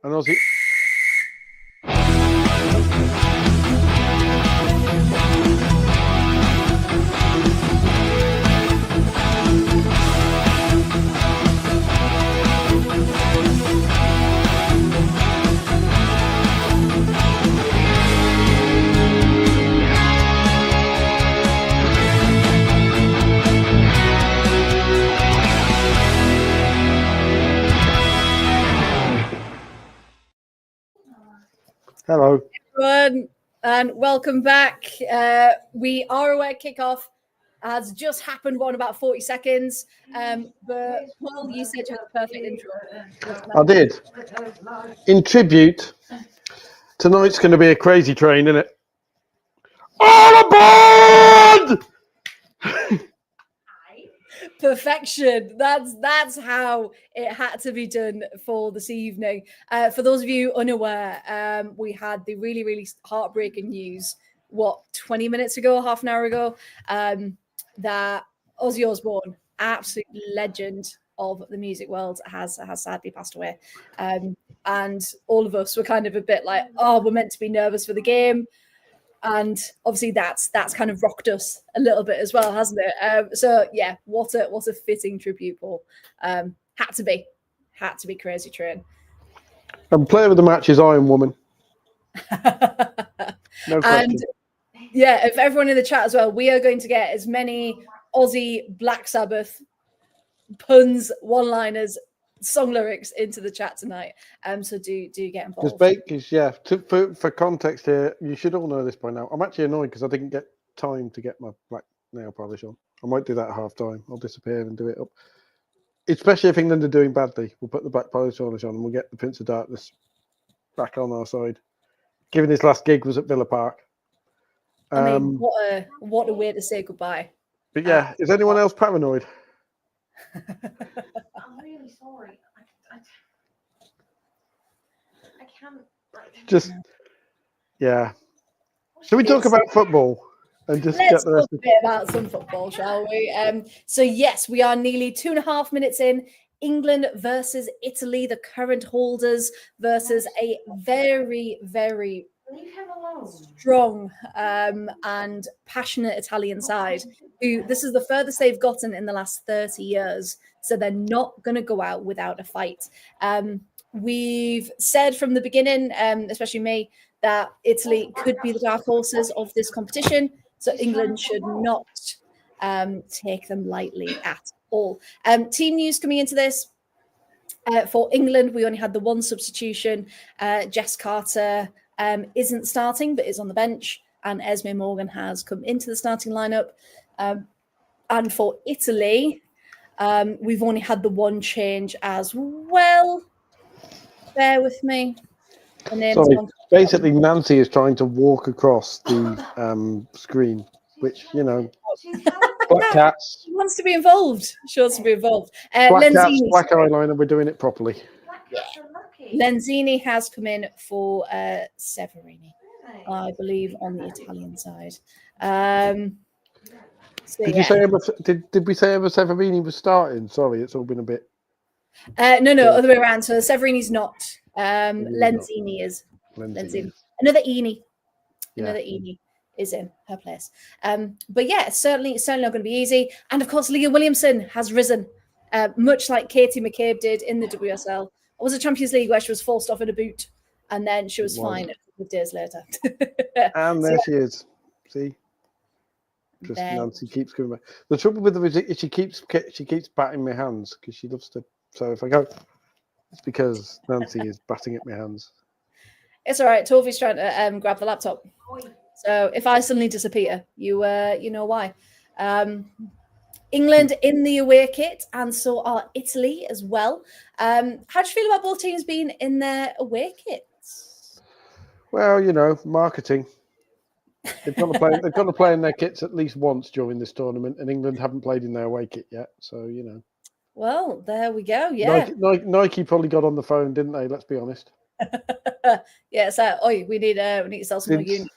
And Aussie. Hello. Everyone, and welcome back. We are aware kickoff has just happened one about 40 seconds. But Paul, you said you had the perfect intro. I did. In tribute, tonight's going to be a crazy train, isn't it? All aboard! Perfection. That's how it had to be done for this evening. For those of you unaware, we had the really heartbreaking news 20 minutes ago, half an hour ago, that Ozzy Osbourne, absolute legend of the music world, has sadly passed away. And all of us were kind of a bit like, oh, we're meant to be nervous for the game. And obviously that's kind of rocked us a little bit as well, hasn't it? So yeah, what a fitting tribute, Paul. Had to be Crazy Train. And player of the match is Iron Woman. No question. And yeah, if everyone in the chat as well, we are going to get as many Aussie Black Sabbath puns, one-liners, song lyrics into the chat tonight. So do get involved. For context here, you should all know this by now. I'm actually annoyed because I didn't get time to get my black nail polish on. I might do that at half time. I'll disappear and do it up. Especially if England are doing badly, we'll put the black polish on and we'll get the Prince of Darkness back on our side. Given his last gig was at Villa Park. I mean, what a way to say goodbye. But yeah, is anyone else paranoid? I'm really sorry. I can't. Should we talk about football and just Let's get the rest talk a bit about some football, shall we? So yes, we are nearly 2.5 minutes in. England versus Italy, the current holders, versus a very strong and passionate Italian side, who this is the furthest they've gotten in the last 30 years. So they're not going to go out without a fight. We've said from the beginning, especially me, that Italy could be the dark horses of this competition. So England should not take them lightly at all. Team news coming into this. For England, we only had the one substitution. Jess Carter isn't starting, but is on the bench. And Esme Morgan has come into the starting lineup. And for Italy, we've only had the one change as well. Bear with me. Sorry, basically Nancy is trying to walk across the screen, which, you know, black cats. She wants to be involved. She wants to be involved. Black cats, black eyeliner, we're doing it properly. Lenzini has come in for Severini, I believe, on the Italian side. Did we say ever Severini was starting? Sorry, it's all been a bit. No, other way around. So Severini's not. Lenzini is. Lenzini. Another Eni. Another Eni is in her place. But yeah, certainly not going to be easy. And of course, Leah Williamson has risen, much like Katie McCabe did in the WSL. It was a Champions League where she was forced off in a boot, and then she was fine a couple of days later. And there she is. See. Just Nancy keeps coming back. The trouble with her is she keeps batting my hands because she loves to. So if I go, it's because Nancy is batting at my hands. It's all right. Torvi's trying to grab the laptop. So if I suddenly disappear, you know why. England in the away kit, and so are Italy as well. How do you feel about both teams being in their away kits? Well, you know, marketing. They've got to play in their kits at least once during this tournament, and England haven't played in their away kit yet. So, you know. Well, there we go. Yeah. Nike probably got on the phone, didn't they? Let's be honest. Yeah. So, we need to sell some more units.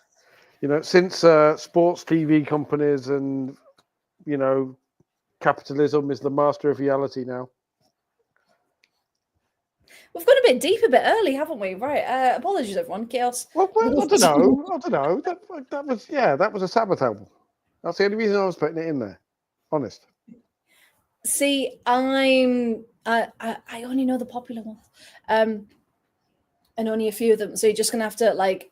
You know, since sports TV companies and, you know, capitalism is the master of reality now. We've gone a bit deep a bit early, haven't we? Right. Apologies, everyone. Chaos. Well, I don't know. I don't know. That was a Sabbath album. That's the only reason I was putting it in there. Honest. See, I only know the popular ones, and only a few of them. So you're just gonna have to like.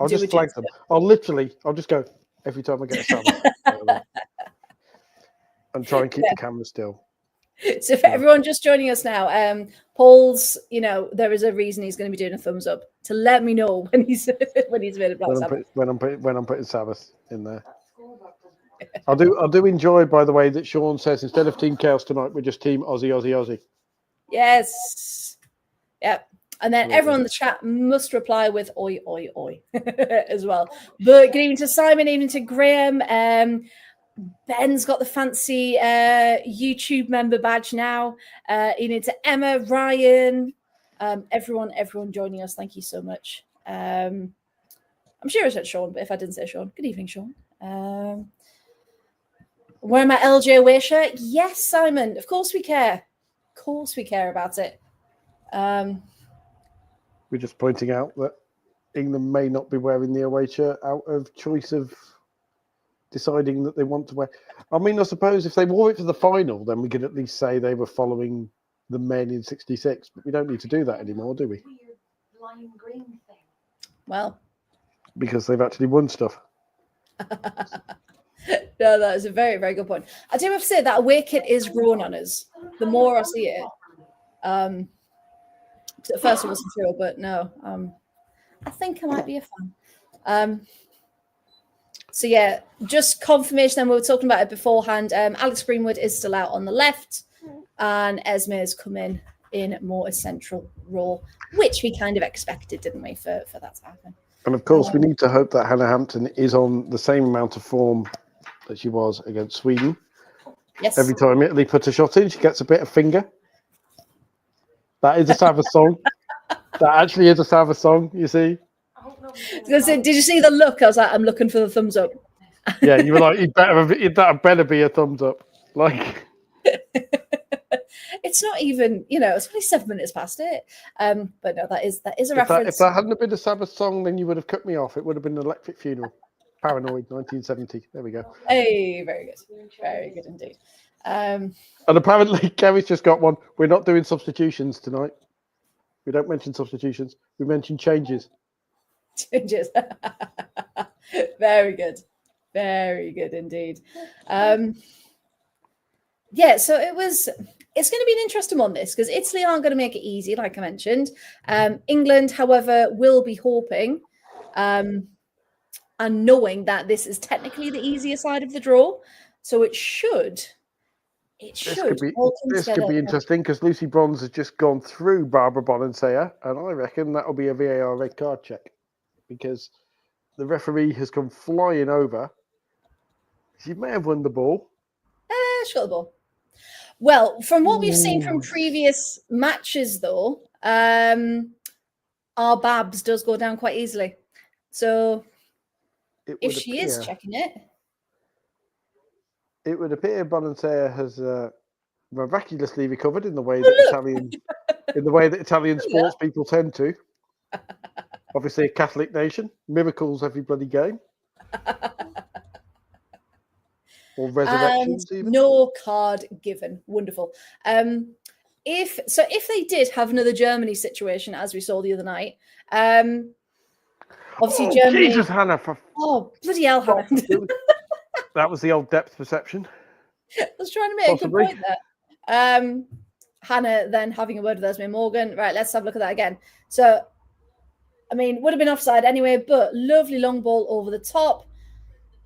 I'll do just a flag jig them. I'll just go every time I get a Sabbath. And try and keep the camera still. So for everyone just joining us now, Paul's, there is a reason he's going to be doing a thumbs up to let me know when he's made a Black Sabbath. When I'm putting Sabbath in there. I do enjoy, by the way, that Sean says instead of Team Chaos tonight, we're just Team Aussie. Yes. Yep. And then everyone in the chat must reply with oi, oi, oi as well. But good evening to Simon, evening to Graham. Ben's got the fancy YouTube member badge now. Evening to Emma, Ryan, everyone joining us. Thank you so much. I'm sure I said Sean, but if I didn't say Sean, good evening, Sean. Wearing my LJ away shirt? Yes, Simon. Of course we care. Of course we care about it. We're just pointing out that England may not be wearing the away shirt out of choice of deciding that they want to wear. I mean, I suppose if they wore it for the final, then we could at least say they were following the men in '66. But we don't need to do that anymore, do we? Lime green thing. Well, because they've actually won stuff. No, that is a very, very good point. I do have to say that away kit is growing on us. The more I see it, at first I wasn't sure, but no, I think I might be a fan. So yeah, just confirmation. Then we were talking about it beforehand. Alex Greenwood is still out on the left, and Esme has come in more a central role, which we kind of expected, didn't we, for that to happen. And of course, we need to hope that Hannah Hampton is on the same amount of form that she was against Sweden. Yes. Every time Italy puts a shot in, she gets a bit of finger. That is a Sabbath song. That actually is a Sabbath song, you see. Did you see the look? I was like, I'm looking for the thumbs up. Yeah, you were like, that better be a thumbs up. Like, it's not even, it's only 7 minutes past it. But no, that is a reference. If that hadn't been a Sabbath song, then you would have cut me off. It would have been an Electric Funeral. Paranoid, 1970. There we go. Hey, very good. Very good indeed. And apparently, Kerry's just got one. We're not doing substitutions tonight. We don't mention substitutions. We mention changes. Changes. Very good. Very good indeed. Yeah, so it's going to be an interesting one, this, because Italy aren't going to make it easy, like I mentioned. England, however, will be hoping and knowing that this is technically the easier side of the draw. So it should. This could be interesting because Lucy Bronze has just gone through Barbara Bonanseya, and I reckon that'll be a VAR red card check because the referee has come flying over. She may have won the ball. She got the ball. Well, from what we've seen from previous matches, though, our Babs does go down quite easily. So if she is checking it, it would appear Bonanseya has miraculously recovered in the way that Italian sports people tend to. Obviously, a Catholic nation, miracles every bloody game. Or resurrections, even. No card given. Wonderful. If they did have another Germany situation, as we saw the other night, obviously Germany. Jesus, Hannah! Bloody hell, Hannah! That was the old depth perception. I was trying to make a good point there. Hannah then having a word with Esme Morgan. Right, let's have a look at that again. So, I mean, would have been offside anyway, but lovely long ball over the top.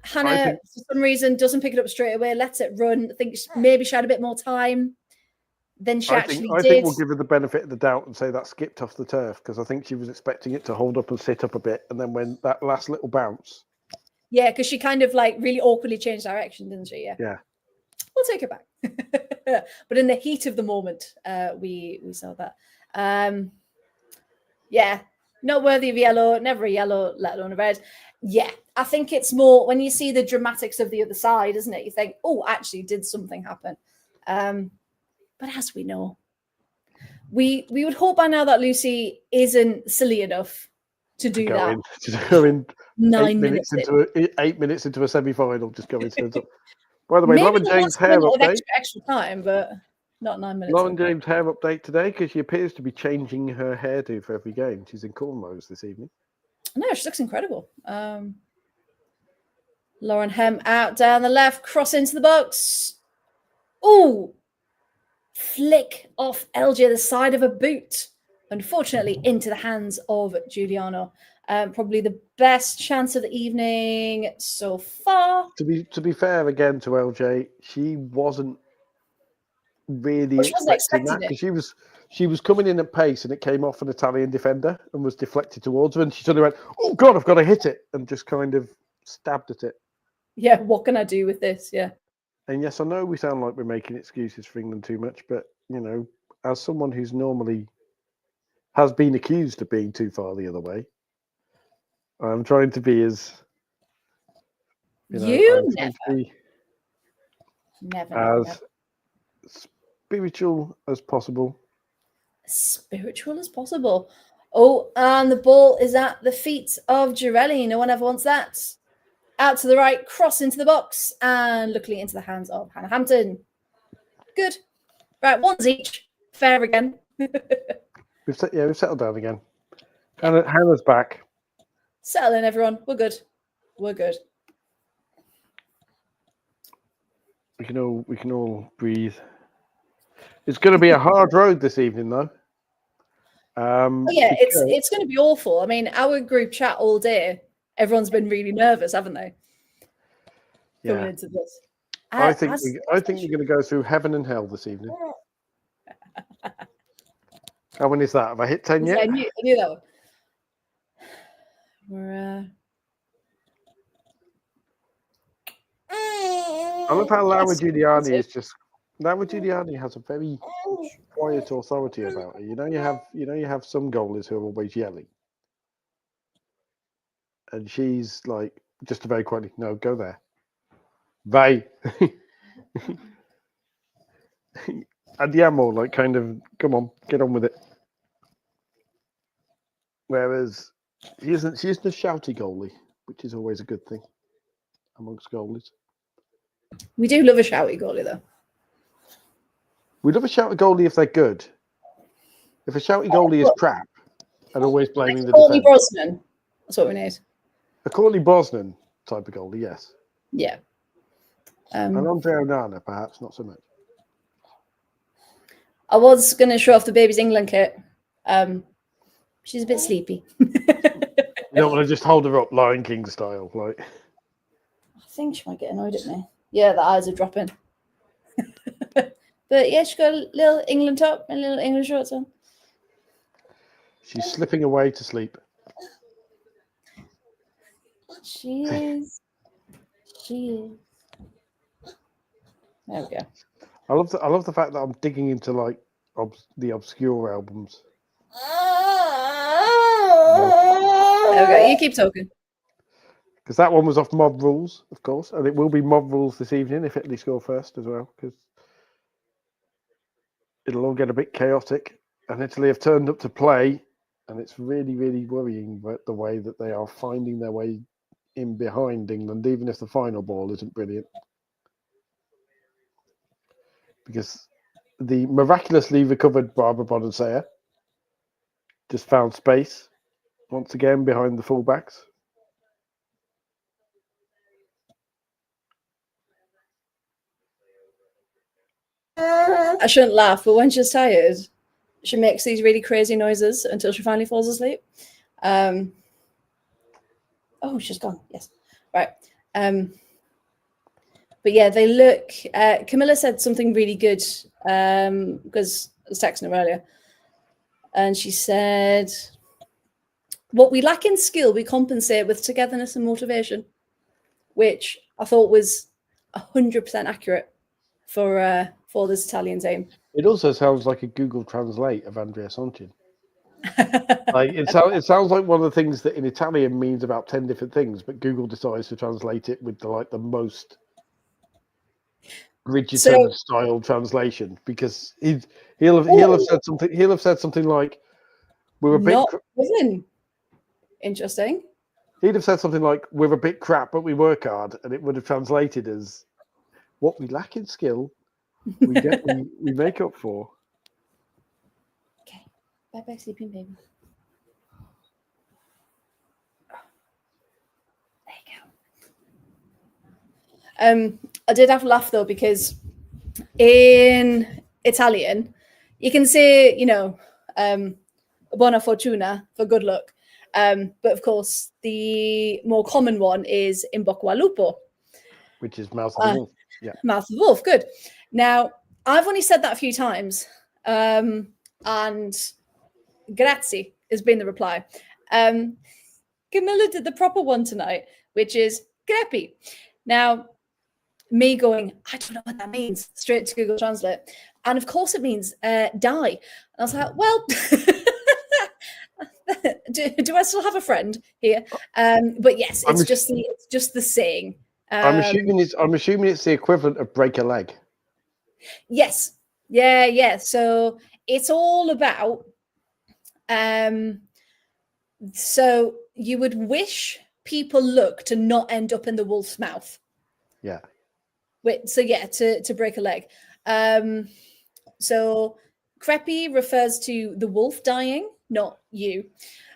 Hannah, for some reason, doesn't pick it up straight away, lets it run. I think maybe she had a bit more time than she actually did. I think we'll give her the benefit of the doubt and say that skipped off the turf because I think she was expecting it to hold up and sit up a bit. And then when that last little bounce. Yeah, because she kind of like really awkwardly changed direction, didn't she? Yeah. We'll take it back. But in the heat of the moment, we saw that. Yeah, not worthy of yellow, never a yellow, let alone a red. Yeah, I think it's more when you see the dramatics of the other side, isn't it? You think, oh, actually, did something happen? But as we know, We would hope by now that Lucy isn't silly enough to do that. To go in 9 minutes in. 8 minutes into a semi-final, just going turns up. By the way, Maybe Lauren the James' last hair minute of update. extra time, but not 9 minutes. Lauren James' hair update today because she appears to be changing her hairdo for every game. She's in cornrows this evening. No, she looks incredible. Lauren Hem out down the left, cross into the box. Ooh, flick off LJ the side of a boot. Unfortunately, into the hands of Giuliano. Probably the best chance of the evening so far. To be fair again to LJ, she wasn't really She wasn't expecting that expecting because she was coming in at pace and it came off an Italian defender and was deflected towards her and she suddenly went, "Oh God, I've got to hit it," and just kind of stabbed at it. Yeah, what can I do with this? Yeah. And yes, I know we sound like we're making excuses for England too much, but you know, as someone who's normally has been accused of being too far the other way, I'm trying to be as never spiritual as possible. Spiritual as possible. Oh, and the ball is at the feet of Girelli. No one ever wants that. Out to the right, cross into the box, and luckily into the hands of Hannah Hampton. Good. Right, ones each. Fair again. We've settled down again. Hannah's back. Settle in, everyone. We're good. We're good. We can all breathe. It's going to be a hard road this evening, though. It's going to be awful. I mean, our group chat all day, everyone's been really nervous, haven't they? Coming into this. I think you're going to go through heaven and hell this evening. How many is that? Have I hit 10 yet? Yeah, I knew that one. We're. I love how Laura Giuliani is just. Laura Giuliani has a very quiet authority about her. You have some goalies who are always yelling, and she's like just very quietly, "No, go there, vai." Andiamo, like kind of, come on, get on with it. Whereas she isn't a shouty goalie, which is always a good thing amongst goalies. We do love a shouty goalie, though. We love a shouty goalie if they're good. If a shouty goalie is crap and always blaming the defense. Brosnan. That's what we need. A Courtney Brosnan type of goalie, yes. Yeah. And Andre Onana, perhaps, not so much. I was going to show off the baby's England kit. She's a bit sleepy. You don't want to just hold her up Lion King style, like. I think she might get annoyed at me. Yeah, the eyes are dropping. But yeah, she got a little England top and a little England shorts on. She's slipping away to sleep. She is. There we go. I love the fact that I'm digging into like the obscure albums. There we go. You keep talking. Because that one was off Mob Rules, of course, and it will be Mob Rules this evening if Italy score first as well, because it'll all get a bit chaotic. And Italy have turned up to play, and it's really, really worrying the way that they are finding their way in behind England, even if the final ball isn't brilliant. Because the miraculously recovered Barbara Bonacea just found space once again behind the fullbacks. I shouldn't laugh, but when she's tired, she makes these really crazy noises until she finally falls asleep. Oh, she's gone. Yes. Right. But yeah, they look. Camilla said something really good because I was texting her earlier. And she said, what we lack in skill, we compensate with togetherness and motivation, which I thought was 100% accurate for this Italian team. It also sounds like a Google Translate of Andrea Sonchin. Like it sounds like one of the things that in Italian means about 10 different things, but Google decides to translate it with the most Bridgerton style translation, because he'll have said something. He'll have said something like, "We're a bit." Not prison. Interesting. He'd have said something like, "We're a bit crap, but we work hard," and it would have translated as, "What we lack in skill, we make up for." Okay. Bye bye, sleeping baby. There you go. I did have a laugh though, because in Italian, you can say, buona fortuna for good luck. But of course, the more common one is in bocca al lupo, which is mouth of the wolf. Yeah, mouth of the wolf. Good. Now, I've only said that a few times, and grazie has been the reply. Camilla did the proper one tonight, which is crepi. Now, me going, I don't know what that means, straight to Google Translate. And of course it means die. And I was like, well, do I still have a friend here? But yes, it's just the saying. I'm assuming it's the equivalent of break a leg. Yes. Yeah. So it's all about, so you would wish people luck to not end up in the wolf's mouth. Yeah. So yeah, to break a leg. So crepi refers to the wolf dying, not you.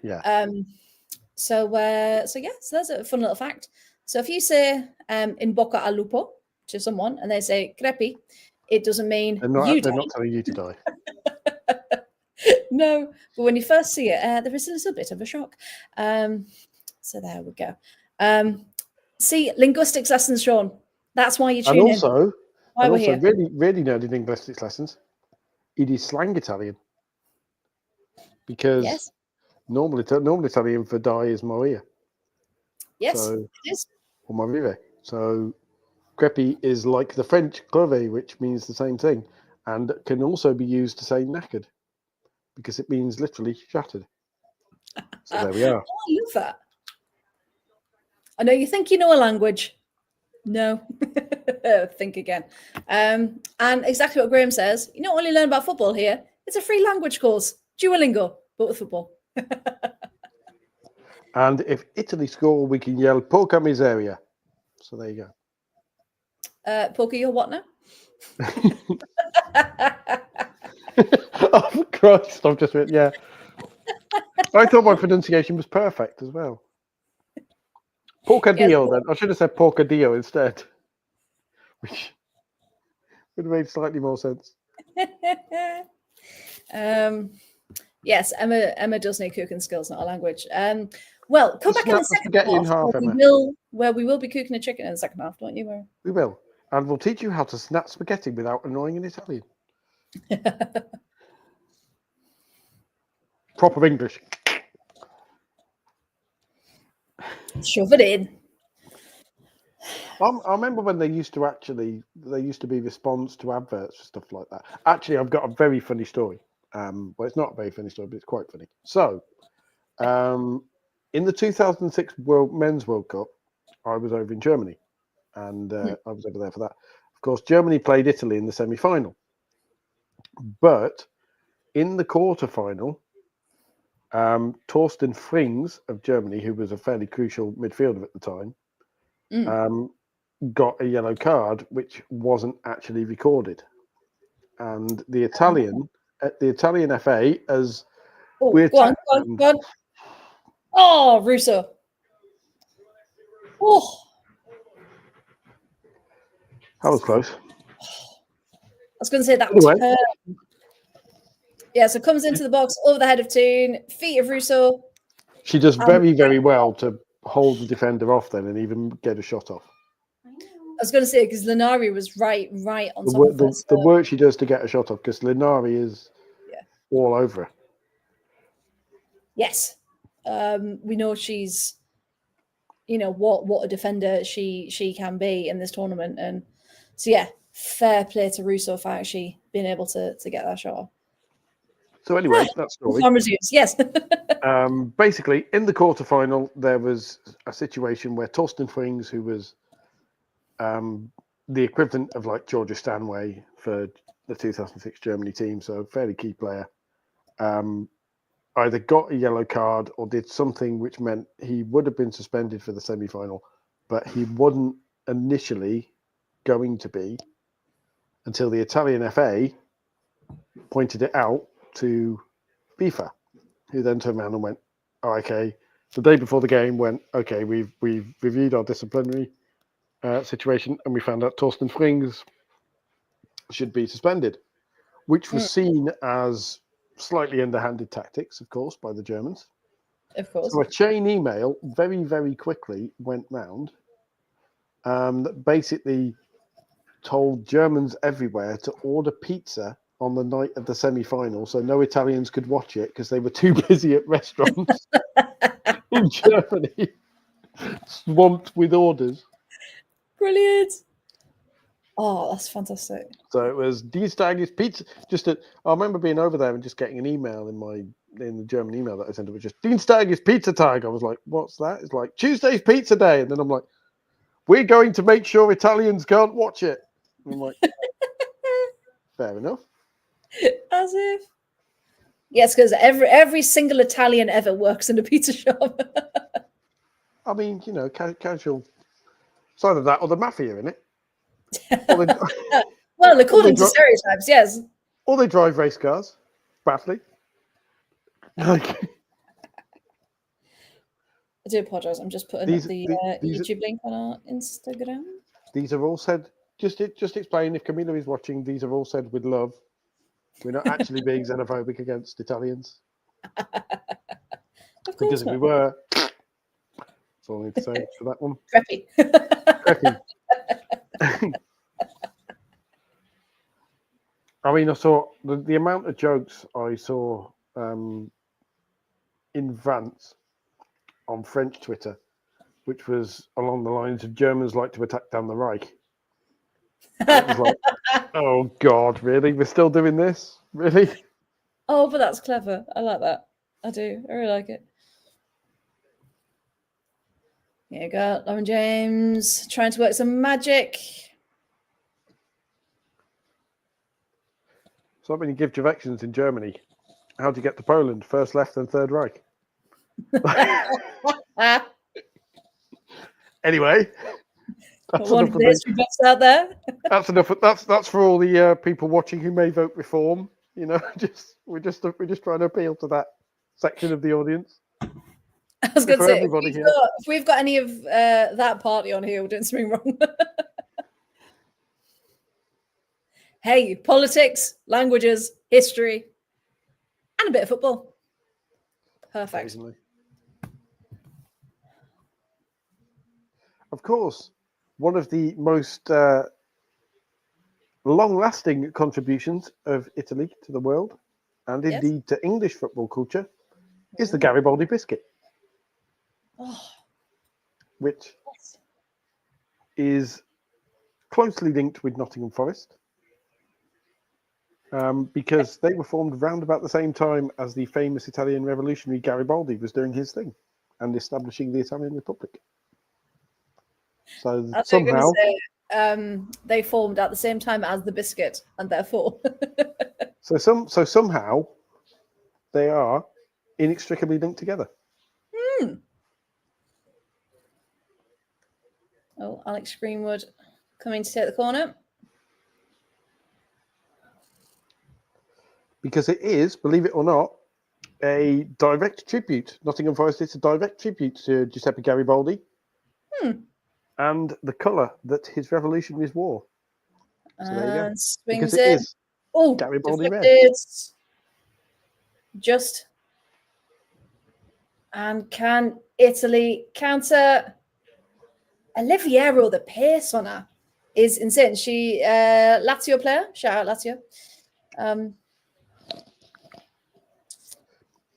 Yeah. So that's a fun little fact. So if you say in bocca al lupo to someone and they say crepi, it doesn't mean they're not telling you to die. No, but when you first see it, there is a little bit of a shock. So there we go. See, linguistics lessons, Sean. That's why you tune in. And also really, really nerdy linguistics lessons. It is slang Italian. Because normal Italian for die is Maria. Yes, so, it is. Or Marive. So crepi is like the French creve, which means the same thing, and can also be used to say knackered, because it means literally shattered. So there we are. Oh, I love that. I know you think you know a language. No. Think again. And exactly what Graham says, you don't only learn about football here. It's a free language course. Duolingo, but with football. And if Italy score, we can yell "Porca miseria." So there you go. Porca, you're what now? Oh, Christ. I've just written, yeah. I thought my pronunciation was perfect as well. Porcadillo, then. I should have said porcadillo instead, which would have made slightly more sense. Yes, Emma does need cooking skills, not a language. Well, come back in the second half, where we will be cooking a chicken in the second half, don't you? We will. And we'll teach you how to snap spaghetti without annoying an Italian. Proper English. Shove it in. I remember when they used to be response to adverts and stuff like that. Actually, I've got a very funny story. Well, it's not a very funny story, but it's quite funny. So, in the 2006 Men's World Cup, I was over in Germany, and I was over there for that. Of course, Germany played Italy in the semi-final, but in the quarter-final, Thorsten Frings of Germany, who was a fairly crucial midfielder at the time, got a yellow card, which wasn't actually recorded, and the Italian FA, as go on. Oh, Russo. Oh, that was close. I was going to say that. Anyway. Yeah, so comes into the box over the head of Toon, feet of Russo. She does very, very well to hold the defender off then and even get a shot off. I was going to say, because Linari was right on top of it. The work she does to get a shot off, because Linari is all over her. Yes. We know she's, what a defender she can be in this tournament. And so, yeah, fair play to Russo for actually being able to get that shot off. So anyway, that story. Yes. Basically, in the quarterfinal, there was a situation where Thorsten Frings, who was the equivalent of like Georgia Stanway for the 2006 Germany team, so a fairly key player, either got a yellow card or did something which meant he would have been suspended for the semi-final, but he wasn't initially going to be until the Italian FA pointed it out to FIFA, who then turned around and went, oh, okay. The day before the game went, okay, we've reviewed our disciplinary situation and we found out Torsten Frings should be suspended, which was seen as slightly underhanded tactics, of course, by the Germans. Of course. So a chain email very, very quickly went round that basically told Germans everywhere to order pizza on the night of the semi-final so no Italians could watch it because they were too busy at restaurants in Germany, swamped with orders. Brilliant. Oh, that's fantastic. So it was Dienstag is pizza. I remember being over there and just getting an email in the German email that I sent. It was just Dienstag is pizza tag. I was like, what's that? It's like Tuesday's pizza day. And then I'm like, we're going to make sure Italians can't watch it. And I'm like, fair enough. As if. Yes, because every single Italian ever works in a pizza shop. I mean, casual. It's either that or the mafia in it. Well, according to stereotypes, yes. Or they drive race cars, badly. I do apologise. I'm just putting up the YouTube link on our Instagram. These are all said. Just explain if Camilla is watching. These are all said with love. We're not actually being xenophobic against Italians. Of course because if not. we were, that's all I need to say for that one. Preppy. Preppy. I mean, I saw the amount of jokes I saw in rants on French Twitter, which was along the lines of Germans like to attack down the Reich. It was like, oh God, really? We're still doing this? Really? Oh, but that's clever. I like that. I do. I really like it. Here you go. Lauren James trying to work some magic. So when you give directions in Germany, how do you get to Poland? First left and third Reich. Anyway, that's one enough of the buffs out there. That's enough. That's for all the people watching who may vote Reform. We're just trying to appeal to that section of the audience. I was going to say, if we've got any of that party on here, we're doing something wrong. Hey, politics, languages, history, and a bit of football. Perfect. Occasionally. Of course, one of the most long-lasting contributions of Italy to the world, and indeed to English football culture, is the Garibaldi biscuit, which is closely linked with Nottingham Forest. Because they were formed around about the same time as the famous Italian revolutionary Garibaldi was doing his thing and establishing the Italian Republic. So somehow they formed at the same time as the biscuit, and therefore so somehow they are inextricably linked together. Oh, Alex Greenwood coming to take the corner. Because it is, believe it or not, a direct tribute. Nottingham Forest is a direct tribute to Giuseppe Garibaldi and the colour that his revolutionaries wore. So there you go. Swings in. Oh, Garibaldi red. Just. And can Italy counter? Oliviero, the pace on her is insane. She Lazio player. Shout out Lazio.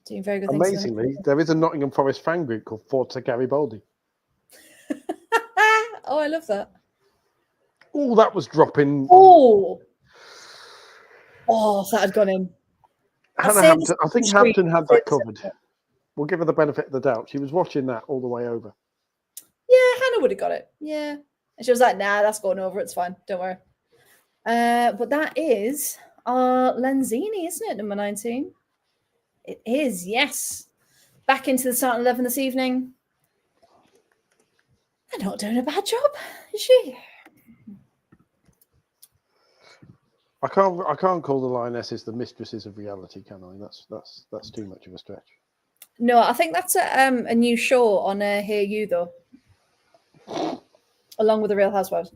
Doing very good things. Amazingly, there is a Nottingham Forest fan group called Forza Garibaldi. Oh, I love that. Oh, that was dropping. Oh, that had gone in. I think Hampton had that covered. We'll give her the benefit of the doubt. She was watching that all the way over. Yeah, Hannah would have got it. Yeah. And she was like, nah, that's going over. It's fine. Don't worry. But that is our Lenzini, isn't it? Number 19. It is, yes. Back into the starting 11 this evening. They're not doing a bad job, is she? I can't call the Lionesses the mistresses of reality, can I? That's too much of a stretch. No, I think that's a new show on Hear You, though. Along with the Real Housewives.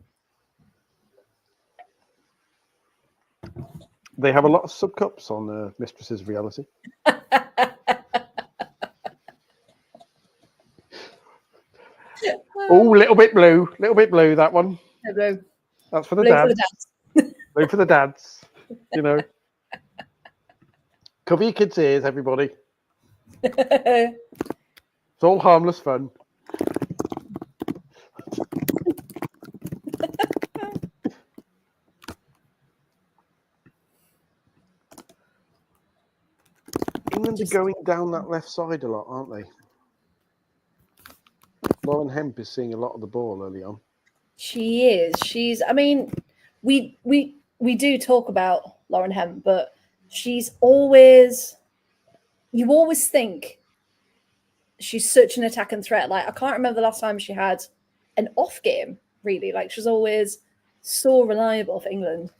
They have a lot of subcups on Mistresses of Reality. Oh, little bit blue, that one. Blue. That's for the Blue dads. for the dads. Blue for the dads. You know. Cover your kids' ears, everybody. It's all harmless fun. England are going down that left side a lot, aren't they? Lauren Hemp is seeing a lot of the ball early on. She is. She's. I mean, we do talk about Lauren Hemp, but she's always. You always think she's such an attack and threat. Like I can't remember the last time she had an off game. Really, like she's always so reliable for England.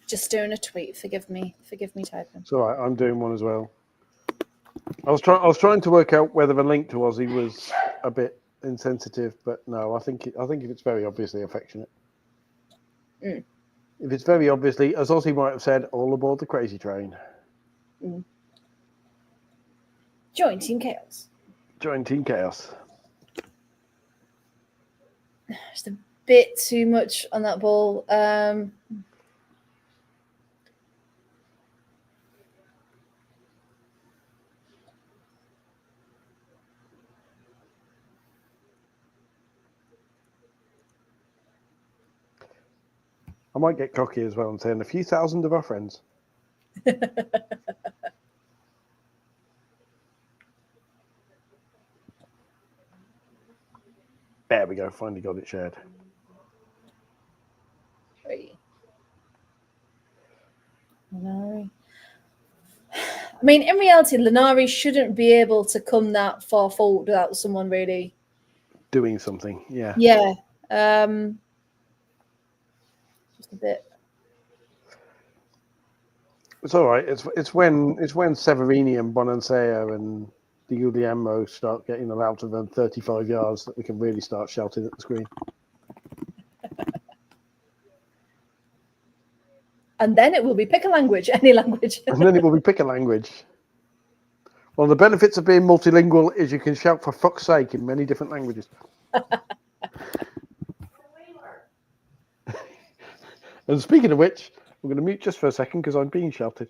Just doing a tweet. Forgive me typing. It's all right. I'm doing one as well. I was trying to work out whether the link to Aussie was a bit insensitive, but no, I think if it's very obviously affectionate. Mm. If it's very obviously, as Aussie might have said, all aboard the crazy train. Mm. Join Team Chaos. Join Team Chaos. Just a bit too much on that ball. I might get cocky as well and saying a few thousand of our friends. There we go. Finally got it shared. Lanari. I mean, in reality, Lanari shouldn't be able to come that far forward without someone really doing something. Yeah. Yeah. Just a bit. It's all right. It's when Severini and Bonansea and Di Guglielmo start getting allowed to run 35 yards that we can really start shouting at the screen. And then it will be pick a language, any language. And then it will be pick a language. Well, the benefits of being multilingual is you can shout for fuck's sake in many different languages. And speaking of which, I'm going to mute just for a second because I'm being shouted.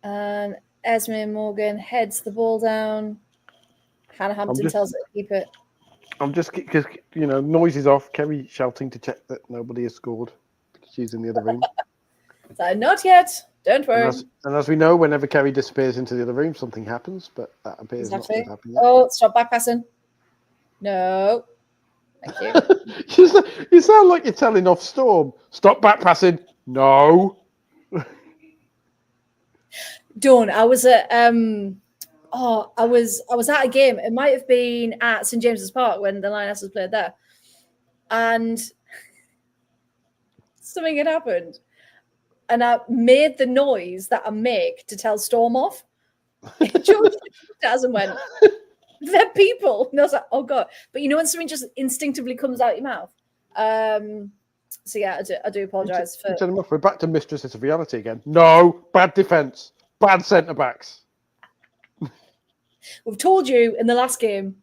And Esme Morgan heads the ball down. Hannah Hampton tells it to keep it. I'm just because noise is off. Kerry shouting to check that nobody has scored because she's in the other room. So not yet. Don't worry. And as we know, whenever Kerry disappears into the other room, something happens. But that appears not to have happened yet. Oh, stop back passing. No. Thank you. You sound like you're telling off Storm. Stop back passing. No. Dawn, I was at I was at a game. It might have been at St James's Park when the Lionesses played there, and something had happened, and I made the noise that I make to tell Storm off. George and went, "They're people," and I was like, "Oh god!" But you know when something just instinctively comes out your mouth. So yeah, I do apologise for. We're back to Mistresses of Reality again. No, bad defence, bad centre backs. We've told you in the last game,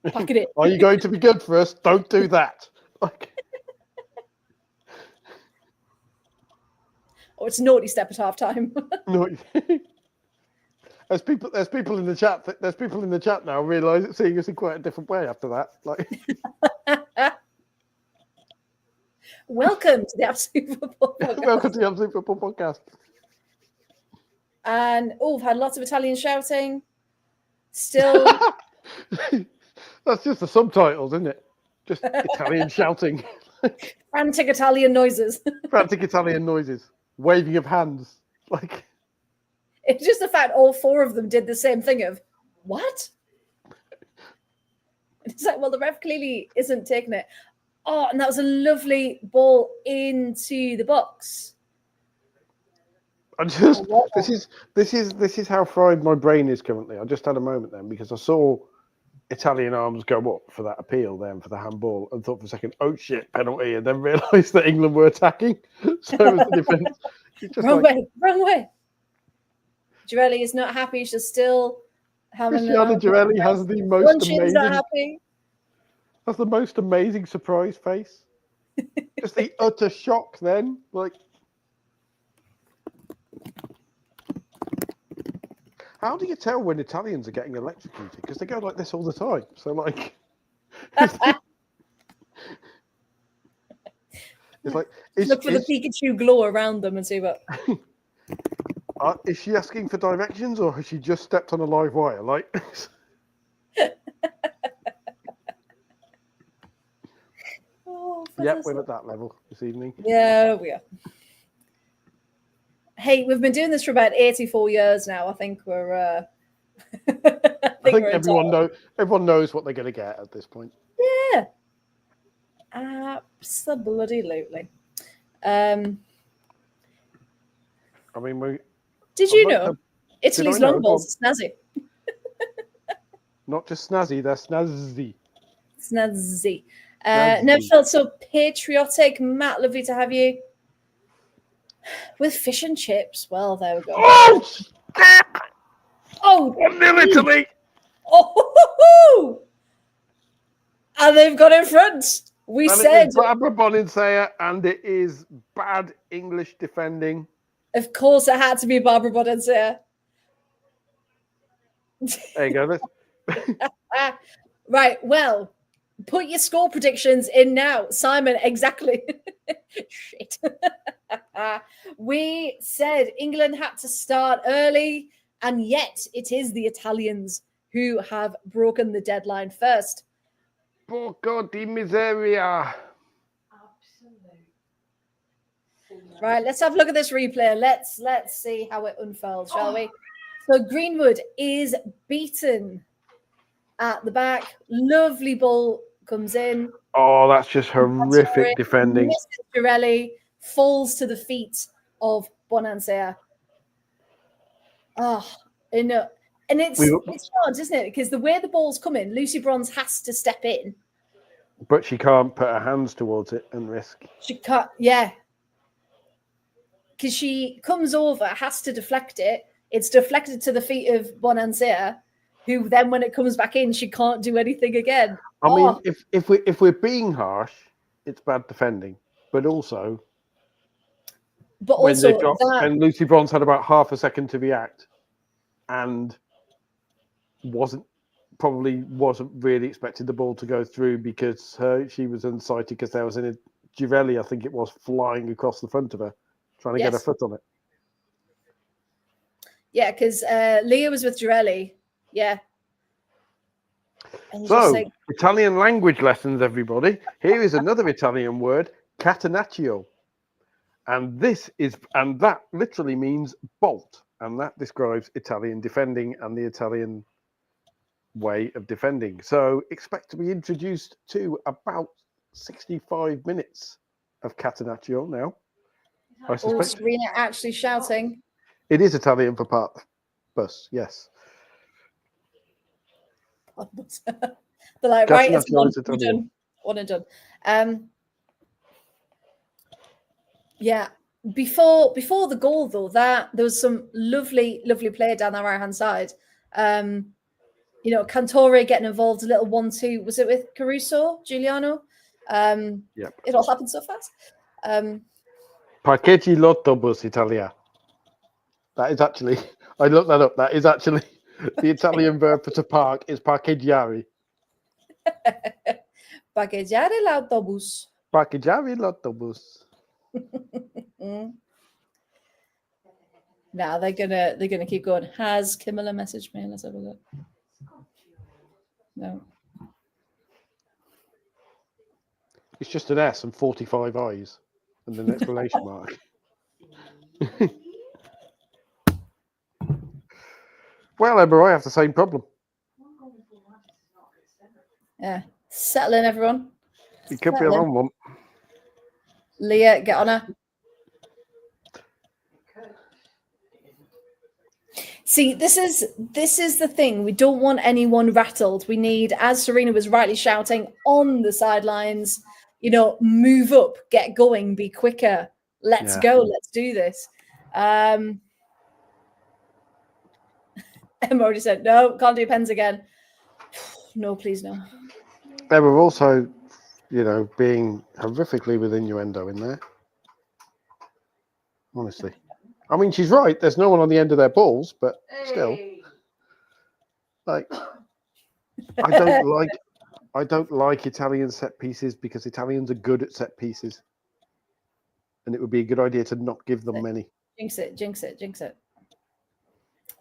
pack it in. Are you going to be good for us? Don't do that. or it's naughty step at half time. No. There's people in the chat. There's people in the chat now seeing us in quite a different way after that. Like, Welcome to the Absolute Football Podcast. welcome to the Absolute Football Podcast. And we've had lots of Italian shouting. Still, That's just the subtitles, isn't it? Just Italian shouting, frantic Italian noises. frantic Italian noises, waving of hands. Like, It's just the fact all four of them did the same thing of, what? It's like, well, the ref clearly isn't taking it. Oh, and that was a lovely ball into the box. I just this is how fried my brain is currently. I just had a moment then because I saw Italian arms go up for that appeal then for the handball and thought for a second, oh shit, penalty, and then realised that England were attacking. So it was the defence. Wrong way. Girelli is not happy. She's still having Cristiano Girelli has the most amazing. Not happy. That's the most amazing surprise face. Just the utter shock then. Like, how do you tell when Italians are getting electrocuted? Because they go like this all the time. So, like, it's like, look for the Pikachu glow around them and see what. Is she asking for directions or has she just stepped on a live wire? Like, yeah, we're at that level this evening. Yeah, we are. Hey, we've been doing this for about 84 years now. I think we're. I think everyone knows what they're going to get at this point. Yeah, absolutely. I mean, did you know Italy's long balls are snazzy? Not just snazzy, they're snazzy. Snazzy. Never felt so patriotic. Matt, lovely to have you. With fish and chips. Well, there we go. Oh, oh 1-0 Italy. Oh, and they've got in front. We said Barbara Boninsaya, and it is bad English defending. Of course, it had to be Barbara Boninsaya. There you go. Right. Well, put your score predictions in now, Simon. Exactly. Shit. We said England had to start early, and yet it is the Italians who have broken the deadline first. Porco di miseria. Right, let's have a look at this replay. Let's see how it unfolds, shall we? So Greenwood is beaten at the back. Lovely ball comes in. Oh, that's just horrific defending. Mr. Girelli falls to the feet of Bonansea. Oh, and it's hard, isn't it? Because the way the ball's coming, Lucy Bronze has to step in. But she can't put her hands towards it and risk. She can't, yeah. Because she comes over, has to deflect it. It's deflected to the feet of Bonansea, who then, when it comes back in, she can't do anything again. I mean, if we're being harsh, it's bad defending. But also, and Lucy Bronze had about half a second to react, and wasn't really expecting the ball to go through because she was unsighted because there was a Girelli, I think it was, flying across the front of her, trying to get her foot on it. Yeah, because Leah was with Girelli. Yeah. And so, Italian language lessons, everybody. Here is another Italian word, catenaccio. And that literally means bolt. And that describes Italian defending and the Italian way of defending. So expect to be introduced to about 65 minutes of catenaccio now. I suspect. Oh, Serena actually shouting. It is Italian for part bus, yes. They're like, right, it's one and done. Yeah. Before the goal, though, there was some lovely play down the right hand side. Cantore getting involved, a little 1-2. Was it with Caruso, Giuliano? Yep. It all happened so fast. Parcheggi l'autobus Italia. That is actually, I looked that up. That is actually the Italian verb for to park is parcheggiare. Parcheggiare l'autobus. Parcheggiare l'autobus. Now they're gonna keep going. Has Camilla messaged me? Let's have a look. No. It's just an S and 45 I's and an exclamation mark. Well, Emma, I have the same problem. Yeah. Settling everyone. It could be a long one. Leah, get on her. See, this is the thing. We don't want anyone rattled. We need, as Serena was rightly shouting on the sidelines, move up, get going, be quicker. Let's go. Let's do this. Emma already said, no, can't do pens again. No, please, no. They were also, being horrifically with innuendo in there. Honestly. I mean, she's right. There's no one on the end of their balls, but still. Like, I don't like Italian set pieces because Italians are good at set pieces. And it would be a good idea to not give them many. Jinx it.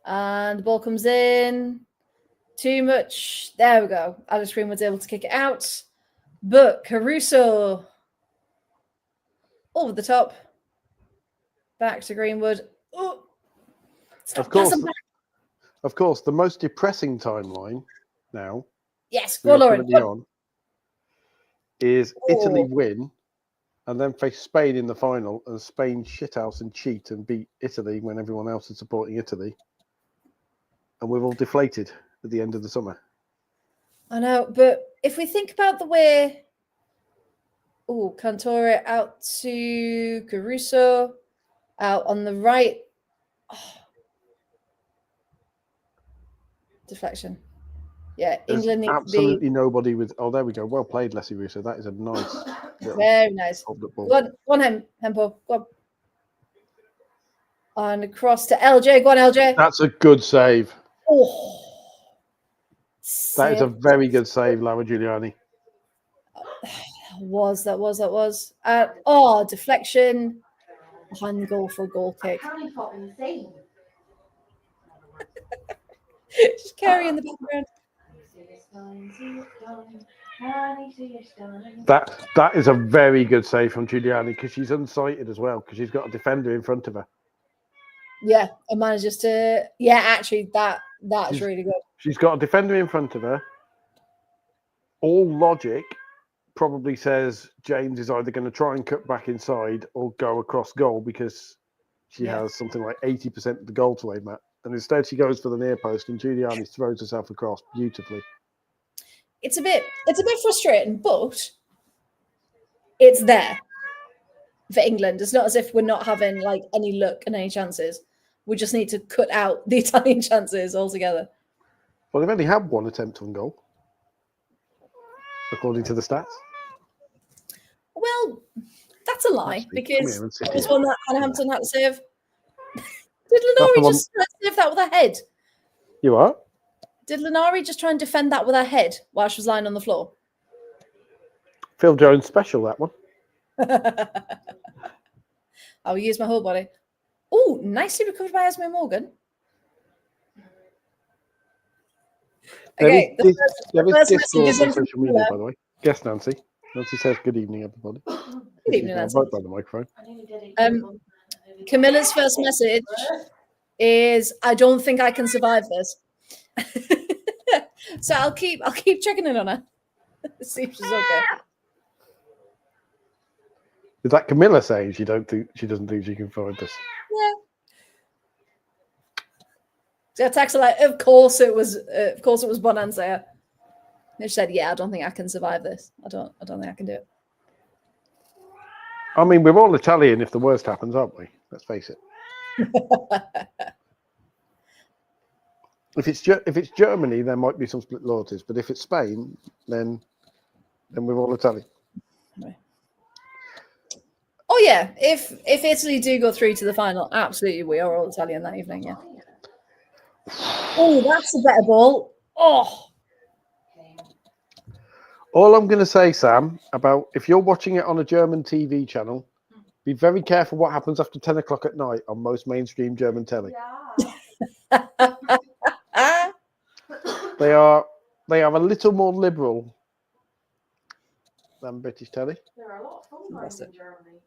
And the ball comes in. Too much. There we go. Alice Green was able to kick it out. But Caruso over the top. Back to Greenwood. Oh, of course, the most depressing timeline now. Yes, go Lauren. Is Italy win and then face Spain in the final, and Spain shithouse and cheat and beat Italy when everyone else is supporting Italy, and we're all deflated at the end of the summer. I know, but if we think about the way, Cantore out to Caruso, out on the right. Deflection. Yeah, England needs absolutely to be... nobody with... Oh, there we go. Well played, Leslie Russo. That is a nice... Very nice. Go on, Hempo. Go on. And across to LJ. Go on, LJ. That's a good save. Oh. That is a very good save, Laura Giuliani. That was. Deflection. One goal for a goal kick. Just Carrie in the background. That is a very good save from Giuliani because she's unsighted as well because she's got a defender in front of her. Yeah, and manages to. Yeah, actually, that's really good. She's got a defender in front of her. All logic probably says James is either going to try and cut back inside or go across goal because she has something like 80% of the goal to aim at. And instead she goes for the near post and Giuliani throws herself across beautifully. It's a bit frustrating, but it's there for England. It's not as if we're not having like any luck and any chances. We just need to cut out the Italian chances altogether. Well, they've only had one attempt on goal, according to the stats. Well, that's a lie because it was one that Hannah Hampton had to save. Did Lenari just save that with her head? You are? Did Lenari just try and defend that with her head while she was lying on the floor? Phil Jones special, that one. I'll use my whole body. Oh, nicely recovered by Esme Morgan. Okay, there is discourse on social media, by the way. Yes, Nancy. Nancy says, good evening, everybody. Good evening, Nancy. Right by the microphone. Camilla's first message is, I don't think I can survive this. So I'll keep checking in on her. See if she's okay. Is that Camilla saying she doesn't think she can find this? Yeah. So text her like, of course it was Bonanza. And she said, yeah, I don't think I can survive this. I don't think I can do it. I mean, we're all Italian if the worst happens, aren't we? Let's face it. If it's Germany, there might be some split loyalties, but if it's Spain, then we're all Italian. Oh yeah, if Italy do go through to the final, absolutely we are all Italian that evening. Yeah. Oh, that's a better ball. Oh, All I'm going to say, Sam, about if you're watching it on a German TV channel, be very careful what happens after 10 o'clock at night on most mainstream German telly. They are a little more liberal than British telly. There are a lot of phone lines in Germany.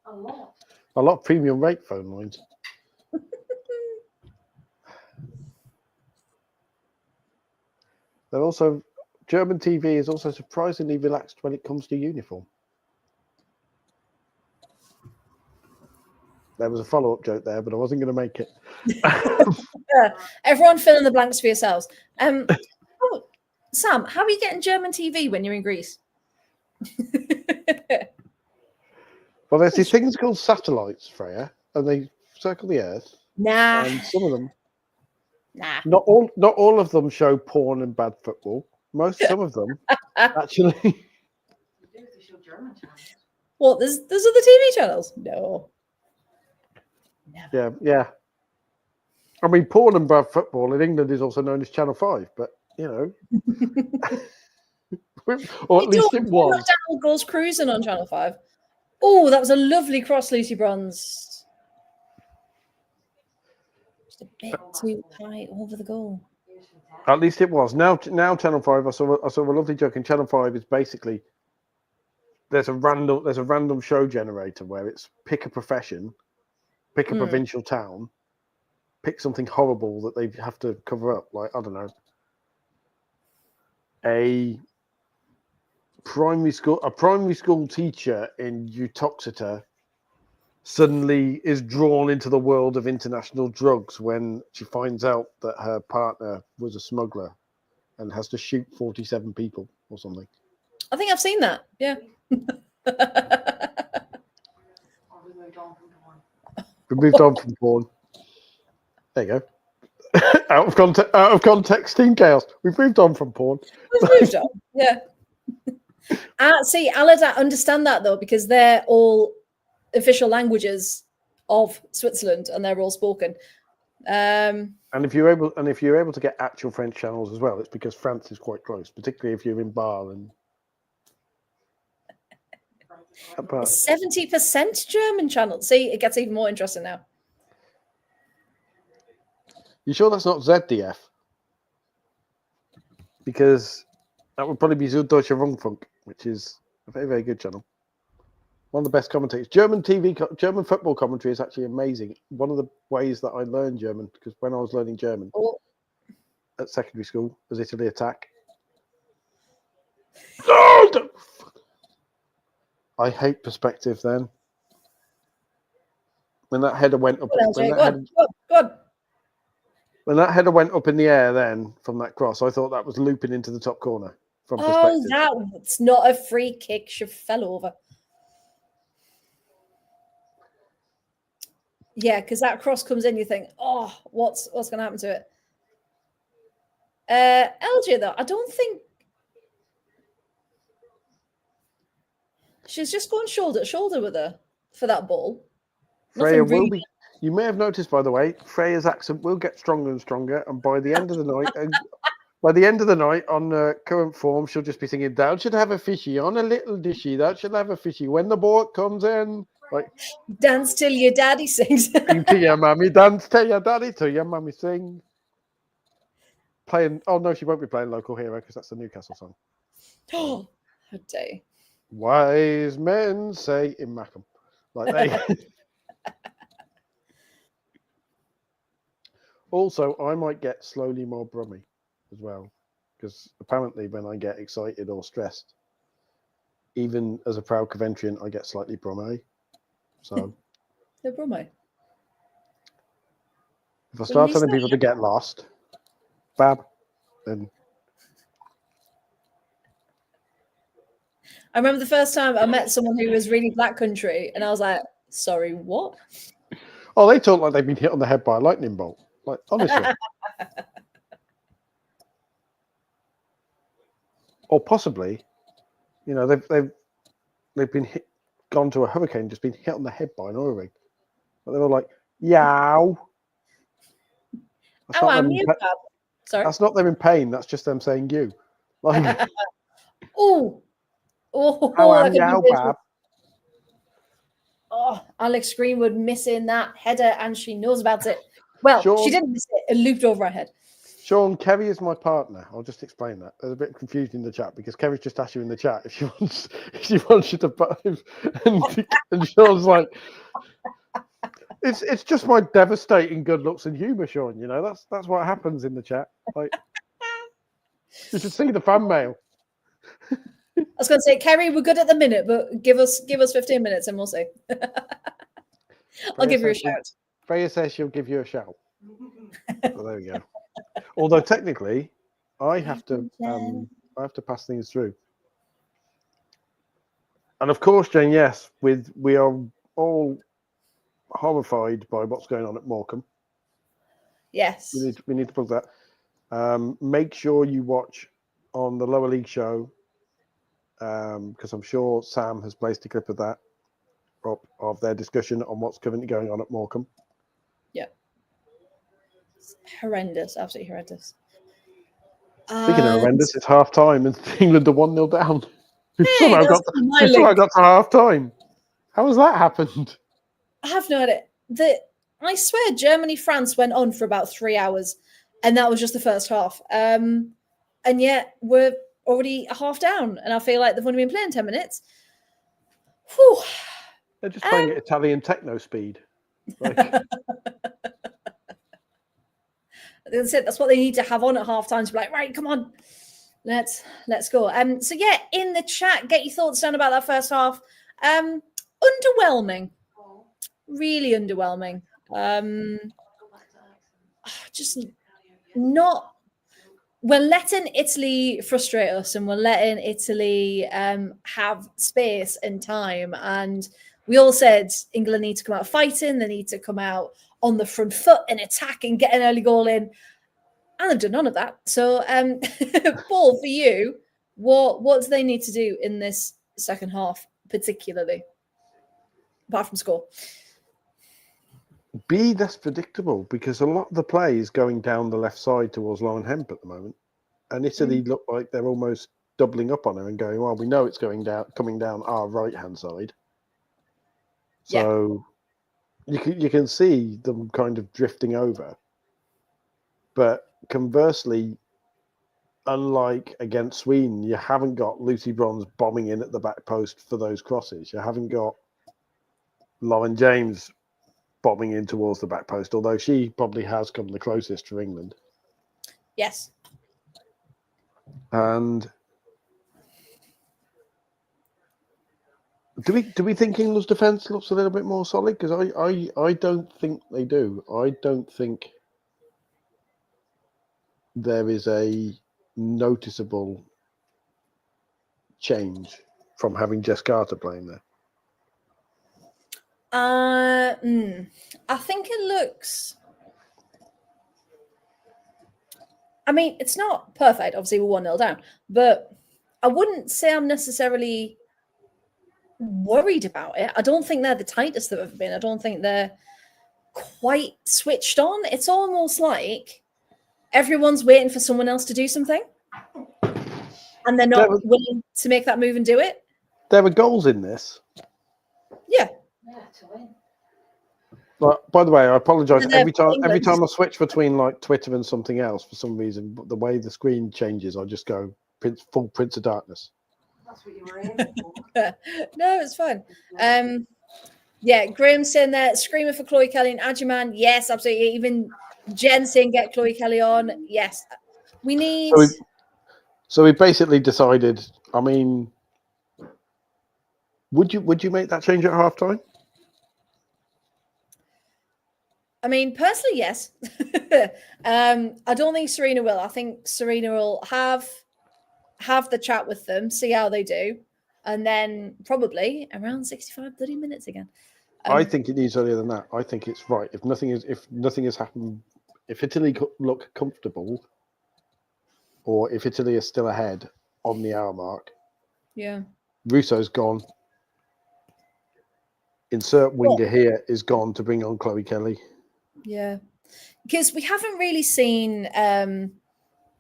A lot. A lot of premium rate phone lines. They're also German TV is also surprisingly relaxed when it comes to uniform. There was a follow-up joke there, but I wasn't going to make it. everyone fill in the blanks for yourselves. Oh, Sam, how are you getting German TV when you're in Greece? Well, there's these things called satellites, Freya, and they circle the Earth. Nah, And some of them, nah. not all of them show porn and bad football. Some of them actually. You do if they show German channels. What? There's other TV channels? No. Never. Yeah. I mean, porn and bad football in England is also known as Channel 5, but you know, or at least it was. McDonald goes cruising on Channel 5. Oh, that was a lovely cross, Lucy Bronze. Just a bit too high over the goal. At least it was. Now Channel 5. I saw a lovely joke in Channel 5. Is basically there's a random show generator where it's pick a profession, pick a provincial town, pick something horrible that they have to cover up. Like, I don't know, a primary school teacher in Utoxeter suddenly is drawn into the world of international drugs when she finds out that her partner was a smuggler and has to shoot 47 people or something. I think I've seen that. Yeah. Or we moved on from porn. We moved on from porn. There you go. out of context, Team Chaos. We've moved on from porn. We've moved on. Yeah. See, Alada understand that though, because they're all official languages of Switzerland and they're all spoken. And if you're able to get actual French channels as well, it's because France is quite close, particularly if you're in Bar and 70% German channel. See, it gets even more interesting now. You sure that's not ZDF? Because that would probably be Süddeutscher Rundfunk, which is a very, very good channel. One of the best commentators. German football commentary is actually amazing. One of the ways that I learned German, because when I was learning German at secondary school, was Italy attack. Oh, I hate perspective then. When that header went up, when that header went up in the air then from that cross, I thought that was looping into the top corner from perspective. Oh, that's not a free kick. She fell over. Yeah, because that cross comes in, you think, oh, what's going to happen to it? LJ, though, I don't think she's just going shoulder to shoulder with her for that ball. Freya will be. You may have noticed, by the way, Freya's accent will get stronger and stronger, and by the end of the night, on current form, she'll just be singing, "Thou should have a fishy on a little dishy. Thou should have a fishy when the boat comes in." Like, dance till your daddy sings. Sing to your mummy, dance till your daddy, till your mummy sing. Playing. Oh no, she won't be playing Local Hero because that's the Newcastle song. Oh, how day. Wise men say in Mackham, like they. Also, I might get slowly more brummy as well, because apparently when I get excited or stressed, even as a proud Coventrian, I get slightly brummy. So, the brummy. If I start telling people to get lost, bab, then. I remember the first time I met someone who was really Black Country, and I was like, "Sorry, what?" Oh, they talk like they've been hit on the head by a lightning bolt. Like, honestly. Or possibly, you know, they've been hit. gone to a hurricane, just been hit on the head by an oil rig. But they were like, yow. That's Oh, not I'm them in you, pa- Bob. Sorry. that's not them in pain. That's just them saying you. Like, Oh, how that am could be yow, visual. Bab? Oh, Alex Greenwood missing that header, and she knows about it. Well, Sean- she didn't miss it; it looped over her head. Sean, Kerry is my partner. I'll just explain that. There's a bit of confusion in the chat because Kerry's just asked you in the chat if she wants you to buy, and Sean's like, it's just my devastating good looks and humour, Sean. You know that's what happens in the chat. Like, you should see the fan mail. I was going to say, Kerry, we're good at the minute, but give us 15 minutes and we'll see. I'll give you a shout. Freya says she'll give you a shout. So there we go. Although technically, I have to pass things through. And of course, Jane, yes, we are all horrified by what's going on at Morecambe. Yes. We need to plug that. Make sure you watch on the lower league show, because I'm sure Sam has placed a clip of that of their discussion on what's currently going on at Morecambe. Yeah. It's horrendous, absolutely horrendous. Speaking of horrendous, it's half time and England are 1-0 down. We've somehow got to half time. How has that happened? I have no idea. I swear Germany-France went on for about 3 hours, and that was just the first half. And yet we're already a half down, and I feel like they've only been playing 10 minutes. Whew. They're just playing at Italian techno speed. Like... That's what they need to have on at half time to be like, right, come on, let's go. So yeah, in the chat, get your thoughts down about that first half. Underwhelming, really underwhelming. Just not. We're letting Italy frustrate us, and we're letting Italy have space and time. And we all said England need to come out fighting. They need to come out on the front foot and attack and get an early goal in. And they've done none of that. So, Paul, for you, what do they need to do in this second half, particularly, apart from score? Be less predictable, because a lot of the play is going down the left side towards Lauren Hemp at the moment. And Italy look like they're almost doubling up on her and going, well, we know it's coming down our right-hand side. So you can see them kind of drifting over. But conversely, unlike against Sweden, you haven't got Lucy Bronze bombing in at the back post for those crosses. You haven't got Lauren James bombing in towards the back post, although she probably has come the closest for England. Yes. And do we think England's defence looks a little bit more solid? Because I don't think they do. I don't think there is a noticeable change from having Jess Carter playing there. I think it looks. I mean, it's not perfect. Obviously, we're 1-0 down, but I wouldn't say I'm necessarily worried about it. I don't think they're the tightest they've ever been. I don't think they're quite switched on. It's almost like everyone's waiting for someone else to do something, and they're not willing to make that move and do it. There were goals in this. Yeah. Yeah, to win. But by the way, I apologise every time England. I switch between like Twitter and something else for some reason. The way the screen changes, I just go full Prince of Darkness. That's what you were aiming for. No, it's fine. Yeah, Graham saying there, screaming for Chloe Kelly and Adjuman. Yes, absolutely. Even Jen saying get Chloe Kelly on. Yes. We need. So we basically decided. I mean, would you make that change at halftime? I mean, personally, yes. I don't think Serena will. I think Serena will have the chat with them, see how they do, and then probably around 30 minutes again. I think it needs earlier than that. I think it's right. If nothing has happened, if Italy look comfortable, or if Italy is still ahead on the hour mark, yeah, Russo's gone. insert winger here is gone to bring on Chloe Kelly. Yeah, because we haven't really seen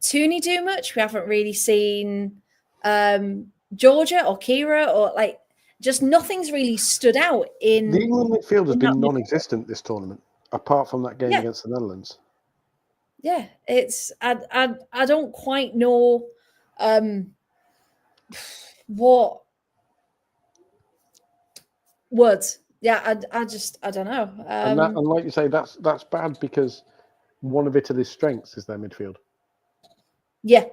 Tooney do much. We haven't really seen Georgia or Kira or like just nothing's really stood out in The England midfield has in been that non-existent this tournament, apart from that game Yeah. against the Netherlands. Yeah, it's I don't quite know what words. Yeah, I don't know. And like you say, that's bad because one of Italy's strengths is their midfield. Yeah.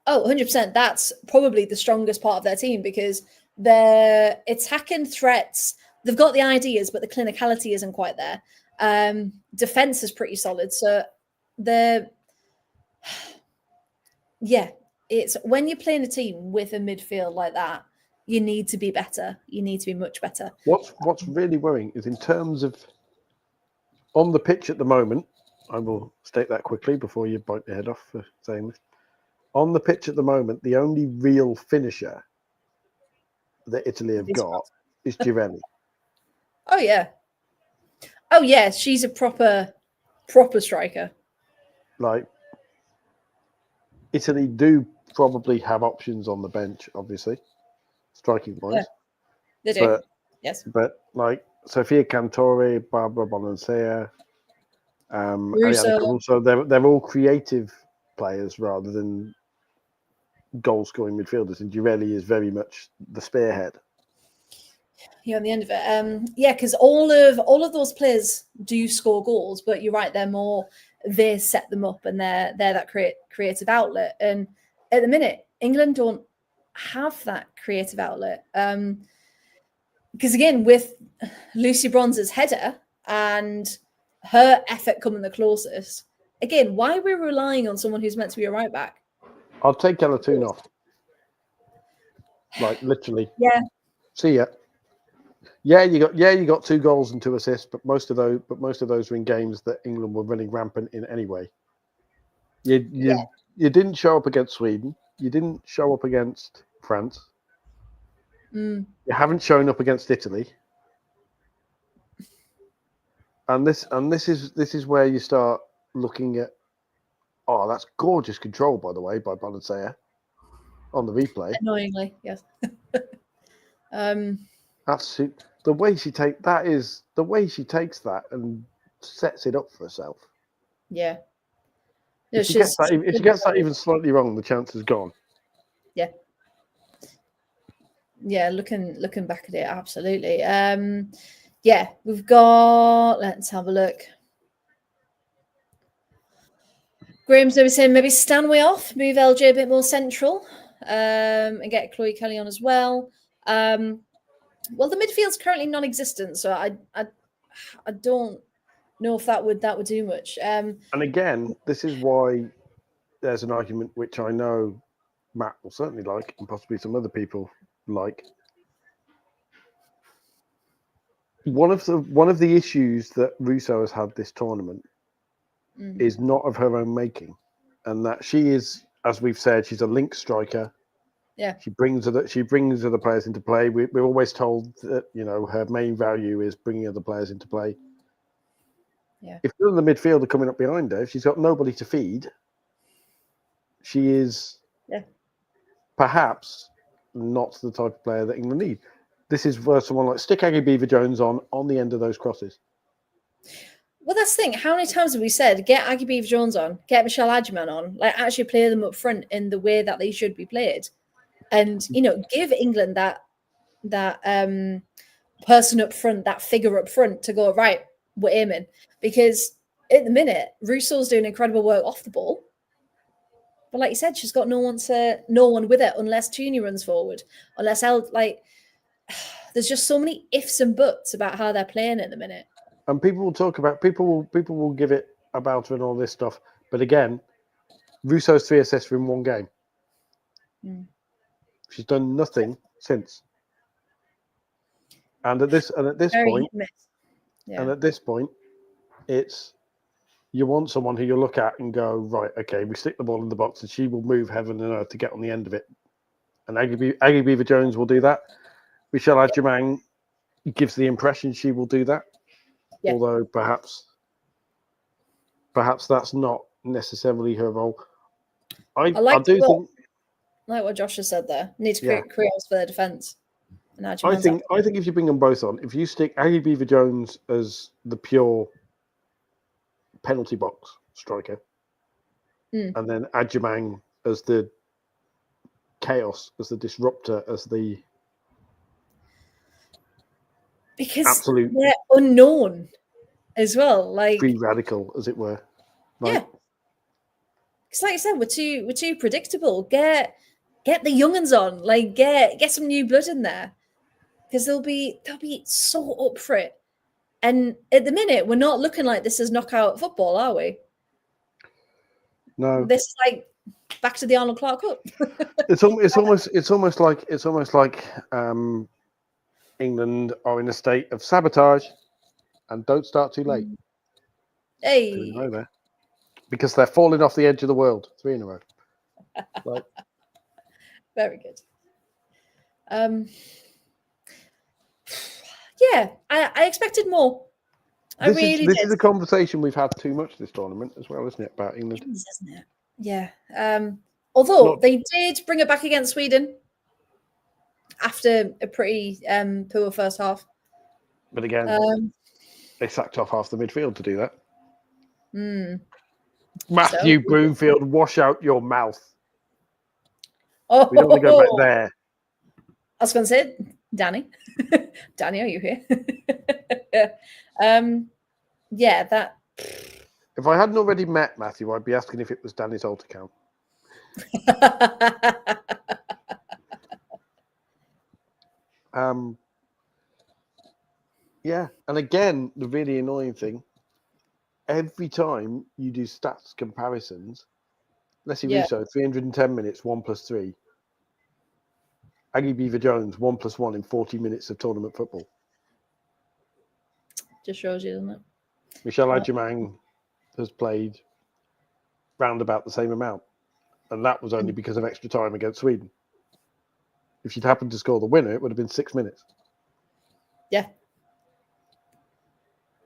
Oh, 100%. That's probably the strongest part of their team because their attacking threats, they've got the ideas, but the clinicality isn't quite there. Defense is pretty solid. So it's when you're playing a team with a midfield like that, you need to be better. You need to be much better. What's really worrying is in terms of on the pitch at the moment, I will state that quickly before you bite your head off for saying this. On the pitch at the moment, the only real finisher that Italy have got is Girelli. Oh yeah. Oh yeah, she's a proper striker. Like Italy do probably have options on the bench, obviously, striking wise. Yeah, they do. But, yes. But like Sofia Cantore, Barbara Bonansea, Russo. they're all creative players rather than goal scoring midfielders, and Girelli is very much the spearhead. Yeah, on the end of it. Yeah, because all of those players do score goals, but you're right, they set them up and they're that creative outlet. And at the minute, England don't have that creative outlet. Because again, with Lucy Bronze's header and her effort coming the closest, again, why are we relying on someone who's meant to be a right back? I'll take Galatune off. Like literally. Yeah. See ya. Yeah, you got 2 goals and 2 assists, but most of those were in games that England were running rampant in anyway. You didn't show up against Sweden. You didn't show up against France. You haven't shown up against Italy. And this is where you start looking at. Oh, that's gorgeous control, by the way, by Bonansea on the replay. Annoyingly, yes. That's the way she takes that and sets it up for herself. Yeah. If she gets that even slightly wrong, the chance is gone. Yeah. Yeah, looking back at it, absolutely. Yeah, we've got. Let's have a look. Graham's maybe saying maybe Stanway off, move LJ a bit more central, and get Chloe Kelly on as well. Well, the midfield's currently non-existent, so I don't know if that would do much. And again, this is why there's an argument which I know Matt will certainly like, and possibly some other people like. One of the issues that Russo has had this tournament is not of her own making, and that she is, as we've said, she's a link striker. Yeah, she brings other players into play. We're always told that her main value is bringing other players into play. Yeah. If none of the midfield are coming up behind her, if she's got nobody to feed, she is perhaps not the type of player that England need. This is where someone like stick Aggie Beaver-Jones on the end of those crosses. Well, that's the thing. How many times have we said, get Aggie Beaver-Jones on, get Michelle Adjman on, like actually play them up front in the way that they should be played? And, give England that person up front, that figure up front to go, right, we're aiming. Because at the minute, Russo's doing incredible work off the ball. But like you said, she's got no one with her unless Tooney runs forward. Unless there's just so many ifs and buts about how they're playing at the minute. And people will talk about people will give it about her and all this stuff. But again, Russo's 3 assists in 1 game. She's done nothing since. And at this point, it's you want someone who you look at and go, right, okay, we stick the ball in the box and she will move heaven and earth to get on the end of it. And Aggie Beaver-Jones will do that. Michelle Adjman gives the impression she will do that. Yeah. Although perhaps that's not necessarily her role. I do think, like what Josh has said there. Need to Yeah. create creos for their defence. I think if you bring them both on, if you stick Aggie Beaver-Jones as the pure penalty box striker, and then Adjumang as the chaos, as the disruptor, as the absolute they're unknown as well. Like free radical, as it were. yeah. Because like I said, we're too predictable. Get the younguns on. Like get some new blood in there. Because they'll be so up for it. And at the minute, we're not looking like this is knockout football, are we? No. This is like back to the Arnold Clark Cup. It's almost like England are in a state of sabotage and don't start too late. Hey, there. Because they're falling off the edge of the world 3 in a row. Like, very good. Yeah, I expected more. This is a conversation we've had too much this tournament as well, isn't it? About England, isn't it? Yeah. Although they did bring it back against Sweden after a pretty poor first half. But again, they sacked off half the midfield to do that. Matthew Broomfield, wash out your mouth. Oh, we don't want to go back there. I was going to say, Danny. Danny, are you here? Yeah, that. If I hadn't already met Matthew, I'd be asking if it was Danny's alt account. Yeah, and again, the really annoying thing, every time you do stats comparisons, let's see, Russo, 310 minutes, 1 + 3. Aggie Beaver-Jones, 1 + 1 in 40 minutes of tournament football. Just shows you, doesn't it? Michelle Adjumang has played round about the same amount. And that was only because of extra time against Sweden. If she'd happened to score the winner, it would have been 6 minutes. Yeah.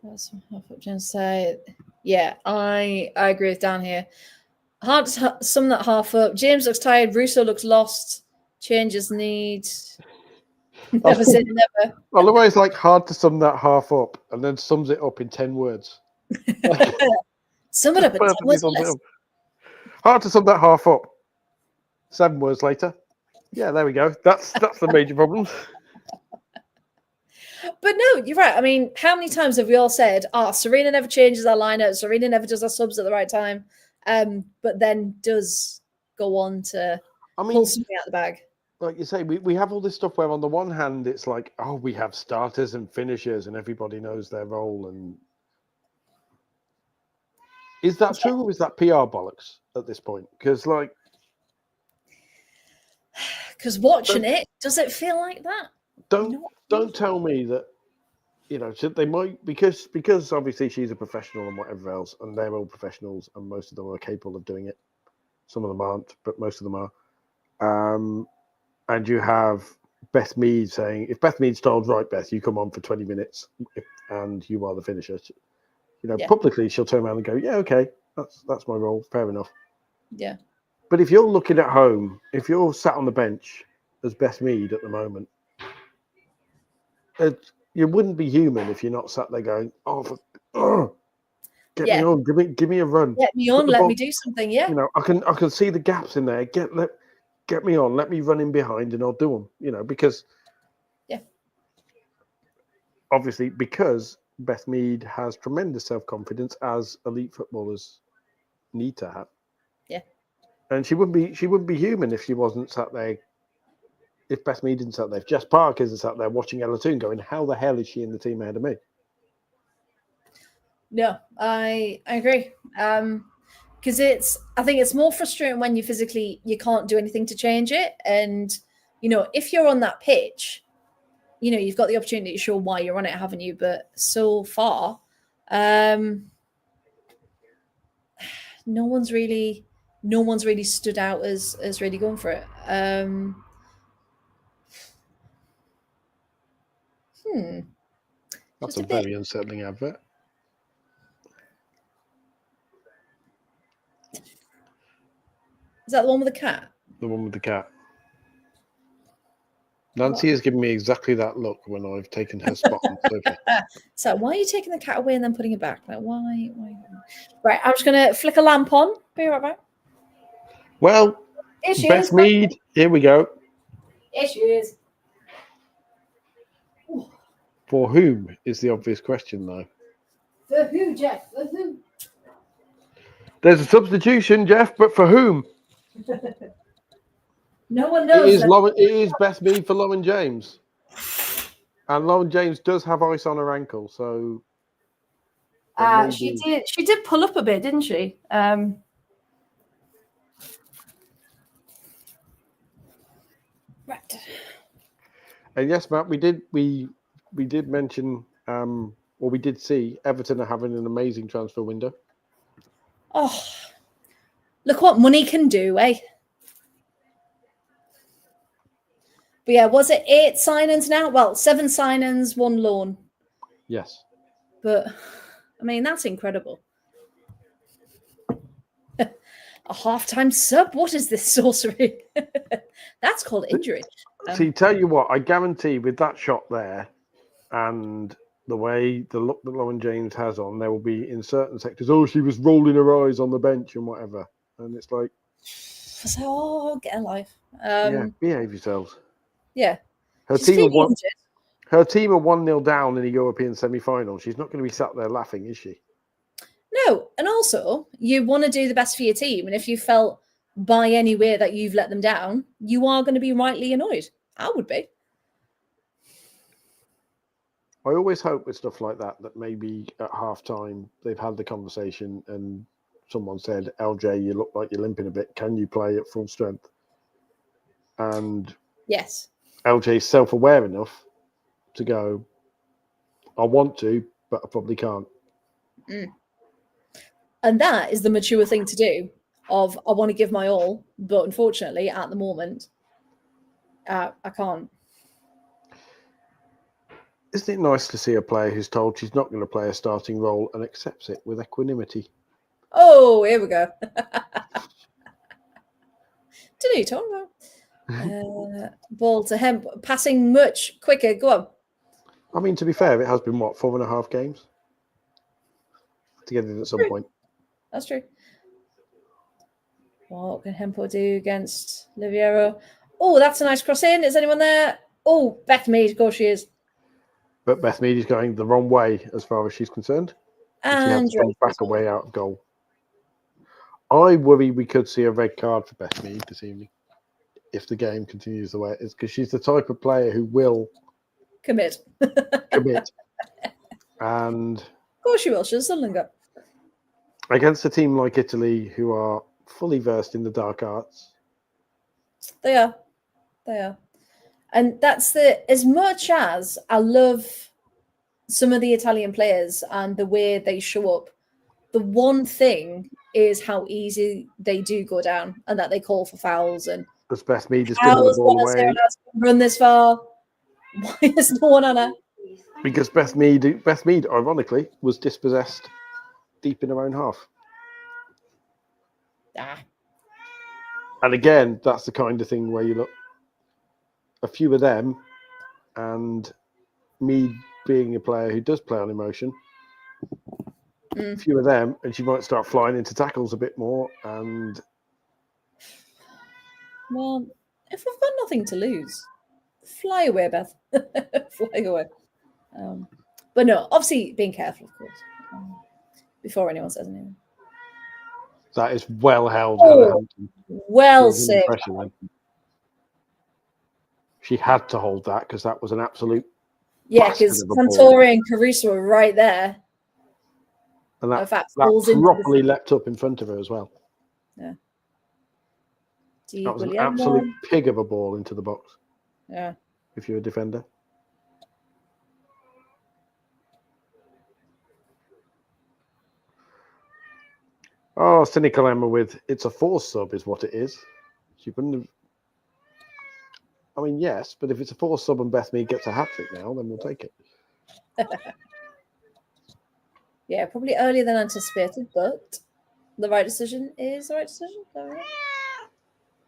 That's what I was going to say. Yeah, I agree with Dan here. Hard to sum that half up. James looks tired. Russo looks lost. Changes need. Never say never. Otherwise, like hard to sum that half up and then sums it up in 10 words. Like, sum it up in 10 words. Hard to sum that half up. 7 words later. Yeah, there we go. That's the major problem. But no, you're right. I mean, how many times have we all said, Serena never changes our lineup, Serena never does our subs at the right time, but then does go on to pull something out of the bag. Like you say, we have all this stuff where on the one hand, it's like, we have starters and finishers and everybody knows their role. And is that true or is that PR bollocks at this point? Because watching it, does it feel like that? Don't tell me that, they might, because obviously she's a professional and whatever else, and they're all professionals and most of them are capable of doing it. Some of them aren't, but most of them are. And you have Beth Mead saying, if Beth Mead's told, right, Beth, you come on for 20 minutes and you are the finisher, publicly she'll turn around and go, yeah, okay, that's my role, fair enough. Yeah. But if you're looking at home, if you're sat on the bench as Beth Mead at the moment, you wouldn't be human if you're not sat there going, get me on, give me a run. Get me on, let me do something, yeah. I can see the gaps in there. Get me on, let me run in behind and I'll do them, because obviously because Beth Mead has tremendous self-confidence as elite footballers need to have. Yeah. And she wouldn't be human if she wasn't sat there. If Beth Mead isn't sat there, if Jess Park isn't sat there watching Ella Toon going, how the hell is she in the team ahead of me? No, I agree. Because I think it's more frustrating when you can't do anything to change it. And, if you're on that pitch, you've got the opportunity to show why you're on it, haven't you? But so far, no one's really stood out as really going for it. That's Just a a bit. very unsettling advert. Is that the one with the cat? The one with the cat. Nancy has given me exactly that look when I've taken her spot on the sofa. So why are you taking the cat away and then putting it back? Like why? Right, I'm just gonna flick a lamp on. Be right back. Well, Beth Mead, here we go. Issues. For whom is the obvious question, though? For who, Jeff? For who? There's a substitution, Jeff, but for whom? No one It knows. is Beth Mead for Lauren James. And Lauren James does have ice on her ankle, so She did pull up a bit, didn't she? Right. And yes, Matt, we did mention or we did see Everton are having an amazing transfer window. Oh, look what money can do, eh? But yeah, was it 8 signings now? Well, 7 signings, 1 loan. Yes. But I mean, that's incredible. A half-time sub? What is this sorcery? That's called injury. See, tell you what, I guarantee with that shot there and the look that Lauren James has on, there will be in certain sectors, oh, she was rolling her eyes on the bench and whatever. And it's like, so get a life. yeah, behave yourselves. Yeah. Her team are 1-0 down in a European semi-final. She's not going to be sat there laughing, is she? No, and also you want to do the best for your team, and if you felt by any way that you've let them down, you are going to be rightly annoyed. I would be. I always hope with stuff like that maybe at half-time they've had the conversation and someone said, LJ, you look like you're limping a bit. Can you play at full strength? And yes, LJ's self-aware enough to go, I want to, but I probably can't. And that is the mature thing to do of, I want to give my all, but unfortunately at the moment, I can't. Isn't it nice to see a player who's told she's not going to play a starting role and accepts it with equanimity? Oh, here we go. Don't know what you're talking about. Ball to him, passing much quicker. Go on. I mean, to be fair, it has been, 4.5 games? To get it at some point. That's true. What can Hempo do against Liviero? Oh, that's a nice cross in. Is anyone there? Oh, Beth Mead. Of course she is. But Beth Mead is going the wrong way as far as she's concerned. And she has to come back away out of goal. I worry we could see a red card for Beth Mead this evening if the game continues the way it is, because she's the type of player who will commit. And of course she will. She's a Sunderland. Against a team like Italy, who are fully versed in the dark arts. They are. And that's as much as I love some of the Italian players and the way they show up, the one thing is how easy they do go down and that they call for fouls. And as Beth Mead has given the ball away. Run this far. Why is no one on her? Because Beth Mead, ironically, was dispossessed deep in her own half. And again, that's the kind of thing where you look a few of them, and Mead being a player who does play on emotion, a few of them, and she might start flying into tackles a bit more. And well, if we've got nothing to lose, fly away, Beth. Fly away. But no, obviously being careful, of course, before anyone says anything. That is well held. Oh, well said. She had to hold that because that was an absolute. Yeah, because Santori and Caruso were right there. And that properly leapt up in front of her as well. Yeah. That was an absolute pig of a ball into the box. Yeah. If you're a defender. Oh, cynical Emma with it's a force sub is what it is. She wouldn't have. I mean, yes, but if it's a 4 sub and Beth Mead gets a hat trick now, then we'll take it. Yeah, probably earlier than anticipated, but the right decision is the right decision. All right.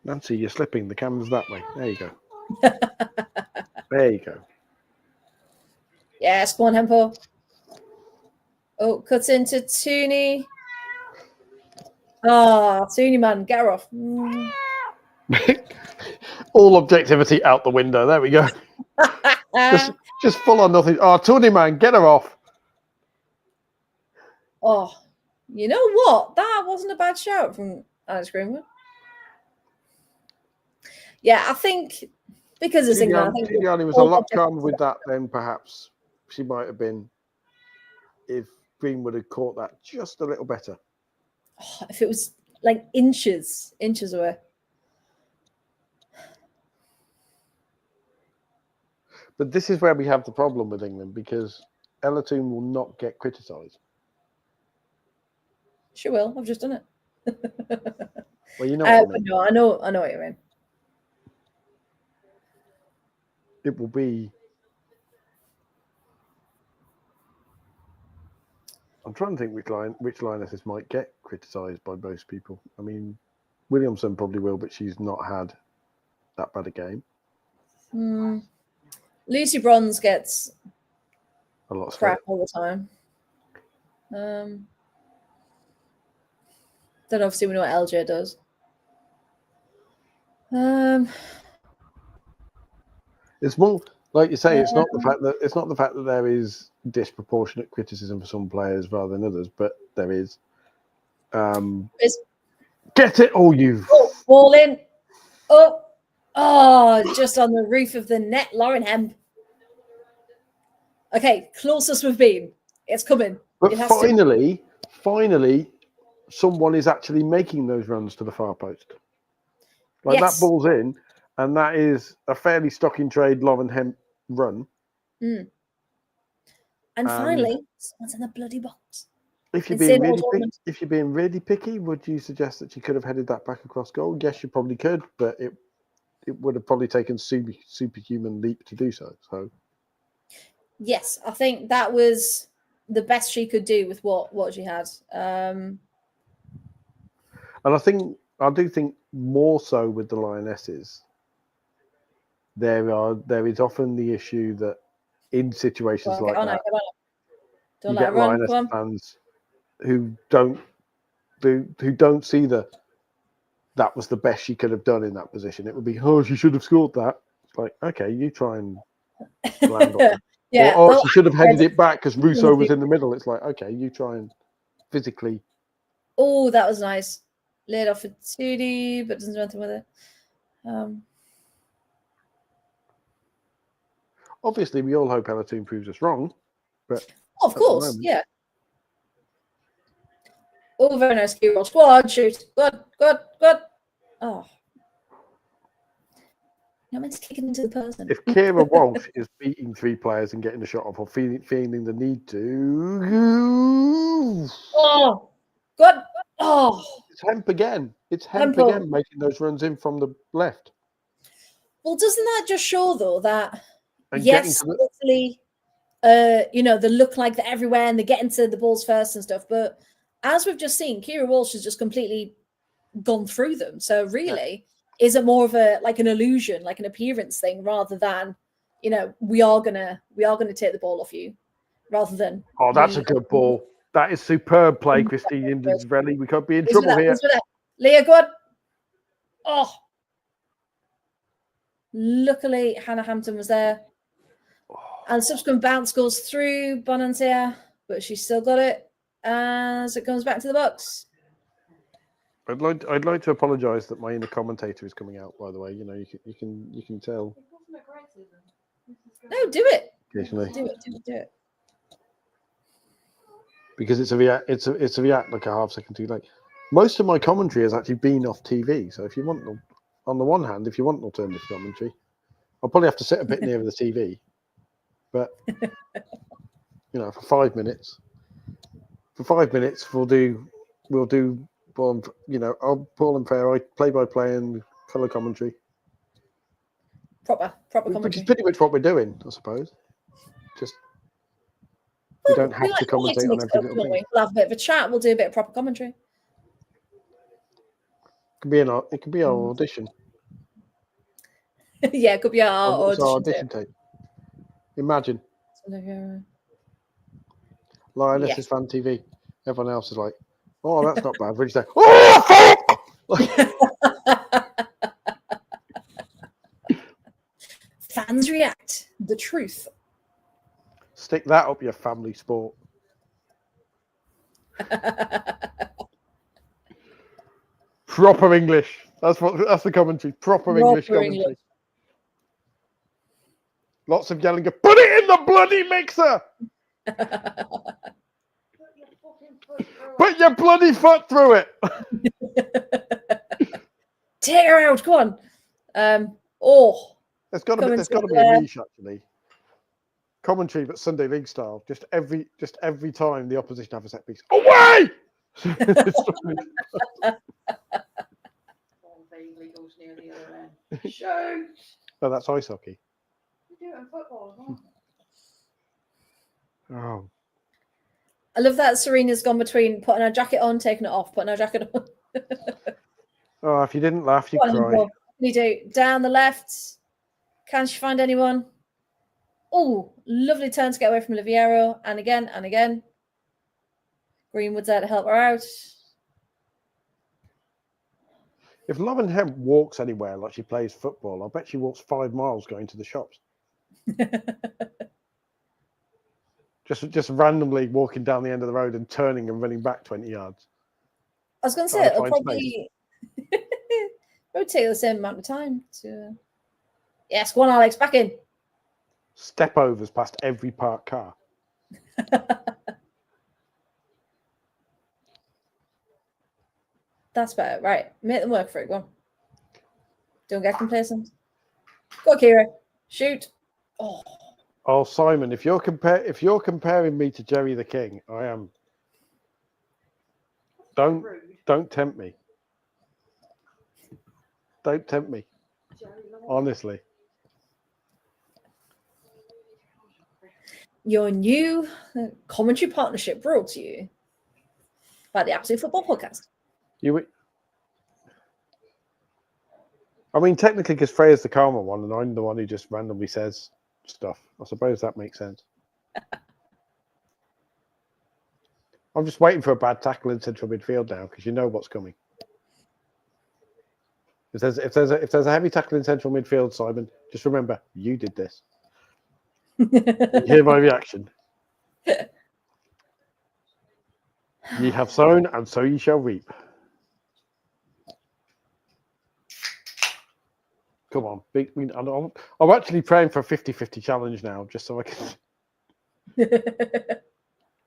Nancy, you're slipping. The camera's that way. There you go. There you go. Yes, come on, Hempo. Oh, cuts into Tooney. Ah, Tooney, man, get her off. All objectivity out the window. There we go. just full on nothing. Oh, Tony, man, get her off. Oh, you know what? That wasn't a bad shout from Alex Greenwood. Yeah, I think because it's England, I think Giuliani was a lot calmer with that than perhaps she might have been if Greenwood had caught that just a little better. Oh, if it was like inches away. But this is where we have the problem with England because Ella Toon will not get criticised. She will. I've just done it. Well, you know what I mean. No, I know what you mean. It will be. I'm trying to think which lionesses might get criticised by most people. I mean, Williamson probably will, but she's not had that bad a game. Lucy Bronze gets A lot of crap all the time. Then obviously we know what LJ does. It's more like you say. It's not the fact that there is disproportionate criticism for some players rather than others, but there is. Get it, all you. Ball in. Just on the roof of the net, Lauren Hemp. Okay, closest we've been. It's coming. But finally, someone is actually making those runs to the far post. Like that ball's in, and that is a fairly stock in trade Lauren Hemp run. And finally, someone's in the bloody box. If you're being really picky, would you suggest that you could have headed that back across goal? Yes, you probably could, but it would have probably taken superhuman leap to do so. So, yes, I think that was the best she could do with what she had. And I do think more so with the Lionesses, there is often the issue that in situations like that, you get Lioness fans who don't see that was the best she could have done in that position. It would be, she should have scored that. It's like, okay, you try and land on it. Yeah. Or she should have headed it back because Russo was in the middle. It's like, okay, you try and physically. Oh, that was nice. Laid off for 2D, but doesn't do anything with it. Obviously, we all hope Ella Toon proves us wrong, but of course, yeah. Oh, very nice key roll. Squad shoot. Good. Oh. You're meant to kick it into the person. If Kira Walsh is beating 3 players and getting a shot off or feeling the need to. Oh, good. Oh. It's Hemp again. It's Hemp again making those runs in from the left. Well, doesn't that just show, though, that, yes, literally, they look like they're everywhere and they get into the balls first and stuff, but as we've just seen, Kira Walsh has just completely gone through them. So really, is it more of an illusion, like an appearance thing, rather than, we are gonna take the ball off you, rather than. Oh, that's a good ball. That is superb play, Christine Indisraeli. We could be in trouble here. Leah, good. Oh. Luckily, Hannah Hampton was there. And subsequent bounce goes through Bonantia, but she's still got it as it comes back to the box. I'd like to apologise that my inner commentator is coming out. By the way, you can tell. No, do it. Occasionally, do it. Because it's a react like a half second too late. Most of my commentary has actually been off TV. So if you want, on the one hand, if you want alternative commentary, I'll probably have to sit a bit nearer the TV. But for 5 minutes. For 5 minutes, we'll do Paul and Freya, play by play and colour commentary. proper Which is commentary. pretty much what we're doing, I suppose. Just we don't have to we like commentate to on mix it every up, little don't thing. we? We'll have a bit of a chat. We'll do a bit of proper commentary. It could be our audition. Yeah, it could be our It's our audition. audition tape. Imagine Lionesses fan TV. Everyone else is like, "Oh, that's not bad." We just say, "Oh, fuck!" Fans react. The truth. Stick that up your family sport. Proper English. That's the commentary. Proper English commentary. Lots of yelling. Put it in the bloody mixer. Put your bloody foot through it. Take her out. Come on. There's got to be a niche actually. Commentary, but Sunday League style. Just every time the opposition have a set piece. Away! Goes near the other end. Shoot! No, that's ice hockey. You do it in football as well. Oh. I love that Serena's gone between putting her jacket on, taking it off, putting her jacket on. Oh, if you didn't laugh, you'd cry. What can you do? Down the left. Can she find anyone? Oh, lovely turn to get away from Oliviero. And again, and again. Greenwood's there to help her out. If Lauren Hemp walks anywhere like she plays football, I bet she walks 5 miles going to the shops. just randomly walking down the end of the road and turning and running back 20 yards. I was going to say, it'll probably take the same amount of time to... Yes, go on, Alex, back in. Step overs past every parked car. That's better. Right. Make them work for it. Go on. Don't get complacent. Go, Kira. Shoot. Oh, Simon, if you're comparing me to Jerry the King, I am. Don't tempt me. Don't tempt me. Honestly. Your new commentary partnership brought to you by the Absolute Football Podcast. I mean, technically, because Freya's the calmer one, and I'm the one who just randomly says stuff. I suppose that makes sense. I'm just waiting for a bad tackle in central midfield now, because you know what's coming. If there's a heavy tackle in central midfield, Simon, just remember you did this. You hear my reaction. Ye have sown, and so ye shall reap. Come on. I'm actually praying for a 50-50 challenge now, just so I can get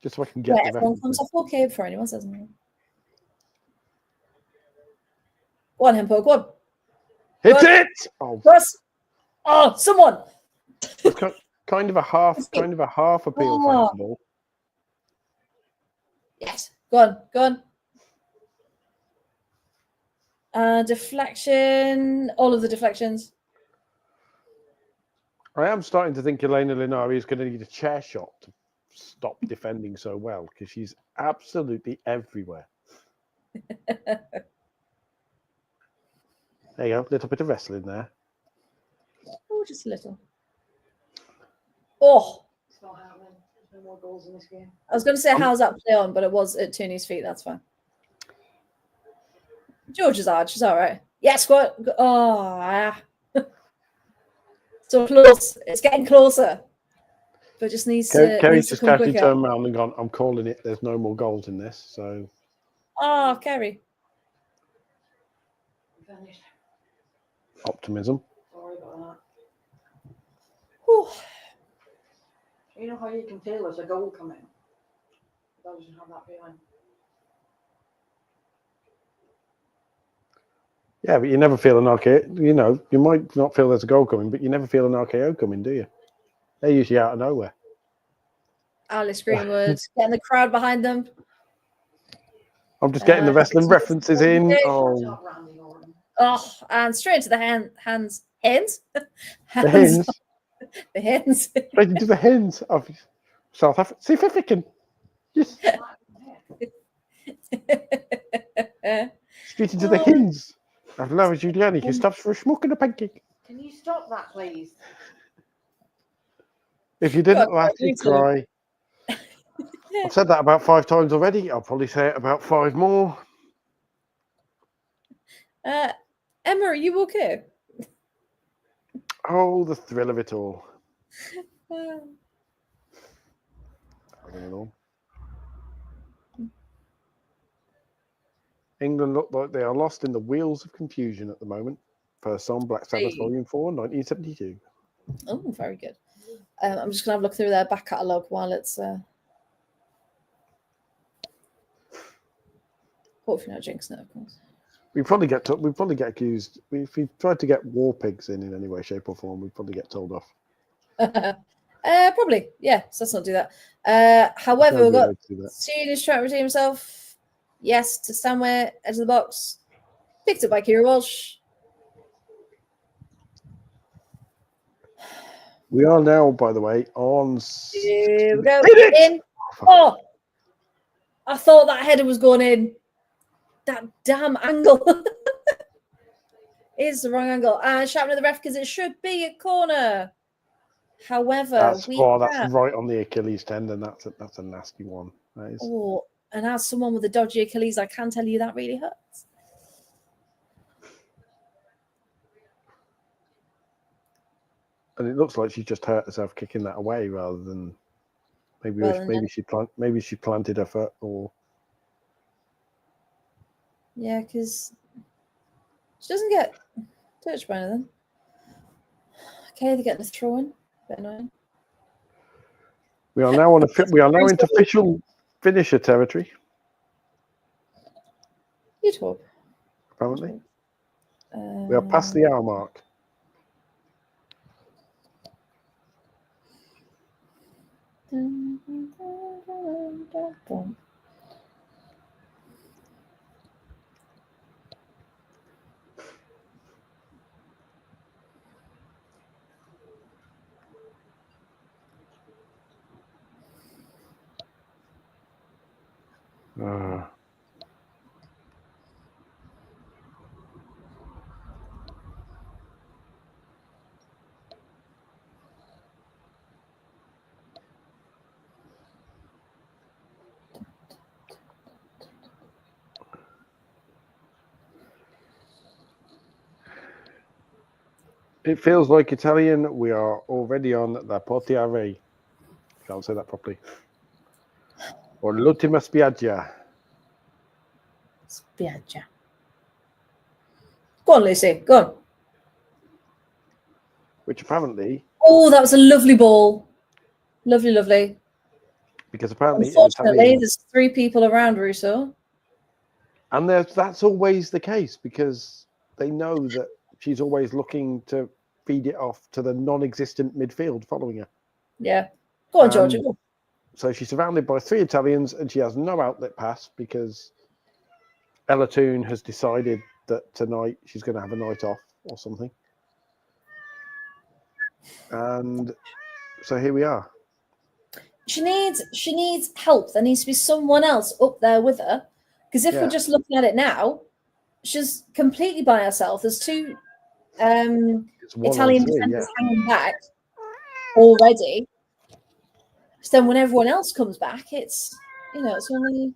the everyone comes off okay before anyone says anything. Go on, Hempo, go on. Hit it! Oh, Russ. Oh, someone. kind of a half appeal for the ball. Yes. Go on. Deflection. All of the deflections. I am starting to think Elena Linari is going to need a chair shot to stop defending so well, because she's absolutely everywhere. There you go. A little bit of wrestling there. Oh, just a little. Oh. It's not happening. There's no more goals in this game. I was going to say, how's that play on? But it was at Tooney's feet. That's fine. George is hard. She's all right. Yes, what? Oh, so close. It's getting closer. But just needs to. Kerry's just casually turned around and gone, I'm calling it. There's no more goals in this. So. Oh, Kerry. Finished. Optimism. Sorry about that. Whew. You know how you can feel there's a goal coming? I doesn't have that feeling. Yeah, but you never feel an RKO. You know, you might not feel there's a goal coming, but you never feel an RKO coming, do you? They're usually out of nowhere. Alice Greenwood, getting the crowd behind them. I'm just getting the wrestling references in. Oh, and straight into the hands Hens. The hens. The hens. Straight into the hens of South Africa. South African. Yes. Straight into the hens of Laura Giuliani, who stops for a smoke and a pancake. Can you stop that, please? If you didn't God, laugh, you you'd too. cry. I've said that about 5 times already. I'll probably say it about 5 more. Emma, are you okay? Oh, the thrill of it all. Uh, Having it all. England look like they are lost in the wheels of confusion at the moment. First song, Black Sabbath, Hey. Volume 4, 1972. Oh, very good. I'm just gonna have a look through their back catalogue while it's. Hopefully not jinxing it, of course. We probably get accused. If we tried to get war pigs in any way, shape, or form, we'd probably get told off. Probably, yeah. So let's not do that. However, No we've good got way to do that. Swedish trying to redeem himself. Yes, to Stanway, edge of the box. Picked up by Kira Walsh. We are now, by the way, on. Here we go. Did it! In. Oh, I thought that header was going in. That damn angle. Is the wrong angle. And shouting at the ref because it should be a corner. However, That's have... right on the Achilles tendon. That's a nasty one. That is. Oh, and as someone with a dodgy Achilles, I can tell you that really hurts. And it looks like she just hurt herself kicking that away rather than maybe she planted her foot or. Yeah, because she doesn't get touched by anything. Okay, they're getting a throw in. Bit annoying. We are now into official finisher territory. You'd hope. Apparently, we are past the hour mark. It feels like Italian. We are already on La Portiere. Can't say that properly. Or L'ultima spiaggia. Spiaggia. Go on, Lucy. Go on. Which apparently. Oh, that was a lovely ball. Lovely, lovely. Because apparently, unfortunately, there's 3 people around Russo. And that's always the case because they know that she's always looking to feed it off to the non-existent midfield following her. Yeah. Go on, Georgia. Go. So she's surrounded by 3 Italians and she has no outlet pass because Ella Toon has decided that tonight she's going to have a night off or something. And so here we are. She needs help. There needs to be someone else up there with her. Because if we're just looking at it now, she's completely by herself. There's 2 Italian defenders hanging back already. So then when everyone else comes back, it's only.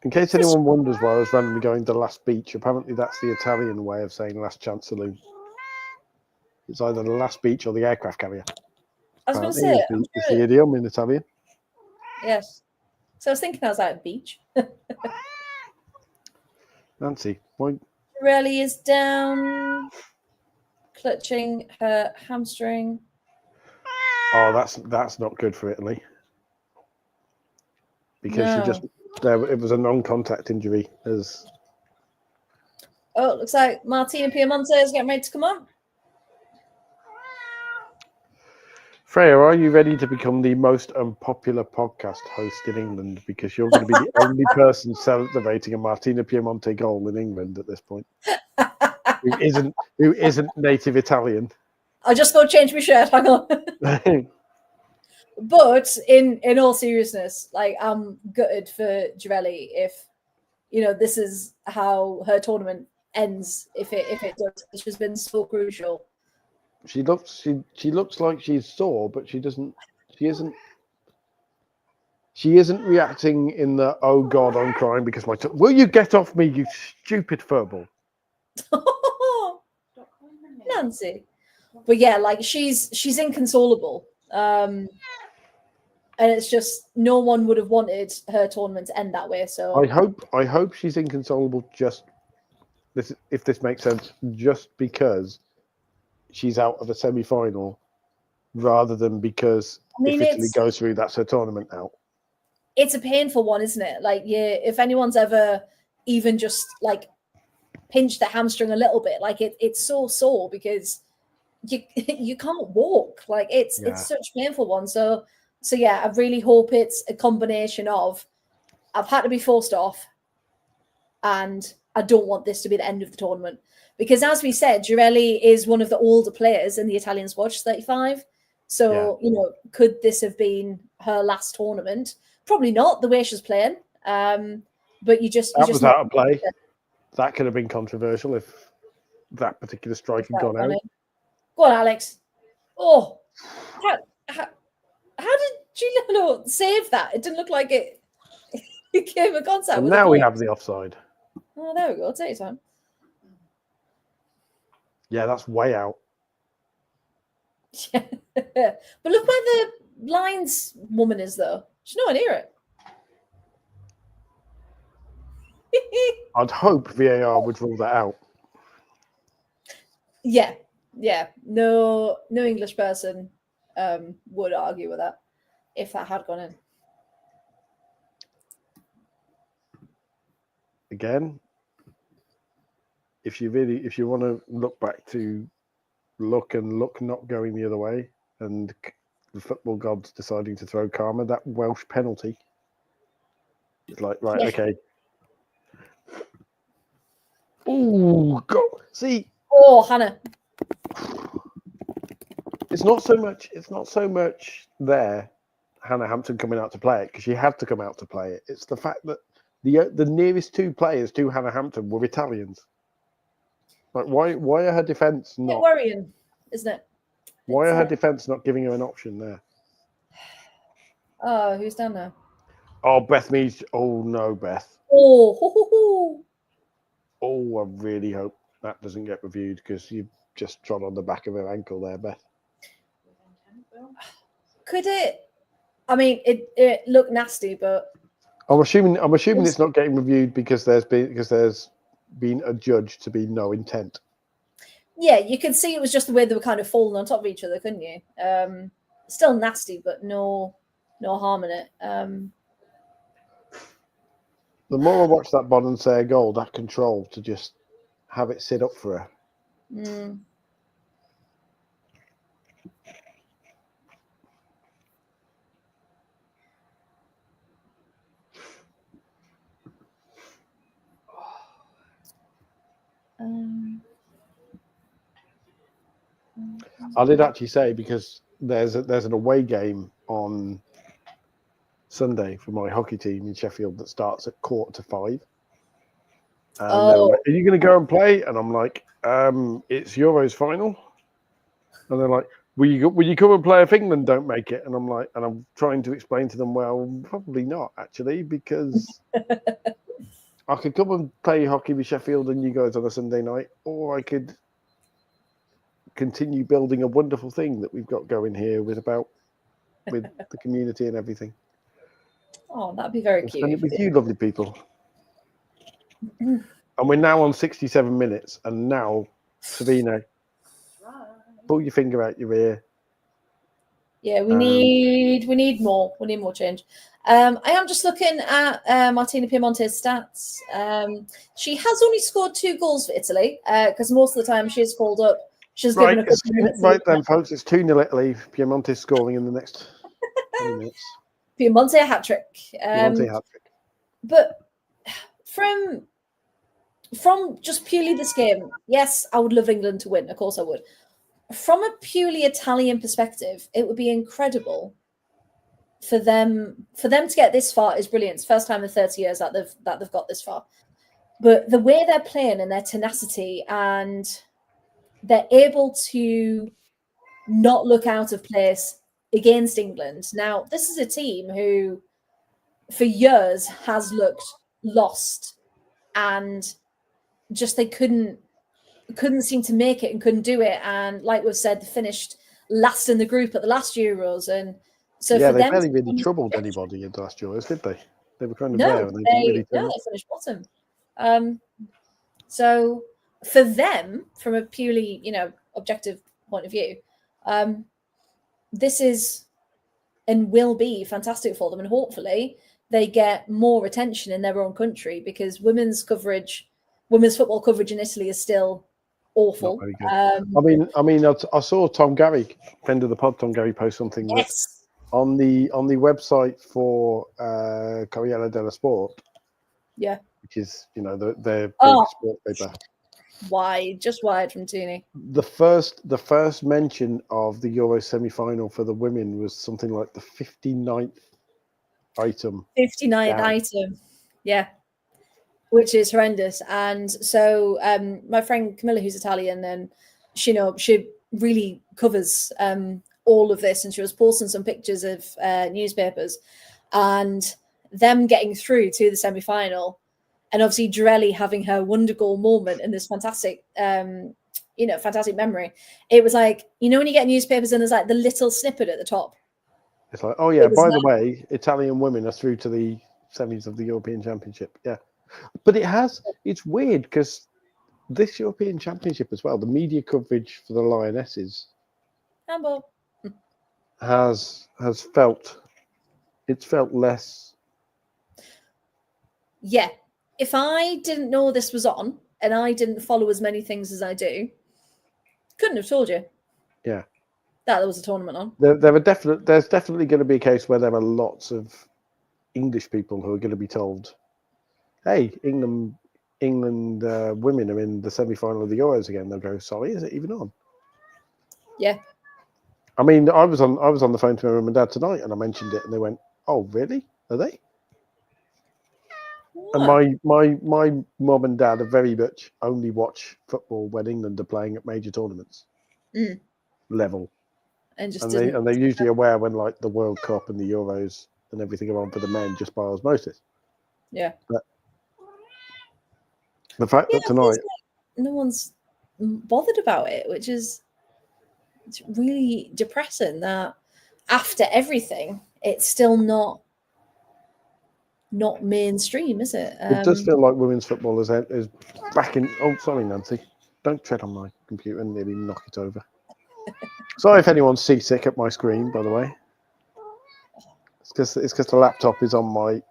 In case anyone wonders why I was randomly going to Last Beach, apparently that's the Italian way of saying Last Chance Saloon. It's either the Last Beach or the aircraft carrier. I was going to say it's the idiom in Italian. Yes. So I was thinking I was at beach. Nancy, why? Pirelli is down, clutching her hamstring. Oh, that's not good for Italy. Because it was a non-contact injury. Oh, it looks like Martina Piemonte is getting ready to come on. Freya, are you ready to become the most unpopular podcast host in England? Because you're going to be the only person celebrating a Martina Piemonte goal in England at this point. Who isn't native Italian. I just go change my shirt. Hang on. But in all seriousness, like, I'm gutted for Girelli if, you know, this is how her tournament ends. If it does, she's been so crucial. She looks like she's sore, but she isn't reacting in the "oh God, I'm crying because my will you get off me, you stupid furball." Nancy. But yeah, like, she's inconsolable. And it's just, no one would have wanted her tournament to end that way. So I hope she's inconsolable if this makes sense, just because she's out of a semi-final, rather than because if Italy goes through, that's her tournament out. It's a painful one, isn't it? Like, yeah, if anyone's ever even just like pinched the hamstring a little bit, like it's so sore because you can't walk. Like, it's such a painful one. So yeah, I really hope it's a combination of, I've had to be forced off, and I don't want this to be the end of the tournament. Because as we said, Girelli is one of the older players in the Italian squad. She's 35. So, you know, could this have been her last tournament? Probably not, the way she's playing. But you just was out of play. That could have been controversial if that particular strike had gone out. Go on, Alex. Oh, how did Giuliano save that? It didn't look like it came in contact with now we have the offside. Oh, there we go. Take your time. Yeah, that's way out. Yeah. But look where the lines woman is, though. She's nowhere near it. I'd hope VAR would rule that out. Yeah. No English person would argue with that if that had gone in. Again, if you want to look back to look not going the other way, and the football gods deciding to throw karma, that Welsh penalty, it's like, right, okay. Oh, God. See. Oh, Hannah. It's not so much there, Hannah Hampton coming out to play it, because she had to come out to play it. It's the fact that the nearest two players to Hannah Hampton were Italians. Like, why are her defence not worrying, isn't it? Why are her defence not giving her an option there? Oh, who's down there? Oh, Beth Meads. Oh no, Beth. Oh, I really hope that doesn't get reviewed, because you just trod on the back of her ankle there, Beth. Could it? I mean, it looked nasty, but I'm assuming it's not getting reviewed because there's been adjudged to be no intent. Yeah, you could see it was just the way they were kind of falling on top of each other, couldn't you? Still nasty, but no harm in it. The more I watch that Bonansea goal, that control to just have it sit up for her. Mm. I did actually say, because there's an away game on Sunday for my hockey team in Sheffield that starts at 4:45. And they were like, "Are you going to go and play?" And I'm like, "It's Euros final." And they're like, "Will you come and play if England don't make it?" And I'm like, and I'm trying to explain to them, well, probably not actually, because I could come and play hockey with Sheffield and you guys on a Sunday night, or I could continue building a wonderful thing that we've got going here with the community and everything. Oh, that'd be very cute. Spend it with you, lovely people. And we're now on 67 minutes, and now, Sabina, pull your finger out your ear. Yeah, we need more. We need more change. I am just looking at Martina Piemonte's stats. She has only scored 2 goals for Italy, because most of the time she is called up She's Right, given a couple of minutes. right then, folks. It's 2-0 Italy. Piemonte scoring in the next 20 minutes. Piemonte a hat trick. Piemonte hat trick. But from just purely this game, yes, I would love England to win. Of course, I would. From a purely Italian perspective, it would be incredible for them to get this far. Is brilliant. It's the first time in 30 years that they've got this far. But the way they're playing and their tenacity, and they're able to not look out of place against England. Now, this is a team who, for years, has looked lost, and just they couldn't seem to make it and couldn't do it. And like we've said, they finished last in the group at the last Euros, and so Yeah, for they them, barely really troubled anybody in the last Euros, did they? They were kind of no, there, and they didn't really turn up. they finished bottom. So for them, from a purely objective point of view, this is and will be fantastic for them, and hopefully they get more attention in their own country, because women's football coverage in Italy is still awful. I mean, I saw Tom Gary, friend of the pod, Tom Gary, post something Yes. on the website for Corriere dello Sport. Yeah. Which is their big sport paper. Just wide from Tooney. The first mention of the Euro semi-final for the women was something like the 59th item. 59th item, yeah, which is horrendous. And so my friend Camilla, who's Italian, and she really covers all of this, and she was posting some pictures of newspapers and them getting through to the semi-final. And obviously, Drelly having her wonder goal moment in this fantastic, fantastic memory. It was like, when you get newspapers and there's like the little snippet at the top. It's like, oh yeah, by the way, Italian women are through to the semis of the European Championship. Yeah, but it's weird because this European Championship as well, the media coverage for the Lionesses has felt less. Yeah. If I didn't know this was on and I didn't follow as many things as I do, couldn't have told you. Yeah. That there was a tournament on. There's definitely going to be a case where there are lots of English people who are going to be told, hey, England women are in the semi-final of the Euros again. They'll go, sorry, is it even on? Yeah. I mean, I was on the phone to my mum and dad tonight, and I mentioned it, and they went, oh, really? Are they? And my mum and dad are very much only watch football when England are playing at major tournaments level, and they're usually aware when like the World Cup and the Euros and everything are on for the men just by osmosis. Yeah. But the fact that tonight no one's bothered about it, which is it's really depressing that after everything, it's still not mainstream, is it? It does feel like women's football is back in. Oh, sorry, Nancy. Don't tread on my computer and nearly knock it over. Sorry if anyone's seasick at my screen, by the way. It's because the laptop is on my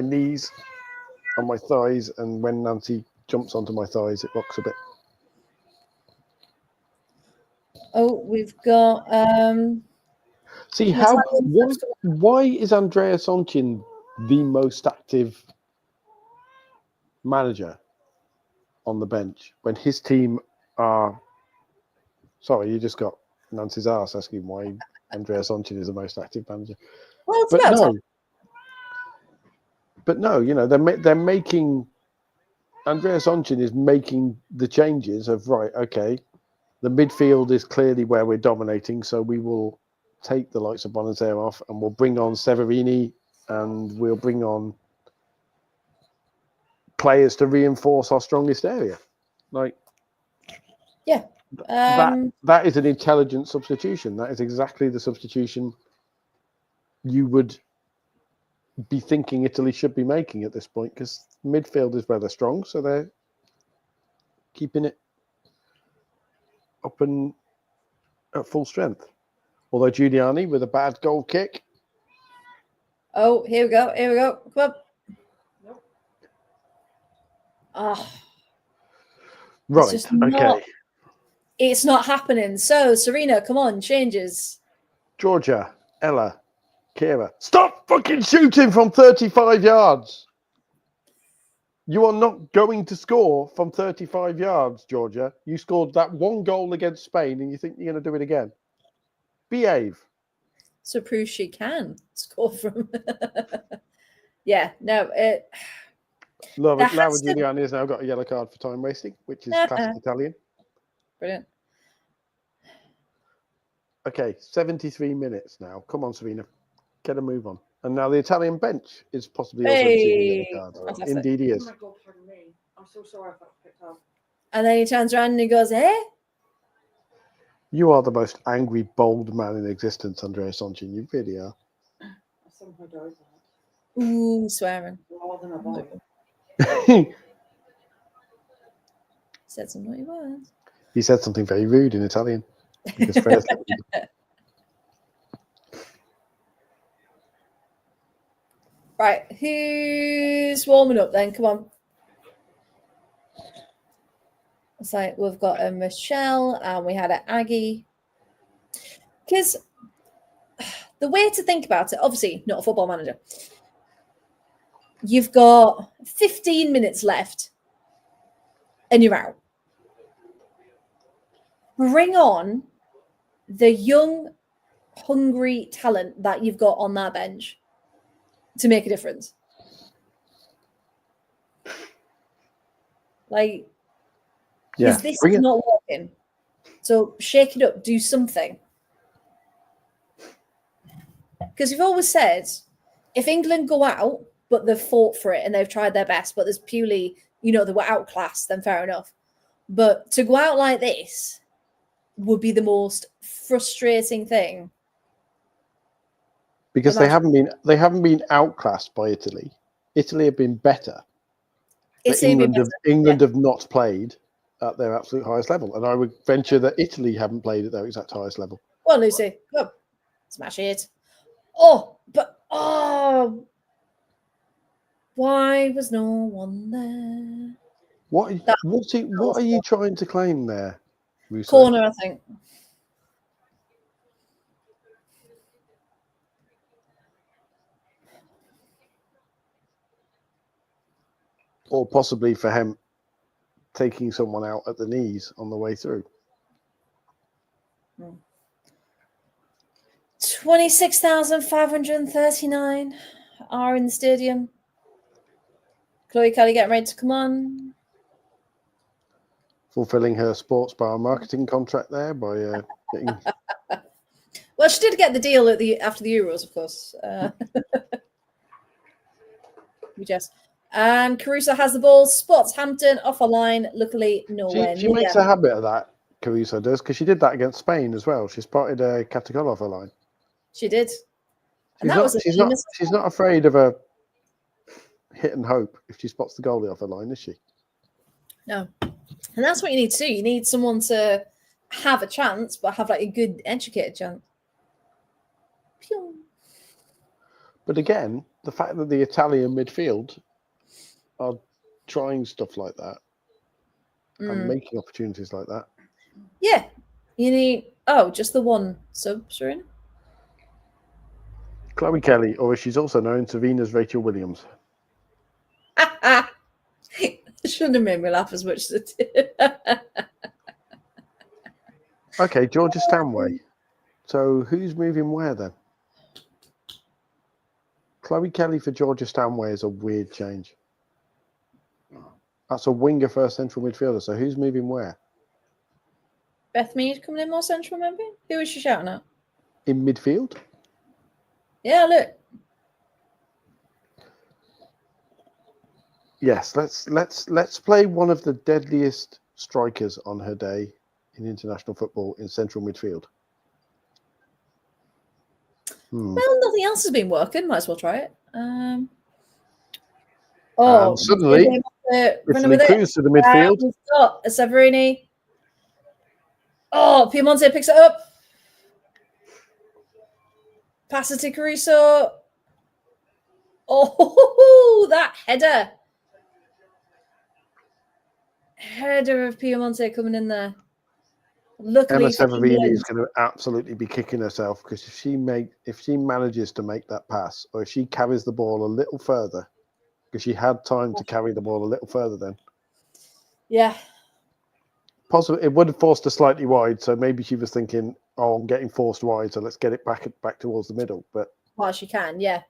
knees, on my thighs, and when Nancy jumps onto my thighs, it rocks a bit. Oh, we've got. See why is Andrea Sonchin the most active manager on the bench when his team are? Sorry, you just got Nancy's ass asking why Andrea Sonchin is the most active manager. Well, but no, they're making. Andrea Sonchin is making the changes of right. Okay, the midfield is clearly where we're dominating, so we will take the likes of Bonazere off, and we'll bring on Severini, and we'll bring on players to reinforce our strongest area. Like, yeah, that is an intelligent substitution. That is exactly the substitution you would be thinking Italy should be making at this point, because midfield is where they're strong, so they're keeping it up and at full strength. Although Giuliani with a bad goal kick. Oh, here we go. Come on. Nope. Oh. Right. Okay. It's not happening. So, Serena, come on, changes. Georgia, Ella, Kira, stop fucking shooting from 35 yards. You are not going to score from 35 yards, Georgia. You scored that one goal against Spain and you think you're going to do it again. Behave. So proves she can score from. Yeah, no, it. Laura There has to- Giuliani has now got a yellow card for time wasting, which is classic Italian. Brilliant. Okay, 73 minutes now. Come on, Serena. Get a move on. And now the Italian bench is possibly also receiving Hey, yellow cards. fantastic. Indeed he Oh is. my God, pardon me. I'm so sorry if I picked up. And then he turns around and he goes, "Eh?" You are the most angry, bold man in existence, Andrea Sonchin. You really are. I somehow doubt that. Ooh, swearing. More than a boy. Said some naughty words. He said something very rude in Italian. Because Freya's Right, who's warming up then? Come on. It's like we've got a Michelle and we had an Aggie. Because the way to think about it, obviously not a football manager, you've got 15 minutes left and you're out. Bring on the young, hungry talent that you've got on that bench to make a difference. Like, yeah. this is not working. So shake it up, do something. Because you've always said, if England go out, but they've fought for it and they've tried their best, but there's purely, they were outclassed, then fair enough. But to go out like this would be the most frustrating thing. Because they haven't been outclassed by Italy. Italy have been better. But England have not played at their absolute highest level. And I would venture that Italy haven't played at their exact highest level. Well, Lucy, go. Smash it. Oh, why was no one there? What are you trying to claim there, Russo? Corner, I think. Or possibly for him taking someone out at the knees on the way through. 26,539 are in the stadium. Chloe Kelly getting ready to come on. Fulfilling her sports bar marketing contract there by getting... Well, she did get the deal after the Euros, of course. We just... And Caruso has the ball. Spots Hampton off a line. Luckily, nowhere She makes a habit of that, Caruso does, because she did that against Spain as well. She spotted Catacol off her line. She did. She's not afraid of a hit and hope if she spots the goalie off her line, is she? No. And that's what you need to do. You need someone to have a chance, but have like a good educated chance. Pew. But again, the fact that the Italian midfield are trying stuff like that and making opportunities like that. Yeah. You need just the one sub, Serena. Chloe Kelly, or as she's also known, Savina's Rachel Williams. It shouldn't have made me laugh as much as it did. Okay, Georgia Stanway. So who's moving where then? Chloe Kelly for Georgia Stanway is a weird change. That's a winger for a central midfielder. So who's moving where? Beth Mead coming in more central, maybe? Who was she shouting at? In midfield? Yeah, look. Yes, let's play one of the deadliest strikers on her day in international football in central midfield. Well, nothing else has been working. Might as well try it. Suddenly, Italy cruise to the midfield. We've got a Severini. Oh, Piemonte picks it up. Passes to Caruso. Oh, that header. Header of Piemonte coming in there. Luckily Emma for Severini England, is going to absolutely be kicking herself because if she manages to make that pass, or if she carries the ball a little further, because she had time to carry the ball a little further then. yeah, Possibly it would have forced her slightly wide, so maybe she was thinking, "Oh, I'm getting forced wide, so let's get it back towards the middle." But while she can, yeah.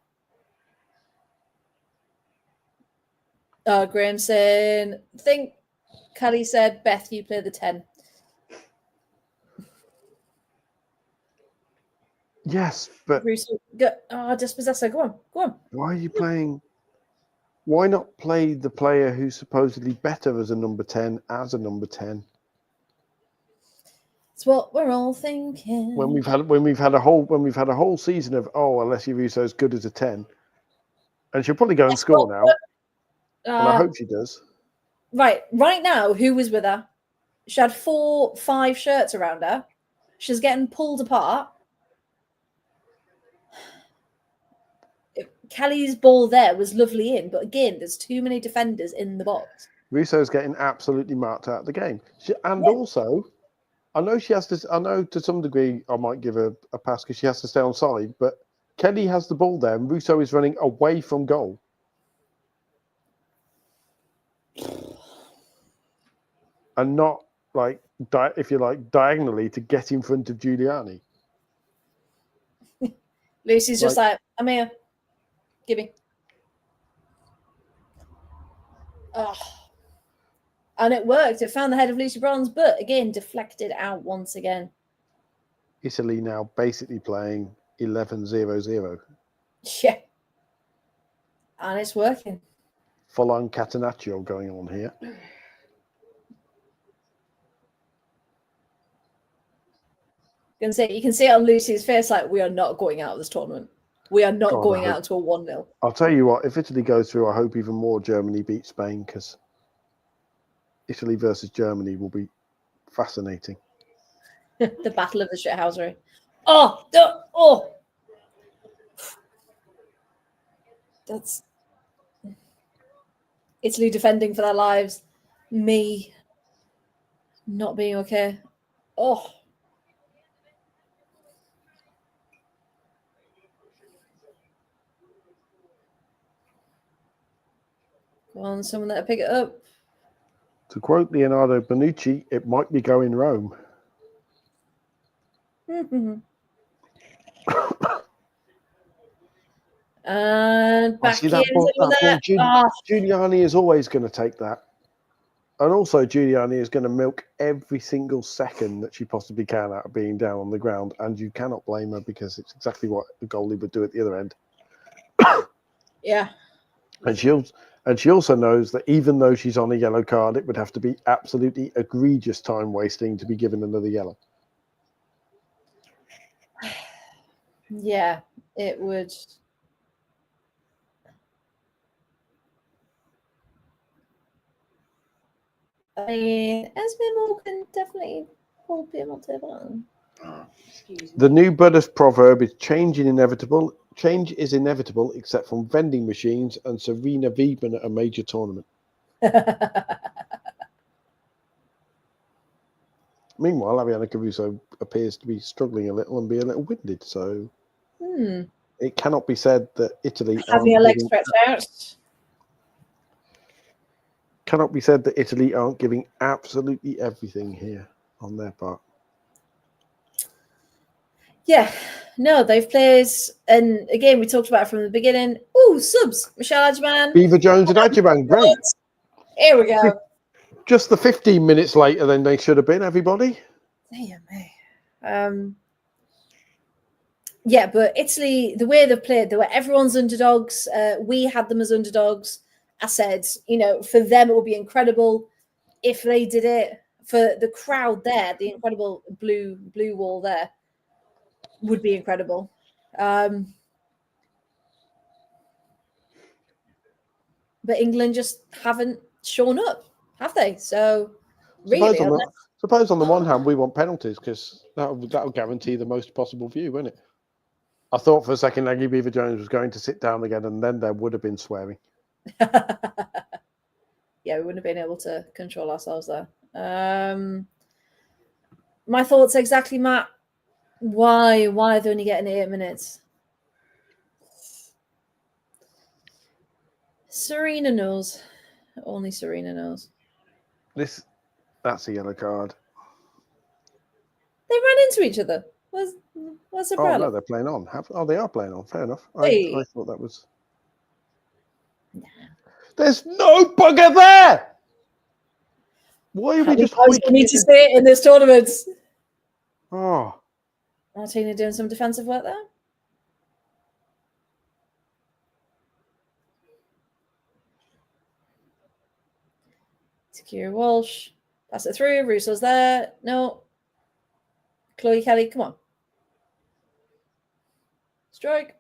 Graham saying, I think Kelly said, Beth, you play the 10. yes, but Dispossessor, go on. why are you playing? Why not play the player who's supposedly better as a number 10 as a number 10? It's what we're all thinking. When we've had a whole season of Alessia Russo's good as a 10, and she'll probably go and score now, and I hope she does. Right now, who was with her? She had 4-5 shirts around her. She's getting pulled apart. Kelly's ball there was lovely in, but again, there's too many defenders in the box. Russo's getting absolutely marked out of the game, also, I know she has to. I know to some degree I might give her a pass because she has to stay on side, but Kelly has the ball there, and Russo is running away from goal. And not like, if you like, diagonally to get in front of Giuliani. Lucy's just like, I'm here. Give me. Oh. And it worked. It found the head of Lucy Bronze, but again, deflected out once again. Italy now basically playing 11-0-0. Yeah. And it's working. Full-on Catenaccio going on here. You can see it on Lucy's face, like, we are not going out of this tournament. We are not going out to a 1-0. I'll tell you what, if Italy goes through, I hope even more Germany beats Spain, because Italy versus Germany will be fascinating. The battle of the shithousery. Oh! That's Italy defending for their lives. Me not being okay. Oh. Go on, someone that'll pick it up. To quote Leonardo Bonucci, it might be going Rome. And back in. Giuliani is always going to take that. And also, Giuliani is going to milk every single second that she possibly can out of being down on the ground. And you cannot blame her, because it's exactly what the goalie would do at the other end. Yeah. And she also knows that even though she's on a yellow card, it would have to be absolutely egregious time wasting to be given another yellow. Yeah, it would. I mean, Esme Morgan definitely pulled Piemonte on. The new Buddhist proverb is change is inevitable except from vending machines and Serena Wieben at a major tournament. Meanwhile, Ariana Caruso appears to be struggling a little and be a little winded, so it cannot be said that Italy having a leg stretched out. Cannot be said that Italy aren't giving absolutely everything here on their part. Yeah, no, they've played, and again, we talked about it from the beginning. Ooh, subs. Michelle Adjaman. Beaver Jones and Adjaman, great. Here we go. Just the 15 minutes later than they should have been, everybody. Damn me. Yeah, but Italy, the way they've played, everyone's underdogs. We had them as underdogs. I said, for them, it would be incredible if they did it. For the crowd there, the incredible blue wall there would be incredible. But England just haven't shown up, have they? So really, suppose on the one hand we want penalties, because that'll guarantee the most possible view, won't it? I thought for a second Aggie Beaver Jones was going to sit down again, and then there would have been swearing. Yeah, we wouldn't have been able to control ourselves there. My thoughts exactly, Matt. Why are they only getting 8 minutes? Serena knows. Only Serena knows. That's a yellow card. They ran into each other. Where's the Oh, umbrella? no, they're playing on. They are playing on. Fair enough. Hey. I thought that was... There's no bugger there! Why are we just I hiking need it to say it in this tournament. Oh, Martina doing some defensive work there. Secure Walsh. Pass it through. Russo's there. No. Chloe Kelly, come on. Strike.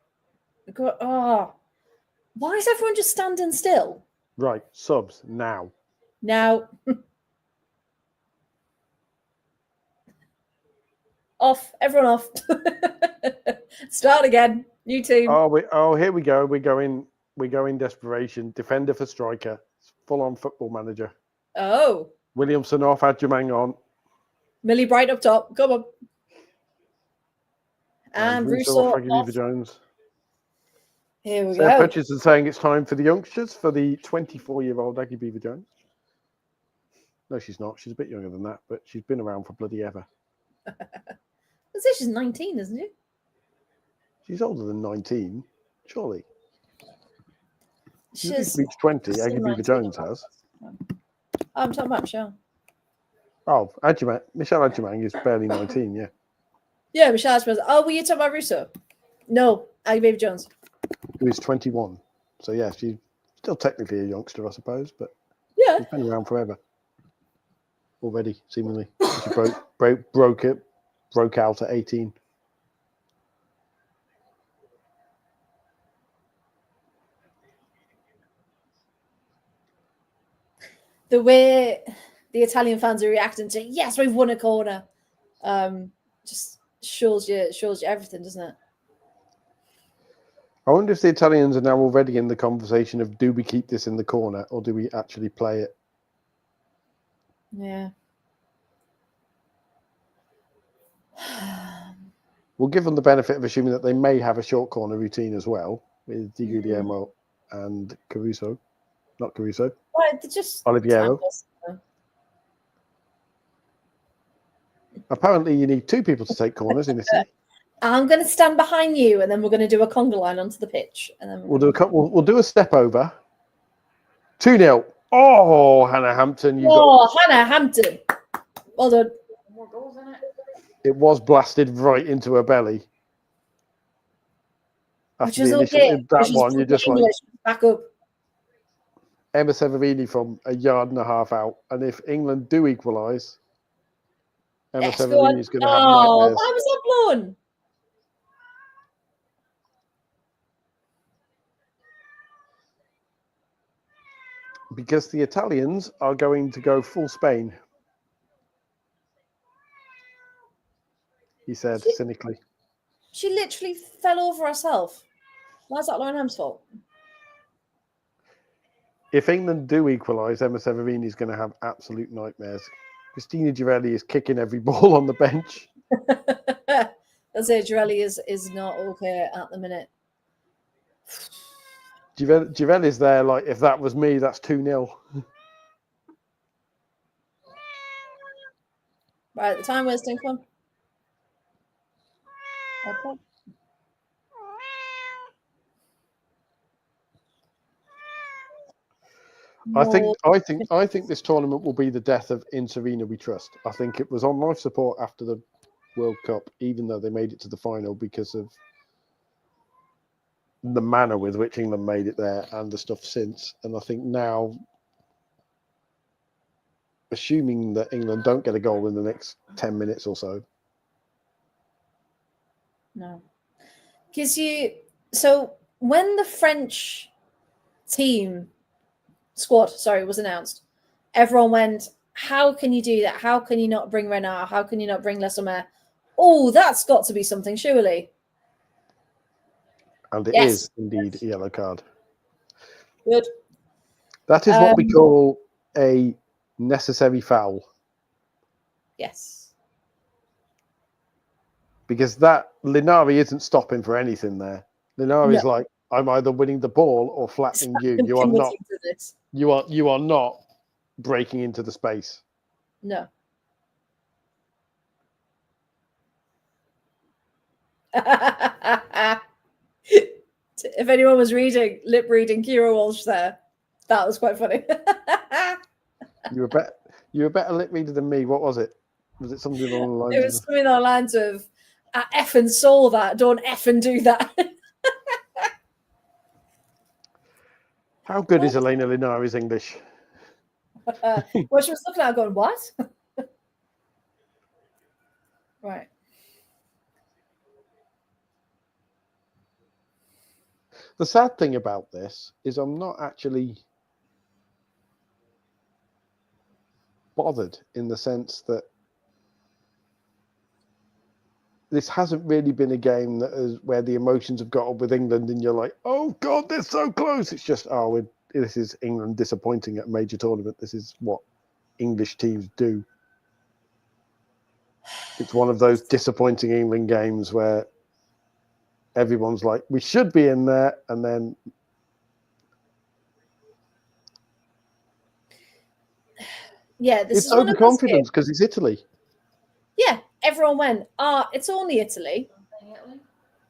Oh. Why is everyone just standing still? right. Subs now. Now. Off. Everyone off. Start again. New team. Here we go. We go in desperation. Defender for striker. Full on football manager. Oh. Williamson off. Adjumang on. Millie Bright up top. Come on. And Russo off. off. Jones. Here we Sarah go. Hutchinson saying it's time for the youngsters for the 24-year-old Aggie Beaver Jones. No, she's not. She's a bit younger than that, but she's been around for bloody ever. I say she's 19, isn't she? She's older than 19, surely. She's reached 20. still Aggie Beaver 19. Jones has. I'm talking about Michelle. Oh, Michelle Adjumang is barely 19, yeah. Yeah, Michelle Ashburn. Oh, were you talking about Russo? No, Aggie Baby Jones. Who is 21. So, yeah, she's still technically a youngster, I suppose, but Yeah. she's been around forever. Already, seemingly. She broke out at 18. The way the Italian fans are reacting to, yes, we've won a corner, just shows you everything, doesn't it? I wonder if the Italians are now already in the conversation of, do we keep this in the corner or do we actually play it? Yeah. We'll give them the benefit of assuming that they may have a short corner routine as well with Di Guglielmo and Caruso. Not Caruso. Well, they're just Oliviero. Apparently, you need two people to take corners in Italy. I'm going to stand behind you, and then we're going to do a conga line onto the pitch, and then we'll do a step over. 2-0. Oh, Hannah Hampton! Hannah Hampton. Well done. More goals in it. It was blasted right into her belly. Which is okay. That one, you just English, back up. Emma Severini from a yard and a half out, and if England do equalise, Emma Severini is going to have nightmares. Why was that blown? Because the Italians are going to go full Spain, he said cynically. She literally fell over herself. Why is that Lauren Ham's fault? If England do equalise, Emma Severini is going to have absolute nightmares. Christina Girelli is kicking every ball on the bench. I'd say Girelli is not okay at the minute. Girelli's there like, if that was me, that's 2-0. Right, the time wasting, come on. Okay. I think this tournament will be the death of In Serena We Trust. I think it was on life support after the World Cup, even though they made it to the final because of the manner with which England made it there and the stuff since. And I think now, assuming that England don't get a goal in the next 10 minutes or so. No. Because so when the French squad was announced, everyone went, how can you do that? How can you not bring Renard? How can you not bring Les Sommer? Oh, that's got to be something, surely. And it is indeed a yellow card. Good. That is what we call a necessary foul. Yes. because that Linari isn't stopping for anything there. Linari's like, I'm either winning the ball or flattening you. You are not. To this. You are not breaking into the space. No. If anyone was lip reading Kira Walsh there, that was quite funny. You were better lip reader than me. What was it? Was it something along the lines? It was something along the lines of, "I effing saw that. Don't effing do that." How good is Elena Linari's English? Well, she was looking at her going, "What?" Right. The sad thing about this is I'm not actually bothered in the sense that this hasn't really been a game that is where the emotions have got up with England and you're like, oh God, they're so close. It's just, this is England disappointing at a major tournament. This is what English teams do. It's one of those disappointing England games where everyone's like, we should be in there, and then this is overconfidence because it's Italy. Yeah, everyone went, it's only Italy.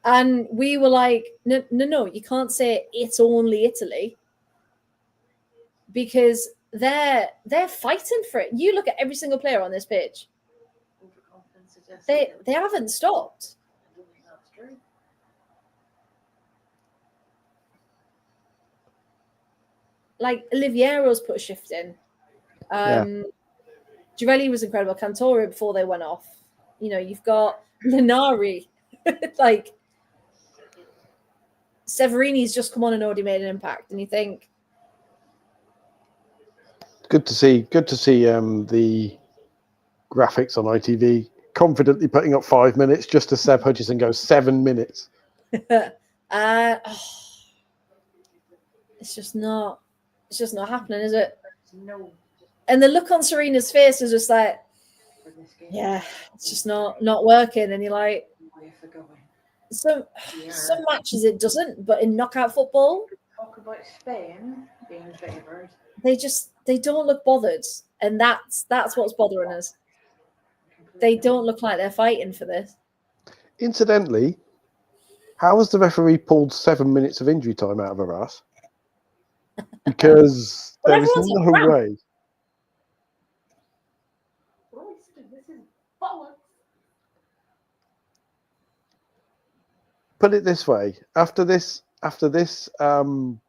And we were like, no, you can't say it's only Italy because they're fighting for it. You look at every single player on this pitch. They haven't stopped. Like Oliviero's put a shift in. Girelli was incredible. Cantore before they went off. You know, you've got Linari. Like Severini's just come on and already made an impact. And you think, good to see the graphics on ITV confidently putting up 5 minutes just as Seb Hutchison goes 7 minutes. It's just not happening, is it? No. And the look on Serena's face is just like, yeah, it's just not working. And you're like, some matches it doesn't, but in knockout football, talk about Spain being favoured. They don't look bothered, and that's what's bothering us. They don't look like they're fighting for this. Incidentally, how has the referee pulled 7 minutes of injury time out of her ass? Because there is no way. This is bollocks. Put it this way: after this second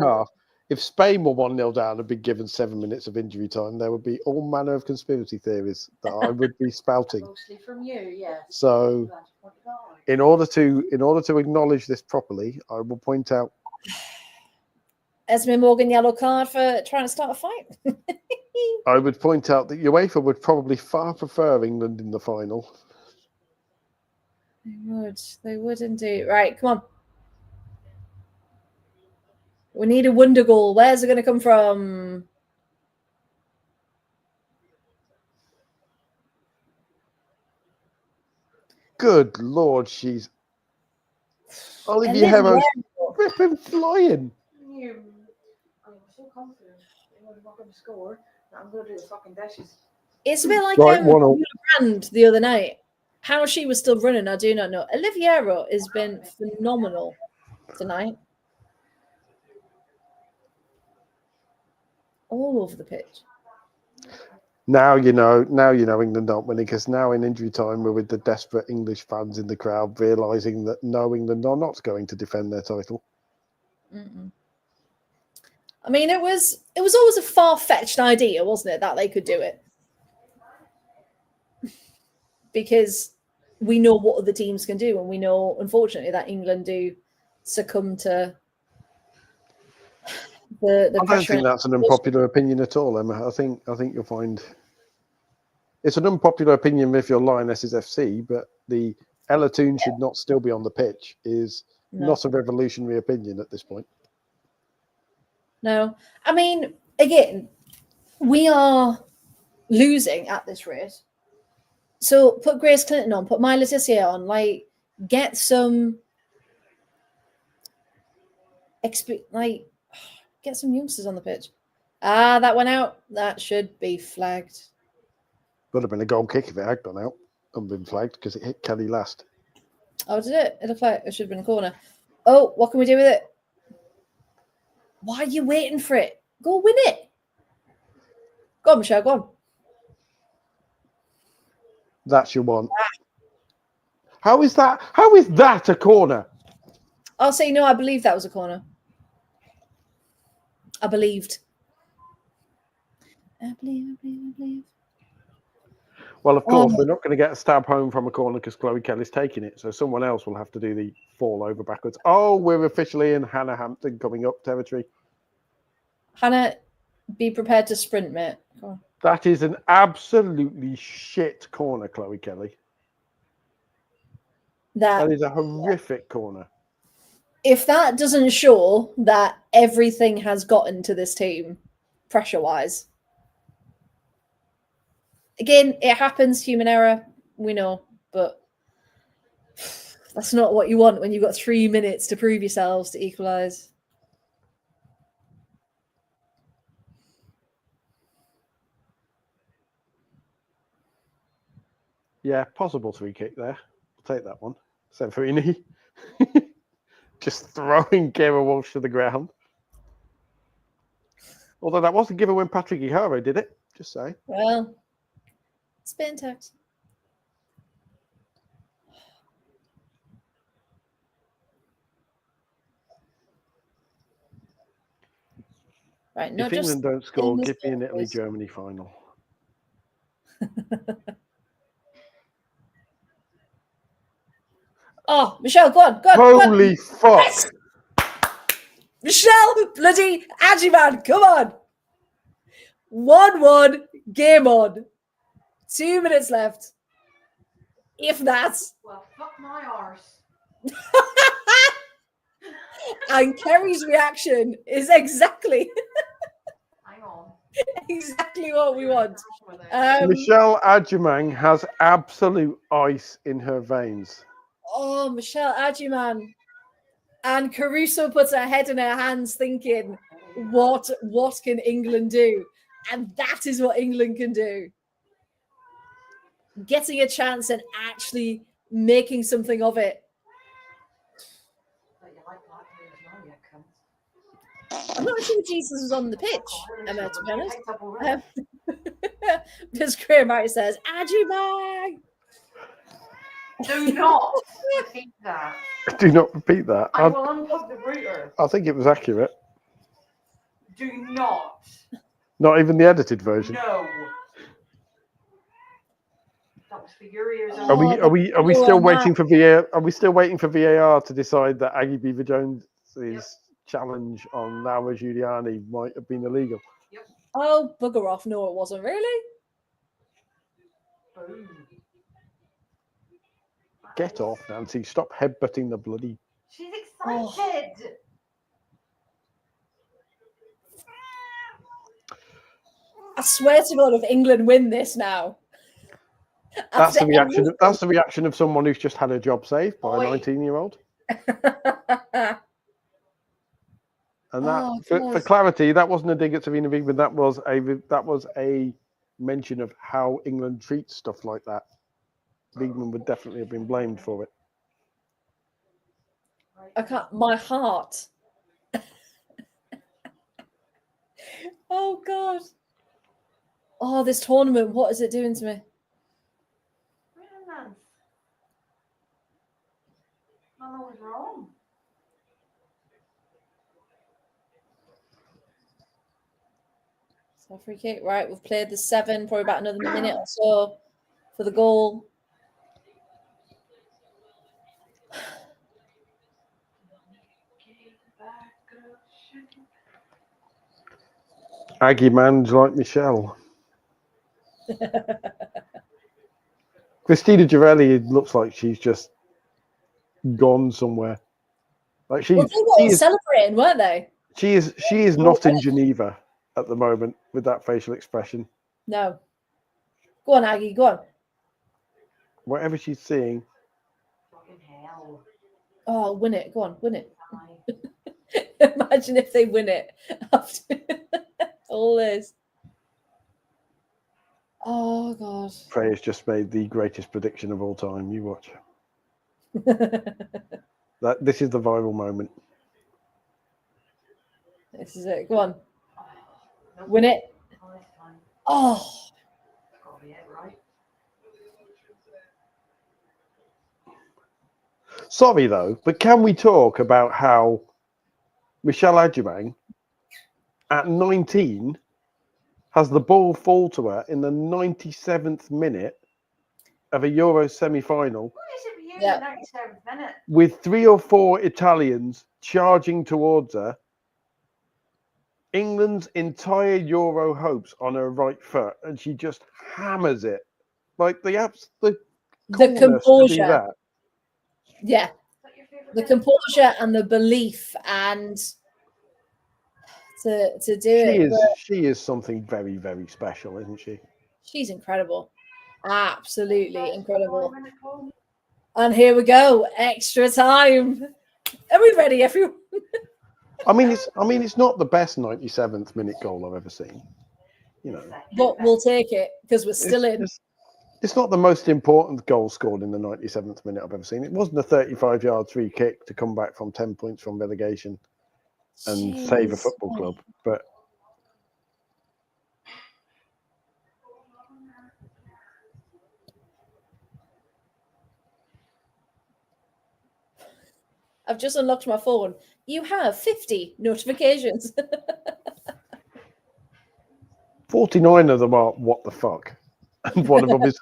half, if Spain were 1-0 down and been given 7 minutes of injury time, there would be all manner of conspiracy theories that I would be spouting. Mostly from you, yes. So, in order to acknowledge this properly, I will point out Esme Morgan yellow card for trying to start a fight. I would point out that UEFA would probably far prefer England in the final. They would indeed. Right, come on. We need a wonder goal. Where's it going to come from? Good Lord, she's Olivia Hero's ripping flying. I'm so confident I'm not going to score. I'm going to do the fucking dashes. It's a bit like Right, Brand the other night. How she was still running, I do not know. Oliviero has been phenomenal tonight. All over the pitch. Now you know England aren't winning because now in injury time we're with the desperate English fans in the crowd realising that no, England are not going to defend their title. Mm-mm. I mean, it was always a far-fetched idea, wasn't it, that they could do it? Because we know what other teams can do, and we know, unfortunately, that England do succumb to the I don't think that's an unpopular opinion at all, Emma. I think you'll find it's an unpopular opinion if you're Lionesses FC, but the Ella Toon should not still be on the pitch is not a revolutionary opinion at this point. No. I mean, again, we are losing at this rate. So put Grace Clinton on, put My Letitia on, like get some get some youngsters on the pitch. Ah, that went out. That should be flagged. Would have been a goal kick if it had gone out and been flagged because it hit Kelly last. Oh, did it? It looked like it should have been a corner. Oh, what can we do with it? Why are you waiting for it? Go win it. Go on, Michelle, go on. That's your one. How is that? How is that a corner? I'll say no, I believe that was a corner. I believed. I believe. Well, of course, we're not going to get a stab home from a corner because Chloe Kelly's taking it. So someone else will have to do the fall over backwards. Oh, we're officially in Hannah Hampton coming up territory. Hannah, be prepared to sprint, mate. Come on. That is an absolutely shit corner, Chloe Kelly. That is a horrific corner. If that doesn't show that everything has gotten to this team, pressure-wise. Again, it happens, human error, we know, but that's not what you want when you've got 3 minutes to prove yourselves to equalise. Yeah, possible free kick there. I'll take that one. Severini. Just throwing Kira Walsh to the ground. Although that wasn't given when Patrick Iharo did it. Just say. Well, spin tax. Right, if England don't score, give me an Italy-Germany final. Oh, Michelle, go on. Holy fuck. Yes! Michelle bloody Ajiman, come on. 1-1, game on. 2 minutes left. If that's. Well, fuck my arse. And Kerry's reaction is exactly what we want. Michelle Adjumang has absolute ice in her veins. Oh, Michelle Adjumang. And Caruso puts her head in her hands thinking, what can England do? And that is what England can do. Getting a chance and actually making something of it. I'm not sure Jesus was on the pitch, Emma, to be honest. Because Graham Wright says, Adjumang! Do not repeat that. Do not repeat that. I will unplug the router. I think it was accurate. Do not. Not even the edited version. No. That was for your ears. Are we still waiting for VAR? Are we still waiting for VAR to decide that Aggie Beaver Jones's challenge on Laura Giuliani might have been illegal? Yep. Oh, bugger off. No, it wasn't. Really? Boom. Get off, Nancy. Stop headbutting the bloody... She's excited. I swear to God, if England win this now... That's the reaction. That's the reaction of someone who's just had a job saved by a 19-year-old. And that, for clarity, that wasn't a dig at Serena Wiegman. That was a mention of how England treats stuff like that. Wiegman would definitely have been blamed for it. I can't. My heart. Oh God. Oh, this tournament. What is it doing to me? I know what's wrong. So free kick. Right, we've played the 7, probably about another minute or so for the goal. Aggie man's like Michelle. Christina Girelli looks like she's just gone somewhere. Like Well, they were celebrating, weren't they? She is not in Geneva at the moment with that facial expression. No. Go on, Aggie. Go on. whatever she's seeing. Fucking hell. Oh, win it. Go on, win it. Aye. Imagine if they win it after all this. Oh, God. Freya's just made the greatest prediction of all time. You watch. This is the viral moment. This is it. Go on. Nope. Win it. Oh, this time. Oh, It's gotta be it, right? Sorry though, but can we talk about how Michelle Adjumang at 19 has the ball fall to her in the 97th minute of a Euro semi-final What is it with you Yeah. in the 97th minute? with 3 or 4 Italians charging towards her? England's entire Euro hopes on her right foot, and she just hammers it. Like the coolness to do composure. that. Yeah. Is that your favourite The game? composure and the belief and to do it. But She is something very, very special, isn't she? she's incredible. Absolutely Best incredible. 5-minute goal. And here we go. Extra time. Are we ready, everyone? I mean, it's not the best 97th minute goal I've ever seen. You know, But we'll take it because we're still in. it's not the most important goal scored in the 97th minute I've ever seen. It wasn't a 35-yard free kick to come back from 10 points from relegation and save a Jeez. football club. But I've just unlocked my phone. You have 50 notifications. 49 of them are what the fuck, and one of them is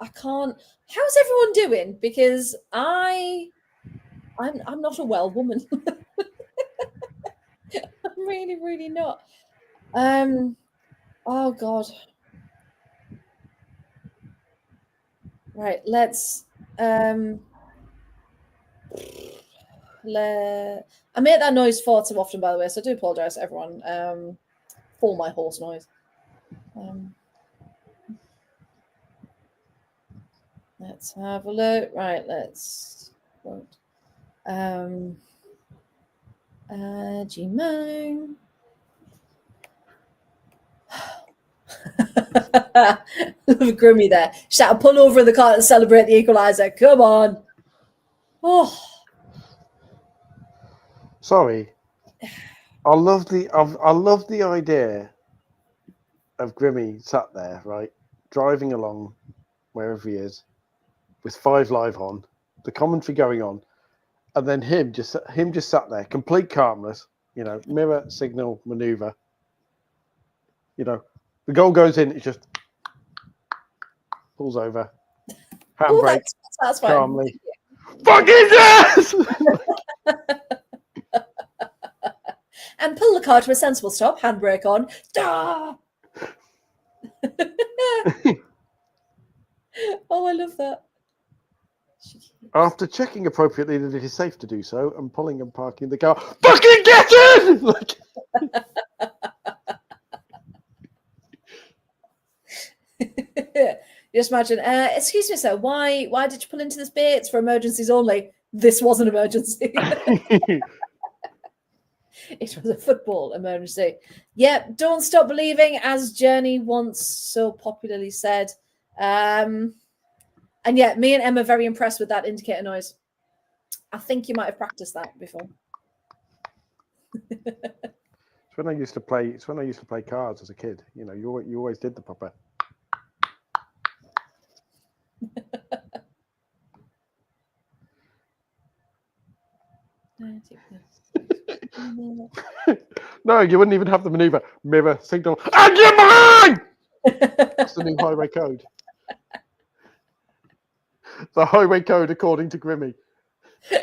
I can't. How's everyone doing? Because I'm not a well woman. I'm really, really not. Oh God. Right, let's I make that noise far too often, by the way, so I do apologize to everyone for my horse noise. Let's have a look. Right, let's Gmail. Love Grimmy there. Shout, pull over in the car and celebrate the equalizer. Come on. Oh, sorry. I love the idea of Grimmy sat there, right, driving along wherever he is, with 5 Live on, the commentary going on, and then him just sat there, complete calmness, you know, mirror signal maneuver. You know, the goal goes in, it just pulls over, handbrake, that's fine. calmly. Fucking yes! And pull the car to a sensible stop, handbrake on. Ah! Oh, I love that. After checking appropriately that it is safe to do so and pulling and parking the car, fucking get in! Like, just imagine, excuse me, sir, why did you pull into this bay? It's for emergencies only. This was an emergency. It was a football emergency. Yep, don't stop believing, as Journey once so popularly said. And yeah, me and Emma are very impressed with that indicator noise. I think you might have practiced that before. It's when I used to play cards as a kid. You know, you always did the proper. No, you wouldn't even have the maneuver. Mirror, signal, and you're mine! That's the new highway code. The highway code according to Grimmy.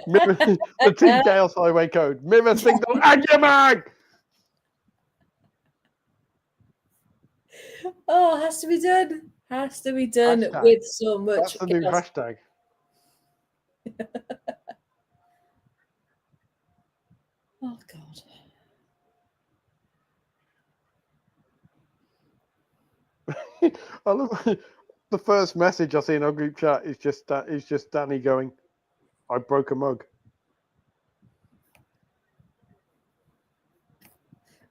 Mirror, the Team Chaos highway code. Mirror, signal, and you're mine! Oh, has to be done. Has to be done Hashtag. with so much. That's the new chaos. hashtag. Oh God. I love the first message I see in our group chat is just Danny going, "I broke a mug."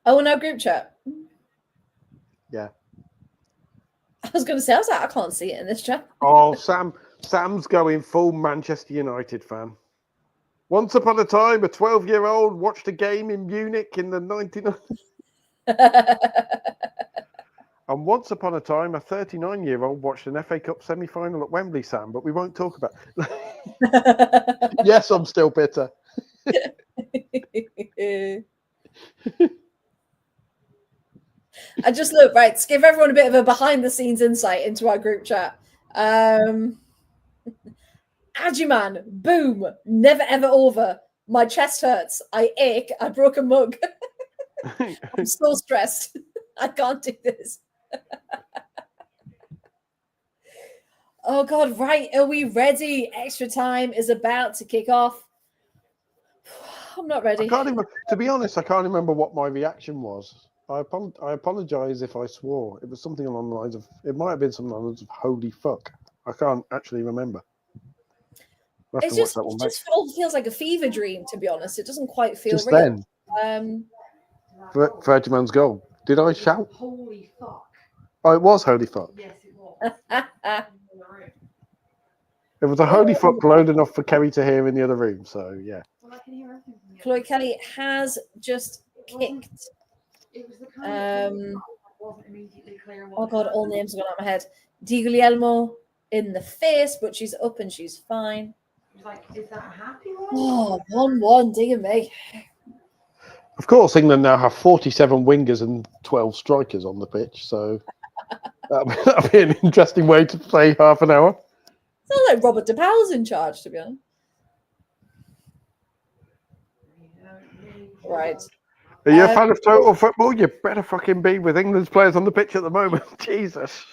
Oh, in our group chat. Yeah. I was going to say, I was like, I can't see it in this chat. Oh, Sam's going full Manchester United fan. Once upon a time, a 12-year-old watched a game in Munich in the 1990s. And once upon a time, a 39-year-old watched an FA Cup semi-final at Wembley, Sam, but we won't talk about it. Yes, I'm still bitter. I just look, right, to give everyone a bit of a behind-the-scenes insight into our group chat. Ajiman, boom, never ever over. My chest hurts. I ache. I broke a mug. I'm so stressed. I can't do this. Oh God, right. Are we ready? Extra time is about to kick off. I'm not ready. To be honest, I can't remember what my reaction was. I apologize if I swore. It was something along the lines of, it might have been something along the lines of holy fuck. I can't actually remember. It just all feels like a fever dream, to be honest. It doesn't quite feel just real. Then, for Edgeman's goal. Did I shout? Holy fuck. Oh, it was holy fuck. Yes, it was. It was a holy fuck loud enough for Kerry to hear in the other room. So, yeah. Well, I can hear everything from the Chloe other Kelly has just kicked. It was the kind of thing that wasn't immediately clear what Oh God, all happened. names are going out of my head. Di Guglielmo in the face, but she's up and she's fine. It was like, is that a happy one? Oh, 1-1, dear me. Of course, England now have 47 wingers and 12 strikers on the pitch. So, that'll be an interesting way to play half an hour. Sounds like Robert DePauw's in charge, to be honest. Right. Are you a fan of total football? You better fucking be with England's players on the pitch at the moment. Jesus.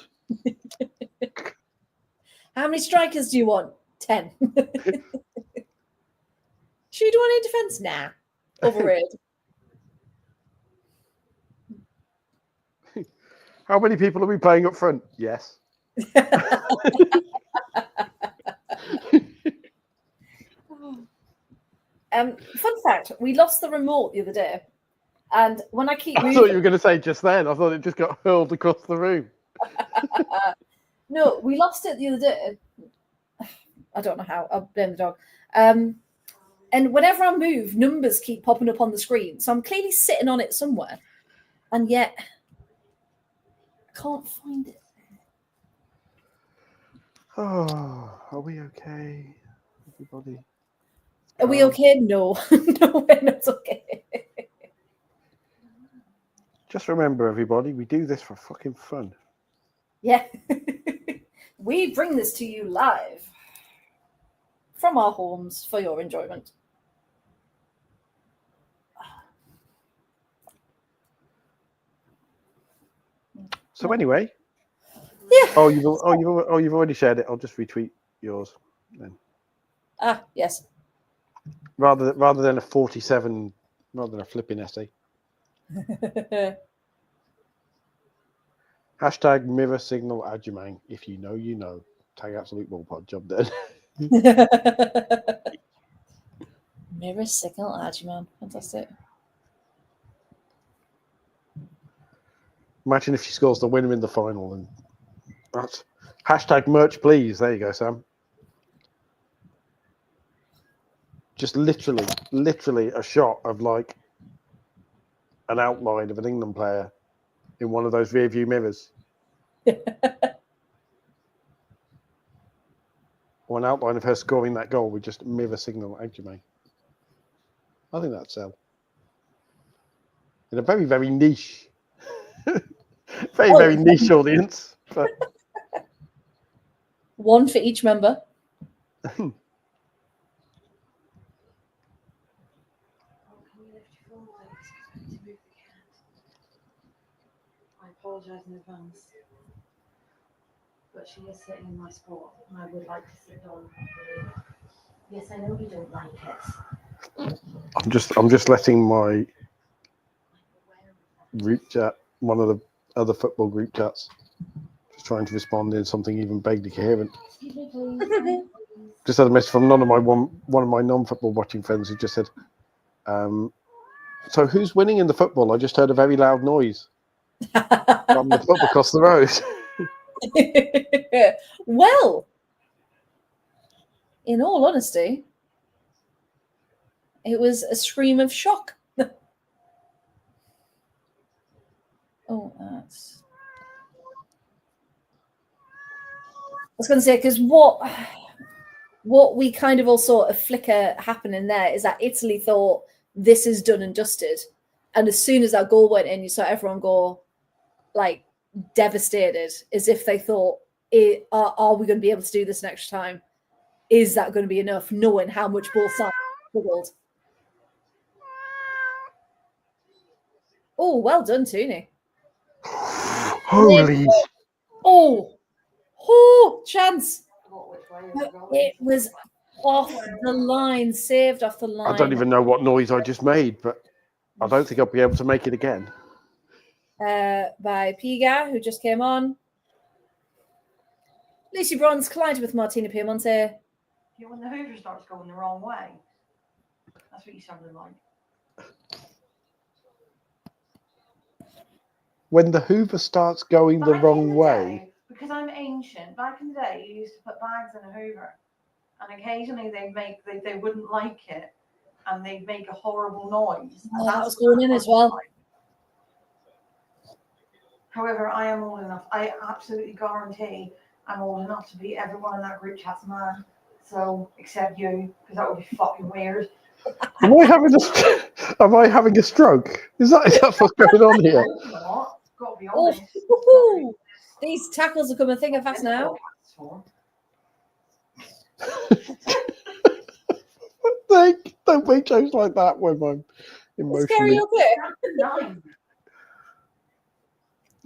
How many strikers do you want? 10. Should we do one in defence? Nah. Overrated. How many people are we playing up front? Yes. Fun fact, we lost the remote the other day. And when I keep moving... I thought you were going to say just then. I thought it just got hurled across the room. No, we lost it the other day. I don't know how. I'll blame the dog. And whenever I move, numbers keep popping up on the screen. So I'm clearly sitting on it somewhere. And yet, I can't find it. Oh, are we okay, everybody? Are we okay? No. No, we're not okay. Just remember, everybody, we do this for fucking fun. Yeah. We bring this to you live from our homes for your enjoyment. So anyway, yeah. You've already shared it. I'll just retweet yours then. Ah, yes. Rather than a 47, rather than a flipping essay. Hashtag mirror signal Adjumang. If you know, you know. Tag absolute ballpod. Job done. Mirror signal Adjumang. Fantastic. Imagine if she scores the winner in the final. And that's hashtag merch, please. There you go, Sam. Just literally a shot of like an outline of an England player in one of those rear view mirrors. Or an outline of her scoring that goal with just mirror signal Adjumang. I think that's in a very, very niche, very niche audience. But one for each member. I apologise in advance, but she is sitting in my spot, and I would like to sit down properly. Yes, I know you don't like it. I'm just letting my group chat, one of the other football group chats, trying to respond in something even vaguely coherent. Excuse me, please. Just had a message from one of my non-football watching friends who just said, "So who's winning in the football? I just heard a very loud noise from the pub across the road." Well, in all honesty, it was a scream of shock. Oh, that's. I was going to say, because what we kind of all saw a flicker happening there is that Italy thought this is done and dusted, and as soon as that goal went in, you saw everyone go like devastated, as if they thought, "Are we going to be able to do this next time? Is that going to be enough?" Knowing how much both sides struggled. Oh, well done, Tooney. Holy! Oh, chance! It was off the line, saved off the line. I don't even know what noise I just made, but I don't think I'll be able to make it again. By Piga, who just came on. Lucy Bronze collided with Martina Piemonte. Yeah, when the Hoover starts going the wrong way, that's what you sounded like. When the Hoover starts going the wrong way. Because I'm ancient. Back in the day, you used to put bags in a Hoover, and occasionally they wouldn't like it, and they'd make a horrible noise. Oh, that was going in as well. Like. However, I am old enough. I absolutely guarantee I'm old enough to be everyone in that group chat's man. So, except you, because that would be fucking weird. Am I having a stroke? Is that what's going on here? Not. Got to be honest. Oh, these tackles are coming thick and fast now. Don't make jokes like that when I'm emotionally.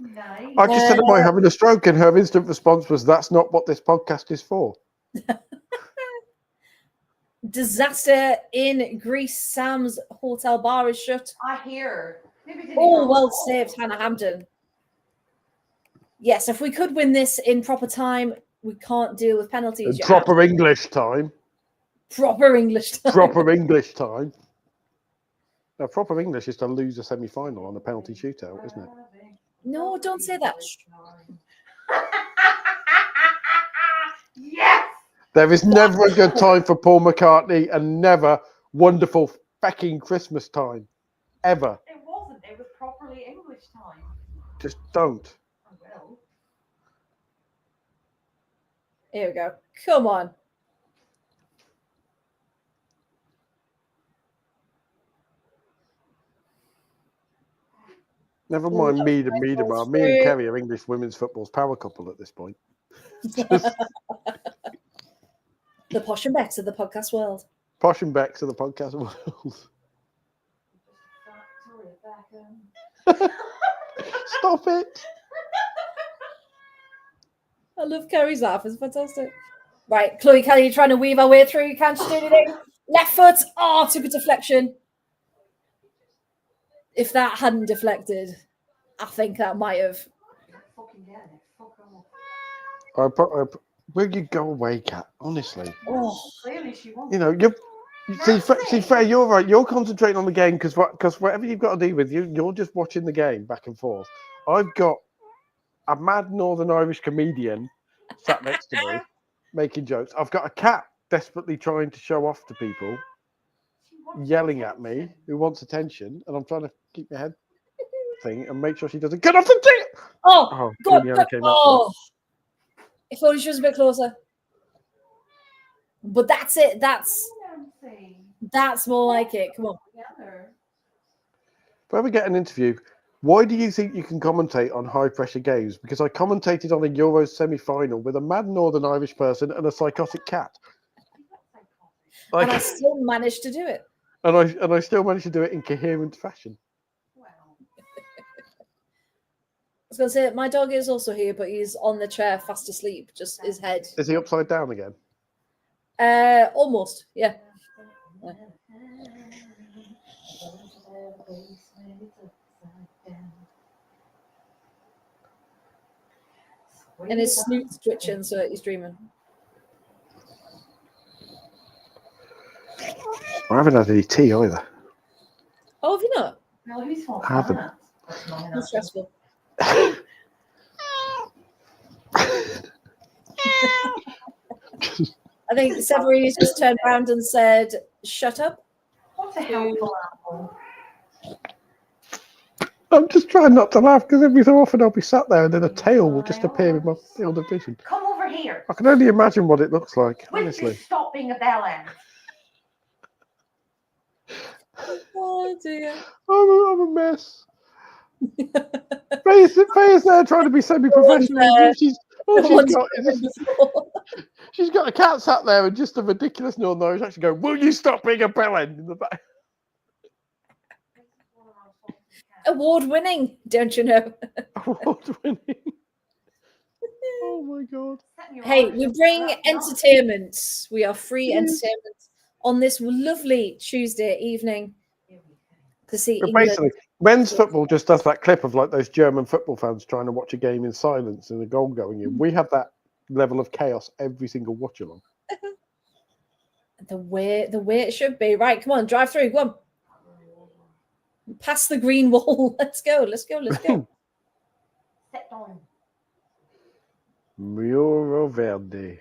Nice. I just said, "Am I having a stroke?" And her instant response was, "That's not what this podcast is for." Disaster in Greece. Sam's hotel bar is shut. I hear. Oh, well saved, Hannah Hampton. Yes, if we could win this in proper time, we can't deal with penalties. Proper English time. Proper English time. Proper English time. Now, proper English is to lose a semi-final on a penalty shootout, isn't it? No, don't say that. Yes! There is never a good time for Paul McCartney, and never wonderful fucking Christmas time. Ever. It wasn't. It was properly English time. Just don't. I will. Here we go. Come on. Never mind me and Miedemar. Me and Kerry are English women's football's power couple at this point. The Posh and Becks of the podcast world. Posh and Becks of the podcast world. Stop it. I love Kerry's laugh. It's fantastic. Right, Chloe Kelly trying to weave our way through. Can't she do anything? Left foot. Oh, took a deflection. If that hadn't deflected, I think that might have. Will you go away, Kat? Honestly. Oh. Clearly she won't. You know, see, Freya, you're right. You're concentrating on the game because whatever you've got to do with you're just watching the game back and forth. I've got a mad Northern Irish comedian sat next to me making jokes. I've got a cat desperately trying to show off to people, yelling at me, who wants attention, and I'm trying to keep my head thing and make sure she doesn't get off the tee. Oh, God. Came Oh. If only she was a bit closer. But that's it. That's more like it. Come on. If I ever get an interview, why do you think you can commentate on high-pressure games? Because I commentated on a Euros semi-final with a mad Northern Irish person and a psychotic cat. And I still managed to do it. And I still managed to do it in coherent fashion. I was going to say, my dog is also here, but he's on the chair fast asleep, just his head. Is he upside down again? Almost, yeah. And his snoot's twitching, so he's dreaming. I haven't had any tea either. Oh, have you not? Well, whose fault? I haven't. Not stressful. I think Severini's just turned around and said, "Shut up." What a helpful apple. I'm just trying not to laugh because every so often I'll be sat there and then a tail will just appear in my field of vision. Come over here. I can only imagine what it looks like, Will you honestly. stop being a bellend? Oh dear. I'm a mess. Freya's there trying to be semi-professional. She's got a cat sat there and just a ridiculous nose actually going, "Will you stop being a bellend?" in the back. Award-winning, don't you know? Award-winning. Oh my god. Hey, we bring entertainment. We are free entertainment on this lovely Tuesday evening to see But England. basically, men's football just does that clip of like those German football fans trying to watch a game in silence and a goal going in. We have that level of chaos every single watch along. The way it should be. Right, come on, drive through. Go on. Past the green wall. Let's go. Sit down. Muro Verde.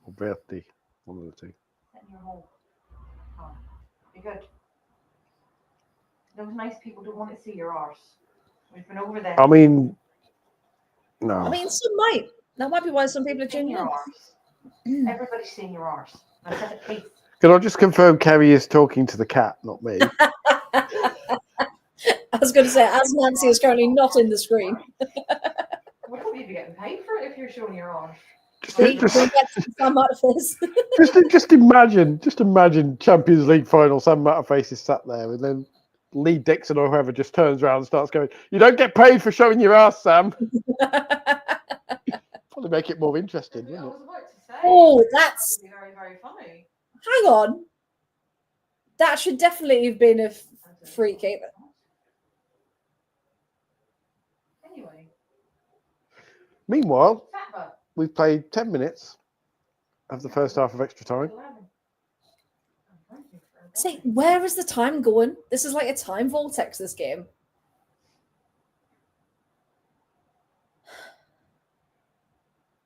Or Verdi. One of the two. Sit in your hole. Oh, be good. Those nice people don't want to see your arse. We've been over there. I mean, no. I mean, some might. That might be why some people are tuning your in. arse. Everybody's seeing your arse. I said it, please. Can I just confirm Kerry is talking to the cat, not me? I was going to say, as Nancy is currently not in the screen. What will you be getting paid for it if you're showing your arse? Just imagine Champions League final. Sam Matterface is sat there, and then Lee Dixon or whoever just turns around and starts going, "You don't get paid for showing your ass, Sam." Probably make it more interesting, wouldn't it? I was about to say. Oh, that's very, very funny. Hang on. That should definitely have been a free kick. Anyway. Meanwhile, we've played 10 minutes of the first half of extra time. See, where is the time going? This is like a time vortex, this game.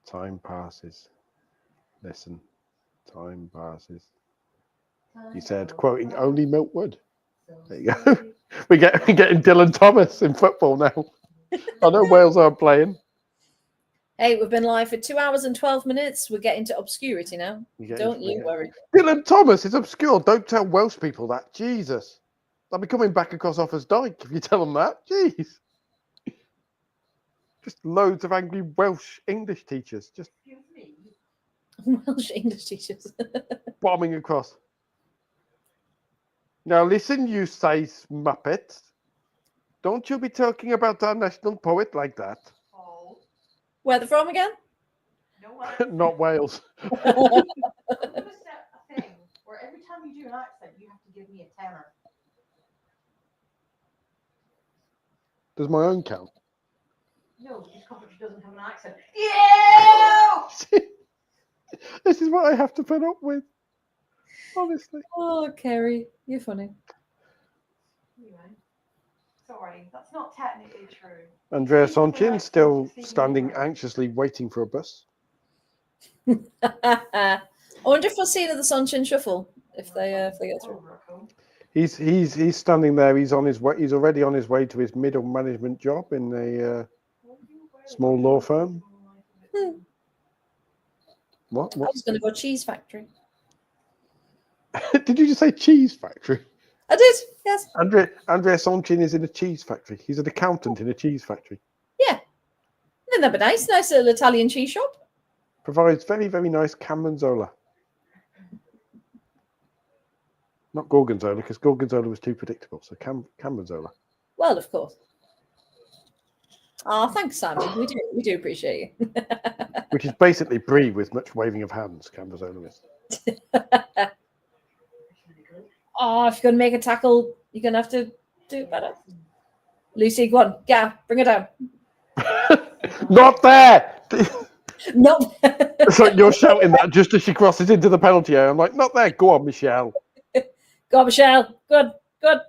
Time passes. Listen, time passes. He said, quoting only Milt Wood. There you go. We're getting Dylan Thomas in football now. I know Wales aren't playing. Hey, we've been live for 2 hours and 12 minutes. We're getting to obscurity now. Don't you worry. Dylan Thomas is obscure. Don't tell Welsh people that. Jesus. They'll be coming back across Offa's Dyke if you tell them that. Jeez. Just loads of angry Welsh English teachers. Just Welsh English teachers. bombing across. Now listen, you size muppet. Don't you be talking about our national poet like that. Where they're from again? Not Wales. I'm going to set a thing where every time you do an accent, you have to give me a tenner. Does my own count? No, because Coventry doesn't have an accent. Yeah! This is what I have to put up with. Honestly. Oh, Kerry, you're funny. Anyway, sorry, that's not technically true. Andrea Sonchin still standing anxiously waiting for a bus. I wonder if we'll see another Sonchin shuffle if they get through. He's standing there. He's on his way. He's already on his way to his middle management job in a small law firm. What? I was going to go cheese factory. Did you just say cheese factory? I did, yes. Andrea Sonchin is in a cheese factory. He's an accountant in a cheese factory. Yeah. Wouldn't that be nice? Nice little Italian cheese shop. Provides very, very nice Gorgonzola. Not Gorgonzola, because Gorgonzola was too predictable. So Gorgonzola. Well, of course. Oh, thanks, Simon. We do appreciate you. Which is basically brie with much waving of hands. Gorgonzola is. Oh, if you're going to make a tackle, you're going to have to do it better. Lucy, go on. Yeah, bring her down. Not there! Not. It's like you're shouting that just as she crosses into the penalty area. I'm like, not there. Go on, Michelle. Go on, Michelle. Good. Good.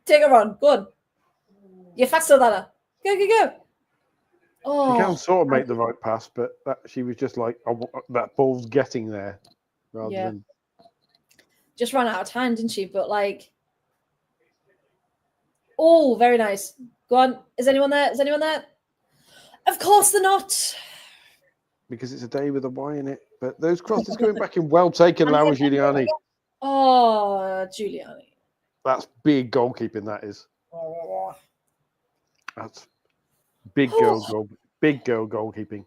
Take her on. Good. You're faster than her. Go, go, go. Oh, She can sort of make the right pass, but that she was just like, that ball's getting there, rather than. Just ran out of time, didn't she? But like, oh, very nice. Go on. Is anyone there? Is anyone there? Of course they're not. Because it's a day with a Y in it. But those crosses going back in, well taken, Laura Giuliani. Oh, Giuliani. That's big goalkeeping. That is. That's big girl goalkeeping. Big girl goalkeeping.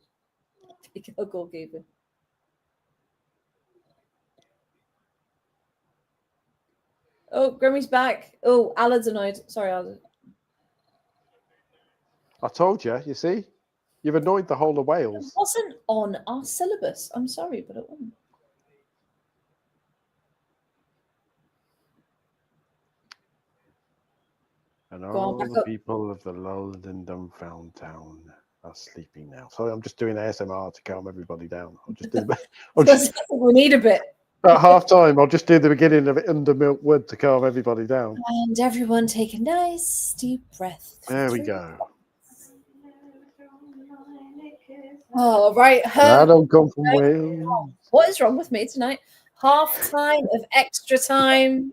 Oh, Grimmy's back. Oh, Alan's annoyed. Sorry, Alan. I told you. You see, you've annoyed the whole of Wales. It wasn't on our syllabus. I'm sorry, but it wasn't. And all the people of the lulled and dumbfound town are sleeping now. Sorry, I'm just doing ASMR to calm everybody down. I'll just do we need a bit. At half time, I'll just do the beginning of it under Milk Wood to calm everybody down. And everyone take a nice deep breath. There we go. Oh, right. I don't come from Wales. What is wrong with me tonight? Half time of extra time.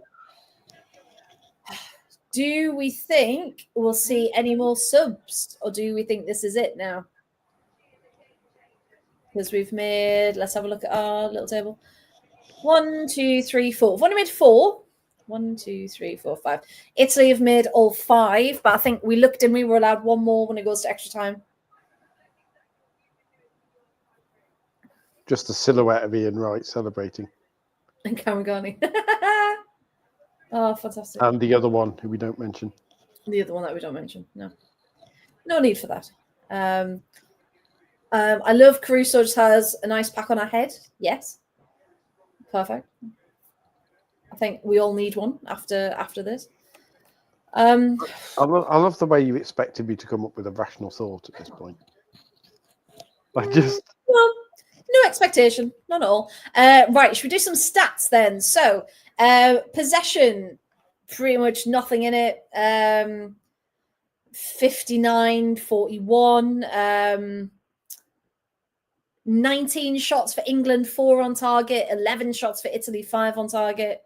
Do we think we'll see any more subs, or do we think this is it now? Because we've made, let's have a look at our little table. 1, 2, 3, 4. We've only made 4. 1, 2, 3, 4, 5. Italy have made all 5, but I think we looked and we were allowed 1 more when it goes to extra time. Just the silhouette of Ian Wright celebrating. And Kamagani. Oh, fantastic. And the other one who we don't mention. The other one that we don't mention. No. No need for that. I love Caruso just has a nice pack on her head. Yes. Perfect. I think we all need one after this. I love the way you expected me to come up with a rational thought at this point. I just... Well, no expectation. Not at all. Right, should we do some stats then? So, possession, pretty much nothing in it. 59-41. 19 shots for England, 4 on target. 11 shots for Italy, 5 on target.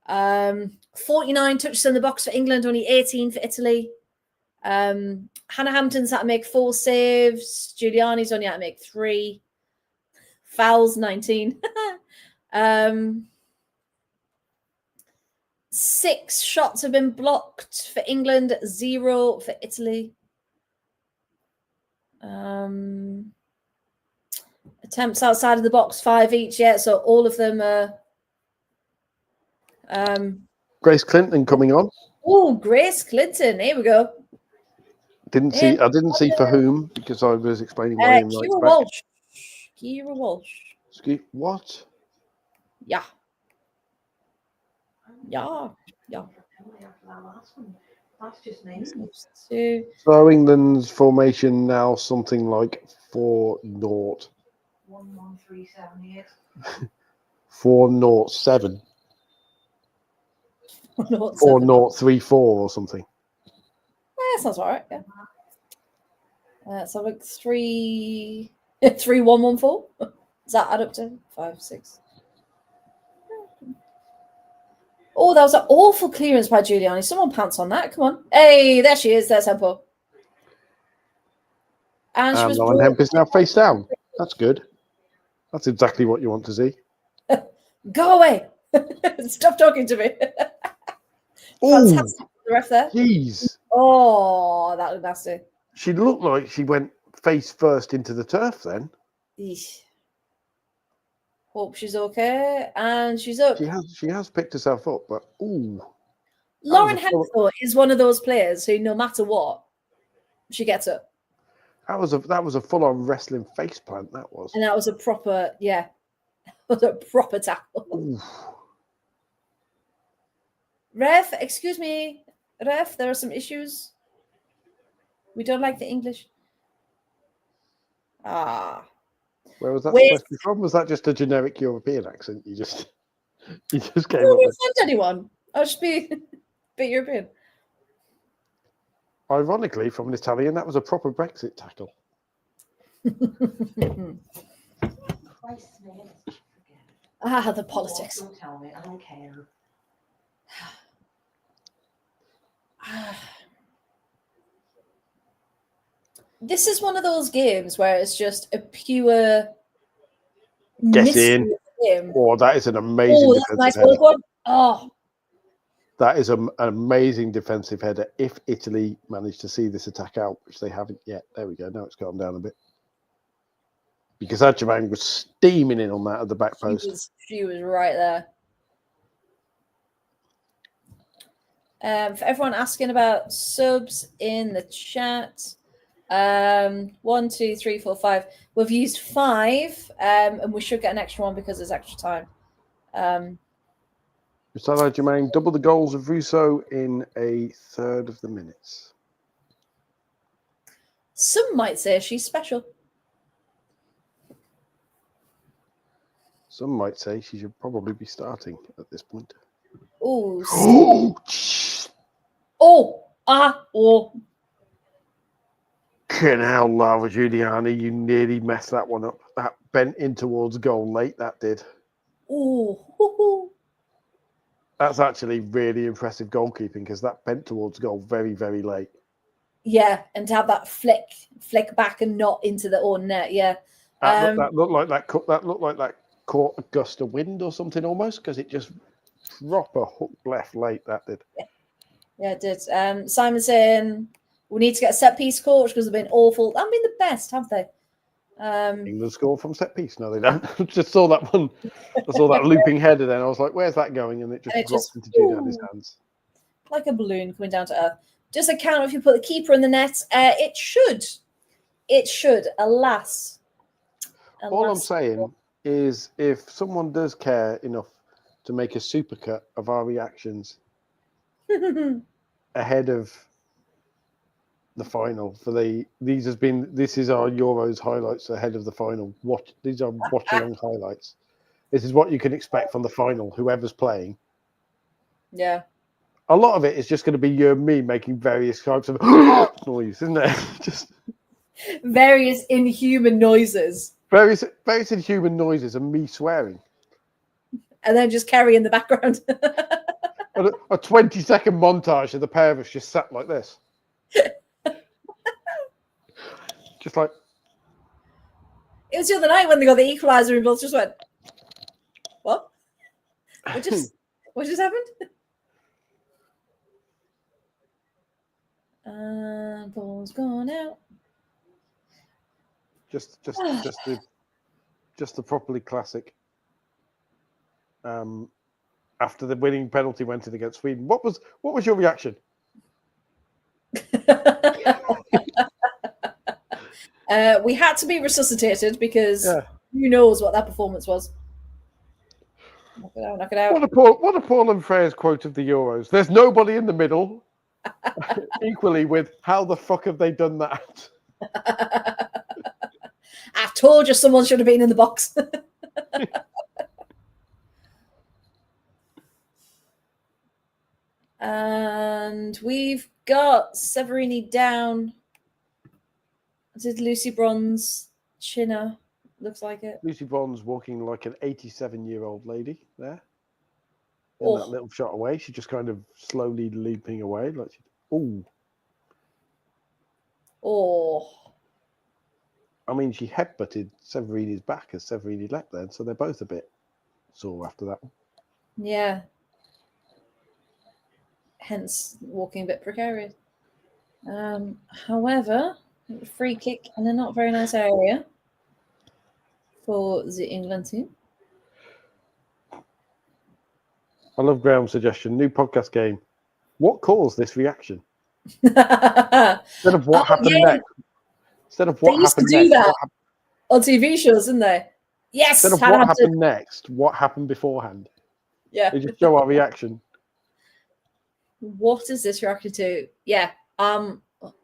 49 touches in the box for England, only 18 for Italy. Hannah Hampton's had to make 4 saves. Giuliani's only had to make 3. Fouls, 19. 6 shots have been blocked for England, 0 for Italy. Attempts outside of the box, 5 each. Yeah, so all of them are. Grace Clinton coming on. Oh, Grace Clinton. Here we go. I didn't see for whom because I was explaining why. Kira Walsh. Kira Walsh. Excuse what? Yeah. Yeah. Yeah. That's just nice. So England's formation now something like 4-0. 1-1-3-7-8. 4-0-7. 4-0-3-4 or something. That sounds all right. Yeah. So like 3-1-1-4. Does that add up to 5, 6? Oh, that was an awful clearance by Giuliani. Someone pants on that. Come on. Hey, there she is. There's Hempo. And she was. Lauren Hemp is now face down. That's good. That's exactly what you want to see. Go away. Stop talking to me. Fantastic. The ref there. Jeez. Oh, that was nasty. She looked like she went face first into the turf then. Eesh. Hope she's okay. And she's up. She has picked herself up, but ooh. Lauren Hemphill is one of those players who, no matter what, she gets up. That was a full-on wrestling face plant, that was. And that was a proper, yeah. Was a proper tackle. Ooh. Ref, excuse me. Ref, there are some issues. We don't like the English. Where was that With- supposed to be from? Was that just a generic European accent? You just I came don't up want to with. offend anyone. I'll just be a bit European. Ironically, from an Italian, that was a proper Brexit tackle. Christ, man. The politics. Don't tell me. I don't care. This is one of those games where it's just a pure Get mystery in. of the game. Oh, that is an amazing Oh, that's a defensive nice header. one. Oh, That is an amazing defensive header. If Italy manage to see this attack out, which they haven't yet. There we go. Now it's calmed down a bit. Because Adjumang was steaming in on that at the back post. she was right there. For everyone asking about subs in the chat, 1, 2, 3, 4, 5. We've used 5, and we should get an extra one because there's extra time. Salah Adjumang double the goals of Russo in a third of the minutes. Some might say she's special. Some might say she should probably be starting at this point. Oh, Oh, Canal Lava Giuliani, you nearly messed that one up. That bent in towards goal late, that did. oh. That's actually really impressive goalkeeping because that bent towards goal very, very late. Yeah, and to have that flick back and not into the own net. Yeah, That looked like that caught a gust of wind or something almost because it just proper hooked left late. That did. Yeah, it did. Simon saying we need to get a set piece coach because they've been awful. They've been the best, have they? England score from set piece. No, they don't. Just saw that one. I saw that looping header. Then I was like, "Where's that going?" And it just dropped into Giuliani's hands like a balloon coming down to earth. Just a count if you put the keeper in the net. It should. Alas. All I'm saying is, if someone does care enough to make a supercut of our reactions ahead of the final this is our Euros highlights ahead of the final. These are watch along highlights. This is what you can expect from the final, whoever's playing. Yeah. A lot of it is just going to be you and me making various types of noise, isn't it? Just various inhuman noises. various inhuman noises and me swearing. And then just Kerry in the background. a 20-second montage of the pair of us just sat like this. Just like it was the other night when they got the equalizer and both just went, what? What just happened? Ball's gone out. just the properly classic. After the winning penalty went in against Sweden, what was your reaction? We had to be resuscitated because who knows what that performance was. Knock it out. What a Paul and Freya's quote of the Euros. There's nobody in the middle. Equally with how the fuck have they done that? I told you someone should have been in the box. And we've got Severini down. Did Lucy Bronze Chinner? Looks like it. Lucy Bond's walking like an 87-year-old lady there. In that little shot away, she's just kind of slowly leaping away. Like, I mean, she headbutted Severini's back as Severini leapt then, so they're both a bit sore after that one. Yeah. Hence, walking a bit precarious. However, free kick in a not very nice area for the England team. I love Graham's suggestion. New podcast game. What caused this reaction? Instead of what happened next. Instead of what happened next. That on TV shows, didn't they? Yes. Instead of what happened next, what happened beforehand. Yeah. They just show our reaction. What is this reacting to? Yeah.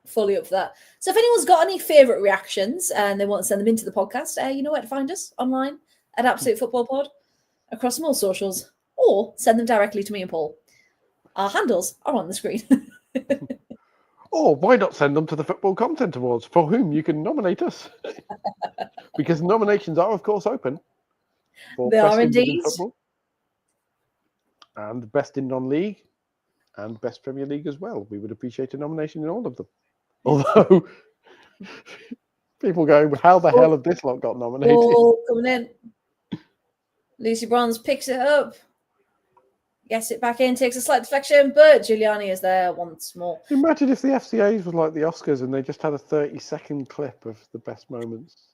fully up for that. So if anyone's got any favourite reactions and they want to send them into the podcast, you know where to find us online at Absolute Football Pod across all socials, or send them directly to me and Paul. Our handles are on the screen. Or why not send them to the Football Content Awards, for whom you can nominate us? Because nominations are, of course, open. For They best are in women's indeed. football, and best in non-league, and best Premier League as well. We would appreciate a nomination in all of them. Although people go, how the hell have this lot got nominated? Oh, coming in. Lucy Bronze picks it up. Gets it back in, takes a slight deflection, but Giuliani is there once more. Imagine if the FCAs was like the Oscars and they just had a 30-second clip of the best moments.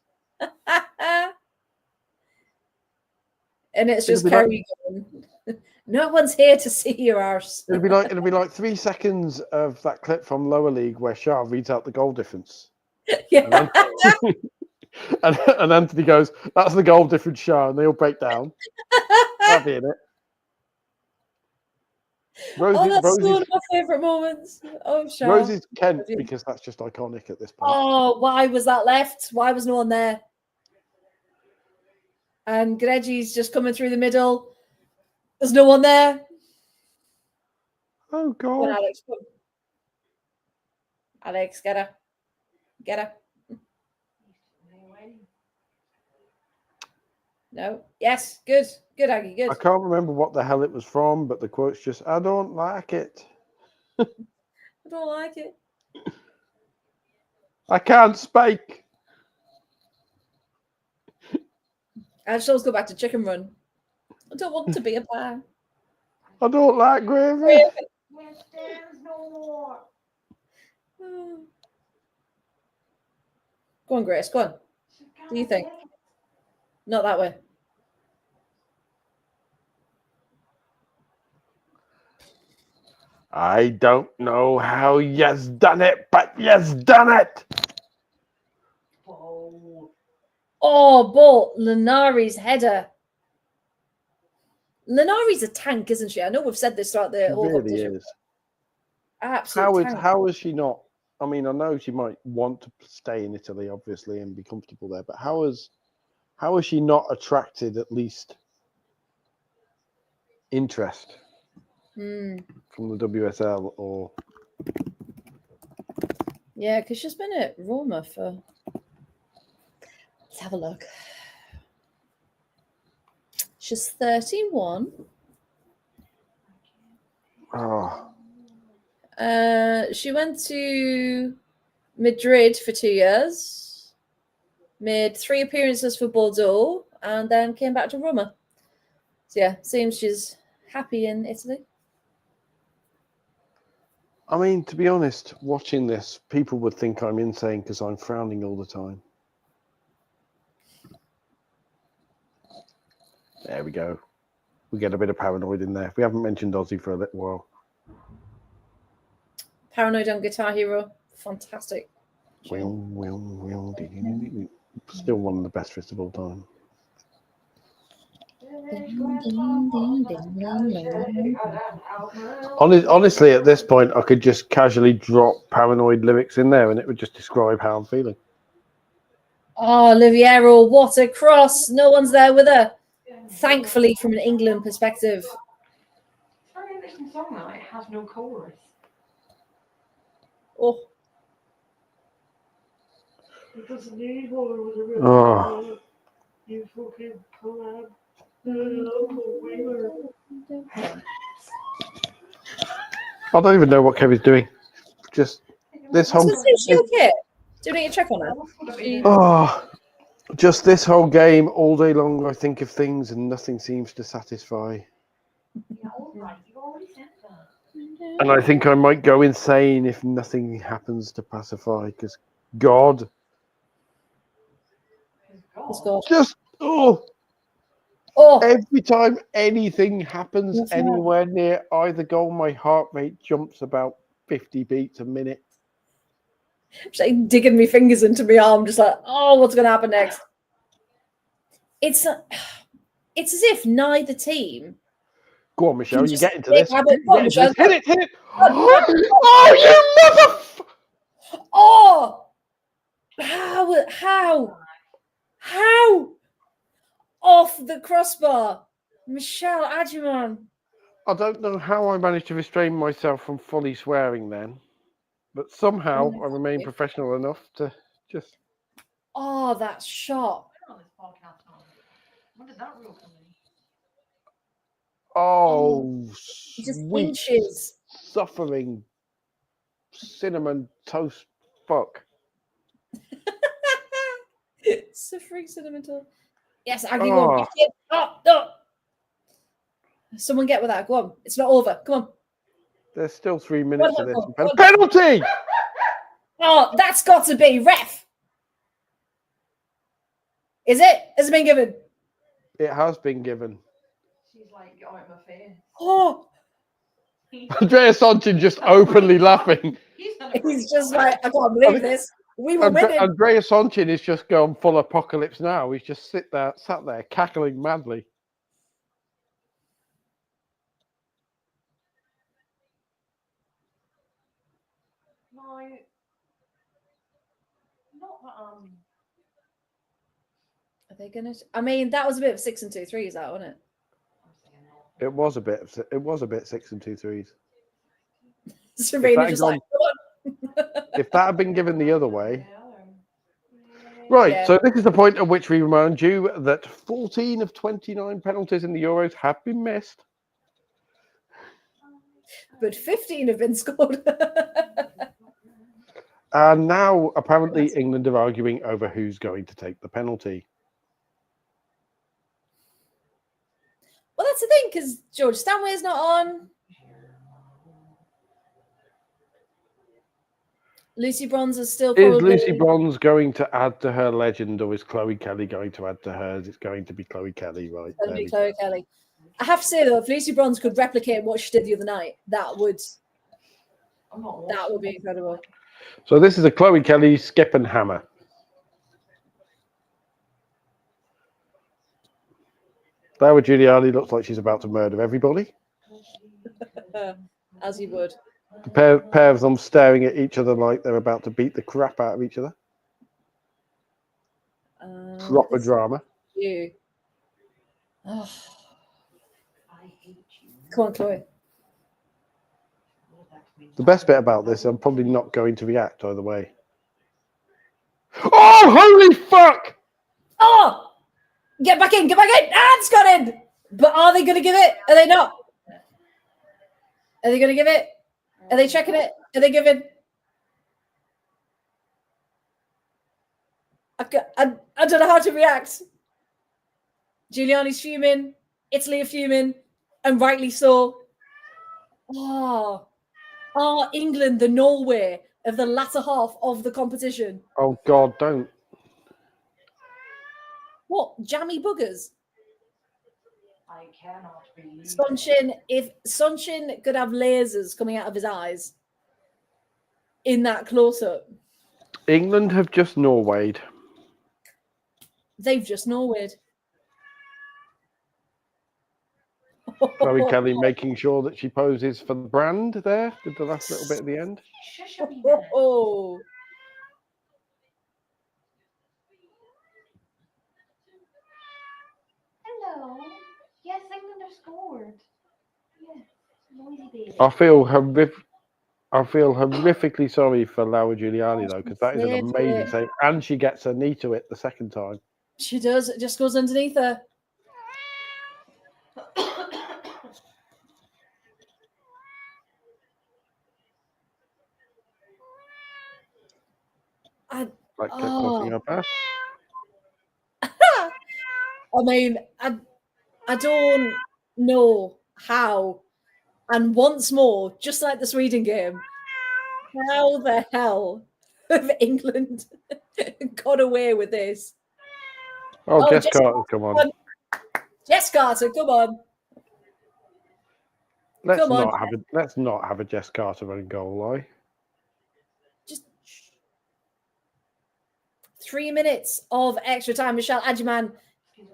And it's just It'll be Kerry going, no one's here to see your arse. It'll be like 3 seconds of that clip from Lower League where Shah reads out the goal difference. Yeah. And Anthony goes, that's the goal difference, Shah, and they all break down. That'll be in it. That's one of my favourite moments. Oh, sure. Rosie's Kent, because that's just iconic at this point. Oh, why was that left? Why was no one there? And Greggie's just coming through the middle. There's no one there. Oh, God. Come on, Alex, come. Alex, get her. Get her. No. Yes. Good. Good, Aggie. Good. I can't remember what the hell it was from, but the quote's just, I don't like it. I don't like it. I can't speak. I should always go back to Chicken Run. I don't want to be a bear. I don't like gravy. There's no more. Go on, Grace. Go on. What do you think? Not that way. I don't know how yes done it, but yes done it. Oh, ball. Linari's header. Linari's a tank, isn't she? I know we've said this throughout the whole Really competition. is. Absolute tank. How is she not? I mean, I know she might want to stay in Italy, obviously, and be comfortable there, but how is she not attracted at least interest from the WSL or? Yeah, because she's been at Roma for. Let's have a look. She's 31. Oh. She went to Madrid for 2 years, made 3 appearances for Bordeaux, and then came back to Roma. So yeah, seems she's happy in Italy. I mean, to be honest, watching this, people would think I'm insane because I'm frowning all the time. There we go. We get a bit of paranoid in there. We haven't mentioned Aussie for a little while. Paranoid on Guitar Hero. Fantastic. Still one of the best fists of all time. Honestly, at this point, I could just casually drop paranoid lyrics in there and it would just describe how I'm feeling. Oh, Liviero, what a cross. No one's there with her. Thankfully, from an England perspective. It's a very interesting song now. It has no chorus. Oh. It doesn't need one. Oh. You fucking collab. I don't even know what Kevin's doing. Just this whole. Is she okay? Do you need to check on her? Oh, just this whole game all day long. I think of things and nothing seems to satisfy. Yeah, all right. You've already said that. And I think I might go insane if nothing happens to pacify. Because God, just every time anything happens anywhere near either goal, my heart rate jumps about 50 beats a minute. She's like digging my fingers into my arm, just like, oh, what's going to happen next? It's as if neither team. Go on, Michelle, you get into this. Hit it. Oh, you mother! Oh! How? Off the crossbar. Michelle Adjiman. I don't know how I managed to restrain myself from fully swearing then, but somehow I remained professional enough to just. Oh, that shot. When did that rule come in? Oh, Just sweet inches. suffering cinnamon toast fuck. Suffering cinnamon toast. Yes, Aggie, go on. Get it. Oh. Someone get with that. Go on. It's not over. Come on. There's still 3 minutes of this. Go on. Penalty! Oh, that's got to be ref. Is it? Has it been given? It has been given. She's like, get out of my face. Oh. Andrea Sonchin just openly laughing. He's just like, I can't believe this. We were winning. Andrea Sonchin is just gone full apocalypse now. He's just sat there cackling madly. No. Not that Are they gonna? I mean, that was a bit of 6 and 2 3s, that wasn't it? It was a bit 6 and 2 3s. Serena just like, come on. If that had been given the other way. Right, Yeah. so this is the point at which we remind you that 14 of 29 penalties in the Euros have been missed. But 15 have been scored. And now, apparently, England are arguing over who's going to take the penalty. Well, that's the thing, because George Stanway's not on. Lucy Bronze is still probably... Is Lucy Bronze going to add to her legend, or is Chloe Kelly going to add to hers? It's going to be Chloe Kelly, right? It's going to be Chloe Kelly. I have to say, though, if Lucy Bronze could replicate what she did the other night, that would be incredible. So this is a Chloe Kelly skip and hammer. Laura Giuliani looks like she's about to murder everybody. As you would. The pair of them staring at each other like they're about to beat the crap out of each other. Proper drama. You. Oh. Come on, Chloe. The best bit about this, I'm probably not going to react either way. Oh, holy fuck! Oh! Get back in, Ah, it's got in! But are they going to give it? Are they not? Are they going to give it? Are they checking it? Are they giving? I don't know how to react. Giuliani's fuming. Italy are fuming. And rightly so. Oh, England, the Norway of the latter half of the competition. Oh, God, don't. What? Jammy buggers? I cannot believe Sonchin, if Sonchin could have lasers coming out of his eyes in that close-up. England have just Norwayed. They've just Norwayed. Chloe Kelly making sure that she poses for the brand there with the last little bit at the end. Oh. Hello. Yes, England have scored. Yes, noisy baby. I feel horrifically sorry for Laura Giuliani though, because that is an amazing save, and she gets her knee to it the second time. She does. It just goes underneath her. Like coughing her back. I mean, I don't know how. And once more, just like the Sweden game, how the hell have England got away with this? Oh, Jess Carter, come on. Jess Carter, come on. Let's not have a Jess Carter running goal lie. Just 3 minutes of extra time. Michelle Adjiman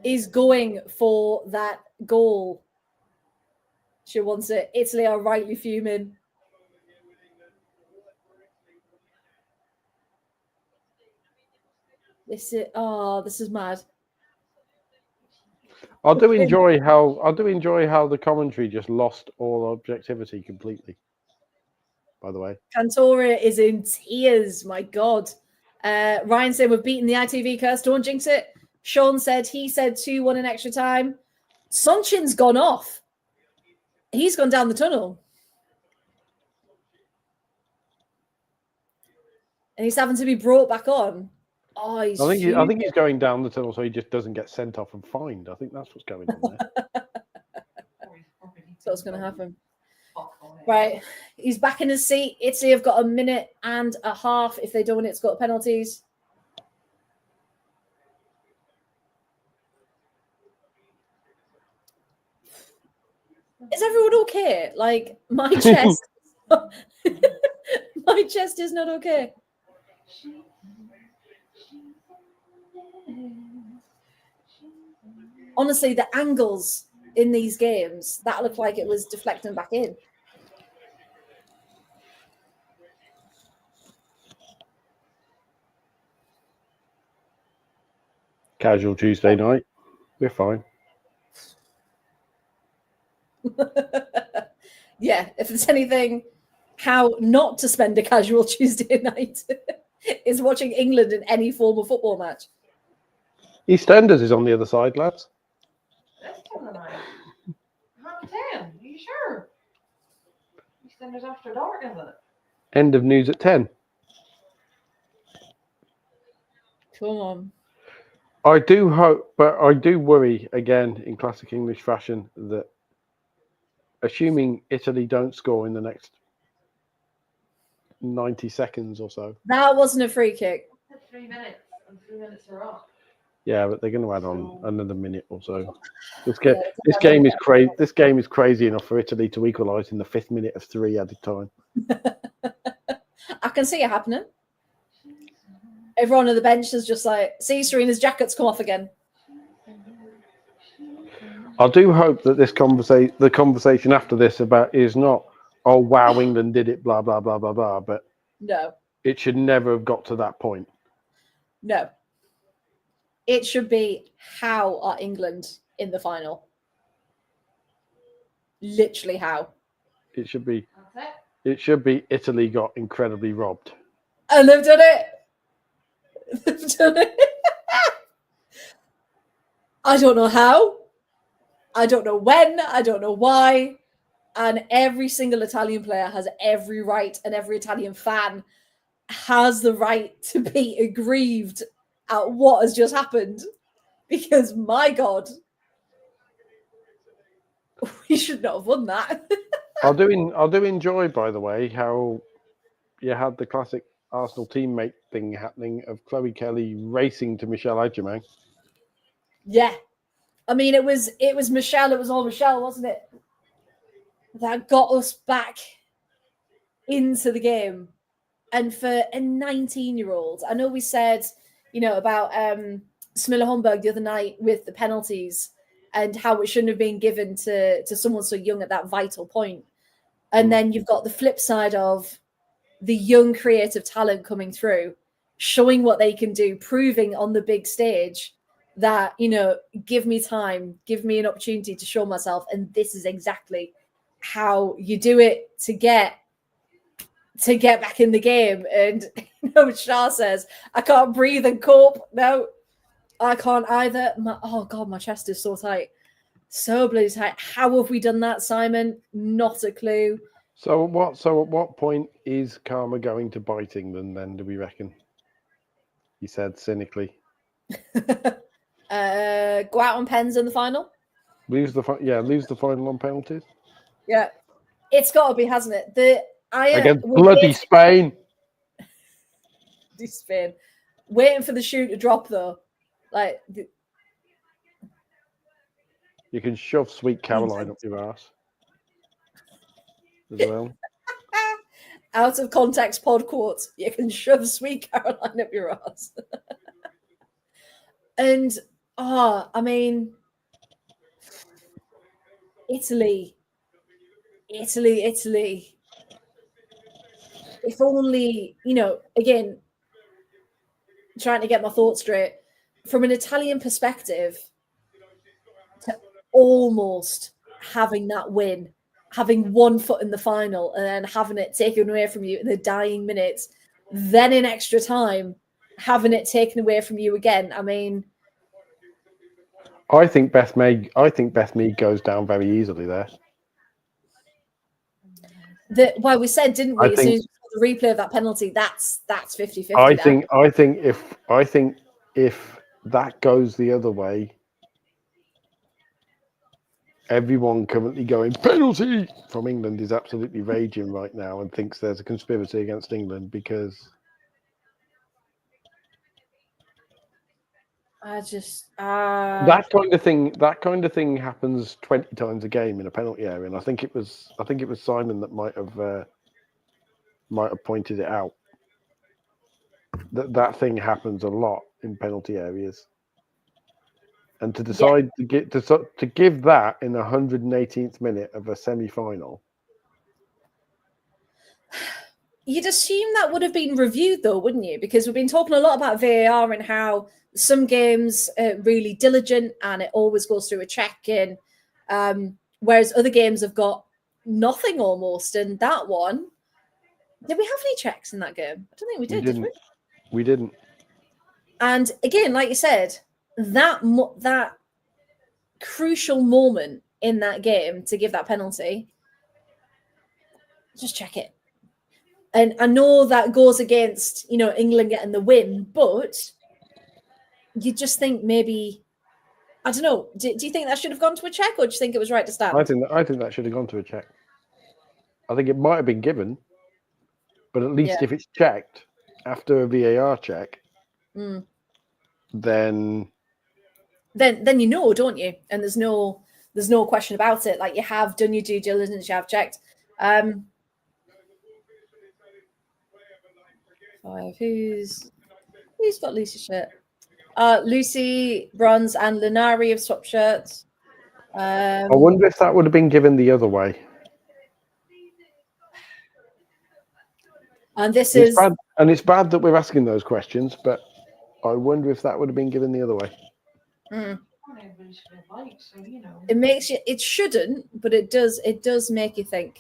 is going for that goal. She wants it. Italy are rightly fuming. This is mad. I do enjoy how the commentary just lost all objectivity completely. By the way, Cantora is in tears. My God. Ryan said we've beaten the ITV curse. Don't jinx it. Sean said he said 2-1 in extra time. Sonchin's gone off. He's gone down the tunnel. And he's having to be brought back on. Oh, I think he's going down the tunnel so he just doesn't get sent off and fined. I think that's what's going on there. That's what's going to happen. Right. He's back in his seat. Italy have got a minute and a half. If they don't win, it's got penalties. Is everyone okay? Like, my chest. My chest is not okay. Honestly, the angles in these games, that looked like it was deflecting back in. Casual Tuesday night. We're fine. Yeah, if there's anything, how not to spend a casual Tuesday night is watching England in any form of football match. EastEnders is on the other side, lads. This time of night. 10:30. Are you sure? EastEnders after dark, isn't it? End of news at 10. Come on. I do hope, but I do worry again in classic English fashion that assuming Italy don't score in the next 90 seconds or so. That wasn't a free kick. 3 minutes, and 3 minutes are up. Yeah, but they're going to add on another minute or so. This game is crazy. This game is crazy enough for Italy to equalise in the 5th minute of 3 added time. I can see it happening. Everyone on the bench is just like, see, Serena's jacket's come off again. I do hope that the conversation after this is not, oh wow, England did it, blah blah blah blah blah, but no, it should never have got to that point. No, it should be, how are England in the final? Literally, how? It should be. It should be Italy got incredibly robbed, and they've done it. They've done it. I don't know how. I don't know when. I don't know why. And every single Italian player has every right, and every Italian fan has the right to be aggrieved at what has just happened. Because, my God, we should not have won that. I do enjoy, by the way, how you had the classic Arsenal teammate thing happening of Chloe Kelly racing to Michelle Adjumang. Yeah. I mean, it was Michelle. It was all Michelle, wasn't it? That got us back into the game. And for a 19-year-old, I know we said, about Smilla Homburg the other night with the penalties and how it shouldn't have been given to someone so young at that vital point. And then you've got the flip side of the young creative talent coming through, showing what they can do, proving on the big stage that, give me time, give me an opportunity to show myself. And this is exactly how you do it to get back in the game. And Shah says, I can't breathe and cope. No, I can't either. Oh God, my chest is so tight. So bloody tight. How have we done that, Simon? Not a clue. So at what point is karma going to bite England then, do we reckon? He said cynically. Go out on pens in the final. Lose the final on penalties. Yeah, it's got to be, hasn't it? Against bloody Spain. Spain. Waiting for the shoe to drop though. Like you can shove Sweet Caroline up your ass as well. Out of context pod quotes. You can shove Sweet Caroline up your ass. And I mean, Italy. If only, again, trying to get my thoughts straight. From an Italian perspective, to almost having that win, having one foot in the final, and then having it taken away from you in the dying minutes, then in extra time, having it taken away from you again. I mean, I think Beth Mead goes down very easily there. Well, we said, didn't we? I As soon think- as we saw the replay of that penalty, that's 50-50. I think if that goes the other way, everyone currently going penalty from England is absolutely raging right now and thinks there's a conspiracy against England because I just that kind of thing happens 20 times a game in a penalty area, and I think it was Simon that might have pointed it out. That thing happens a lot in penalty areas, and to decide to give that in the 118th minute of a semi-final. You'd assume that would have been reviewed, though, wouldn't you? Because we've been talking a lot about VAR and how some games are really diligent and it always goes through a check-in, whereas other games have got nothing almost. And that one, did we have any checks in that game? I don't think we did we? We didn't. And again, like you said, that crucial moment in that game to give that penalty, just check it. And I know that goes against, England getting the win, but you just think maybe, I don't know. Do you think that should have gone to a check, or do you think it was right to stand? I think that should have gone to a check. I think it might have been given, but at least if it's checked after a VAR check, then you know, don't you? And there's no question about it. Like, you have done your due diligence, you have checked. Who's got Lucy's shirt? Lucy, Bronze, and Lunari have swapped shirts. I wonder if that would have been given the other way. And this it's bad, and it's bad that we're asking those questions, but I wonder if that would have been given the other way. It makes you. It shouldn't, but it does. It does make you think.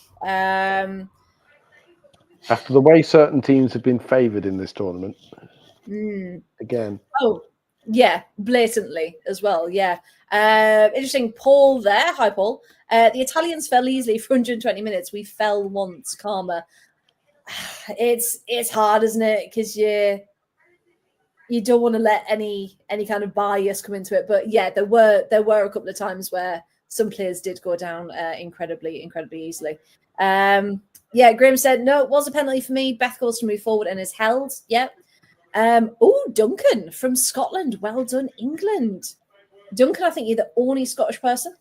After the way certain teams have been favoured in this tournament, again. Oh, yeah, blatantly as well. Yeah. Interesting. Paul there. Hi, Paul. The Italians fell easily for 120 minutes. We fell once. Karma. It's hard, isn't it? Because you don't want to let any kind of bias come into it. But yeah, there were a couple of times where some players did go down incredibly easily. Yeah, Graham said, no, it was a penalty for me. Beth goes to move forward and is held. Yep. Duncan from Scotland. Well done, England. Duncan, I think you're the only Scottish person.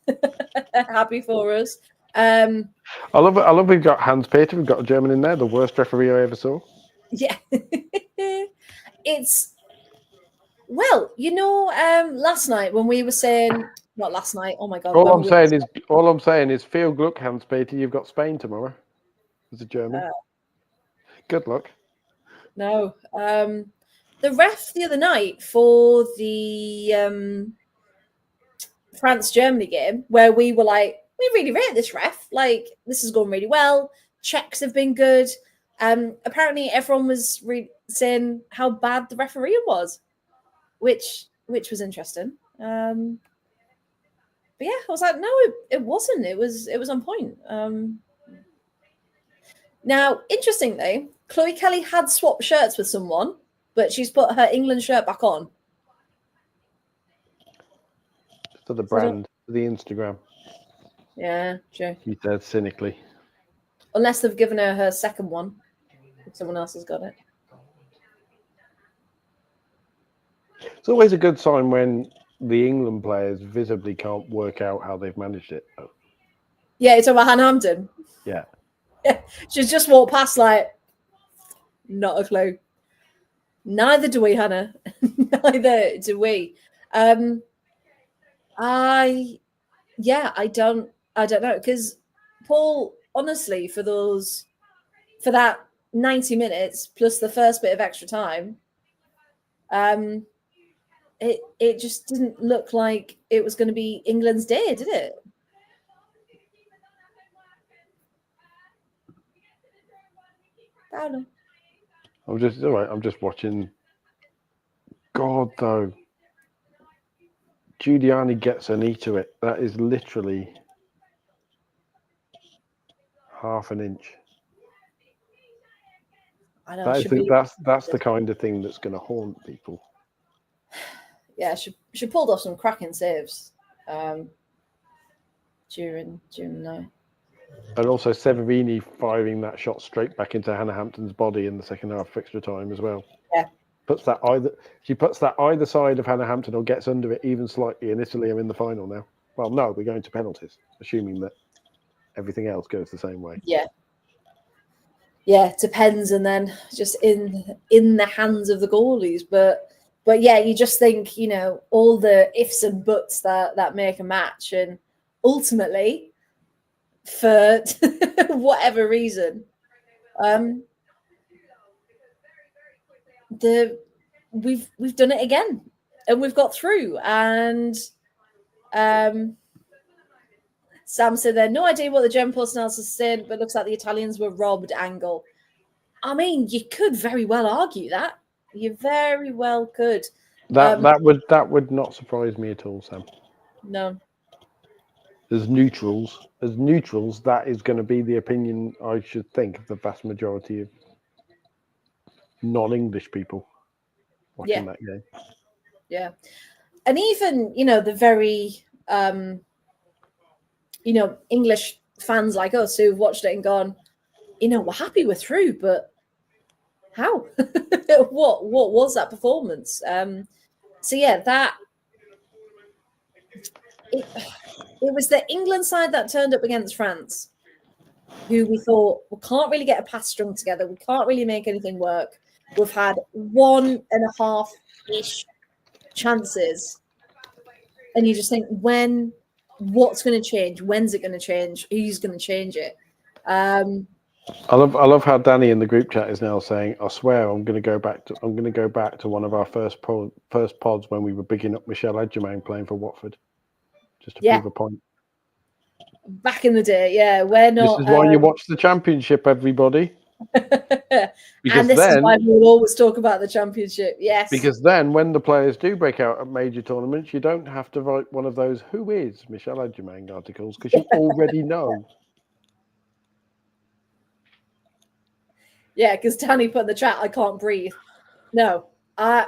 Happy for us. I love we've got Hans Peter. We've got a German in there. The worst referee I ever saw. Yeah. Last night when we were saying, not last night, oh my God. All I'm saying is field luck, Hans Peter. You've got Spain tomorrow as a German. Good luck. No. The ref the other night for the France-Germany game, where we were like, we really rate this ref. Like, this has gone really well. Checks have been good. Apparently, everyone was saying how bad the refereeing was, which was interesting. But yeah, I was like, no, it wasn't. It was on point. Now, interestingly, Chloe Kelly had swapped shirts with someone, but she's put her England shirt back on. For the brand, for the Instagram. Yeah, sure. He said cynically. Unless they've given her second one. Someone else has got it. It's always a good sign when the England players visibly can't work out how they've managed it. Yeah, it's about Hannah Hampton. Yeah. Yeah, she's just walked past like, not a clue. Neither do we, Hannah. Neither do we. I don't know, because Paul, honestly, for that 90 minutes plus the first bit of extra time, It just didn't look like it was going to be England's day, did it? Paolo. I'm just watching. God, though, Giuliani gets a knee to it. That is literally half an inch. I know. That's the kind of thing that's going to haunt people. Yeah, she pulled off some cracking saves during the night. And also Severini firing that shot straight back into Hannah Hampton's body in the second half of extra time as well. Yeah. She puts that either side of Hannah Hampton or gets under it even slightly, and Italy are in the final now. Well, no, we're going to penalties, assuming that everything else goes the same way. Yeah. Yeah, it depends, and then just in the hands of the goalies. But yeah, you just think, you know, all the ifs and buts that make a match, and ultimately, for whatever reason, we've done it again, and we've got through. And Sam said there, no idea what the German personnel said, but looks like the Italians were robbed angle. I mean, you could very well argue that. You very well could. That would not surprise me at all, Sam. No. As neutrals, that is going to be the opinion, I should think, of the vast majority of non-English people watching that game. Yeah. And even, you know, the very, English fans like us who've watched it and gone, you know, we're happy we're through, but how? What was that performance? So yeah, it was the England side that turned up against France, who we thought, we can't really get a pass strung together. We can't really make anything work. We've had 1.5-ish chances. And you just think, what's going to change? When's it going to change? Who's going to change it? I love how Danny in the group chat is now saying, I swear I'm going to go back to one of our first pods when we were bigging up Michelle Adjemain playing for Watford, just to prove a point. Back in the day, yeah, we're not. This is why you watch the Championship, everybody. And this is why we'll always talk about the Championship. Yes, because then when the players do break out at major tournaments, you don't have to write one of those "Who is Michelle Adjemain" articles because you already know. Yeah, because Danny put in the chat, I can't breathe. No, my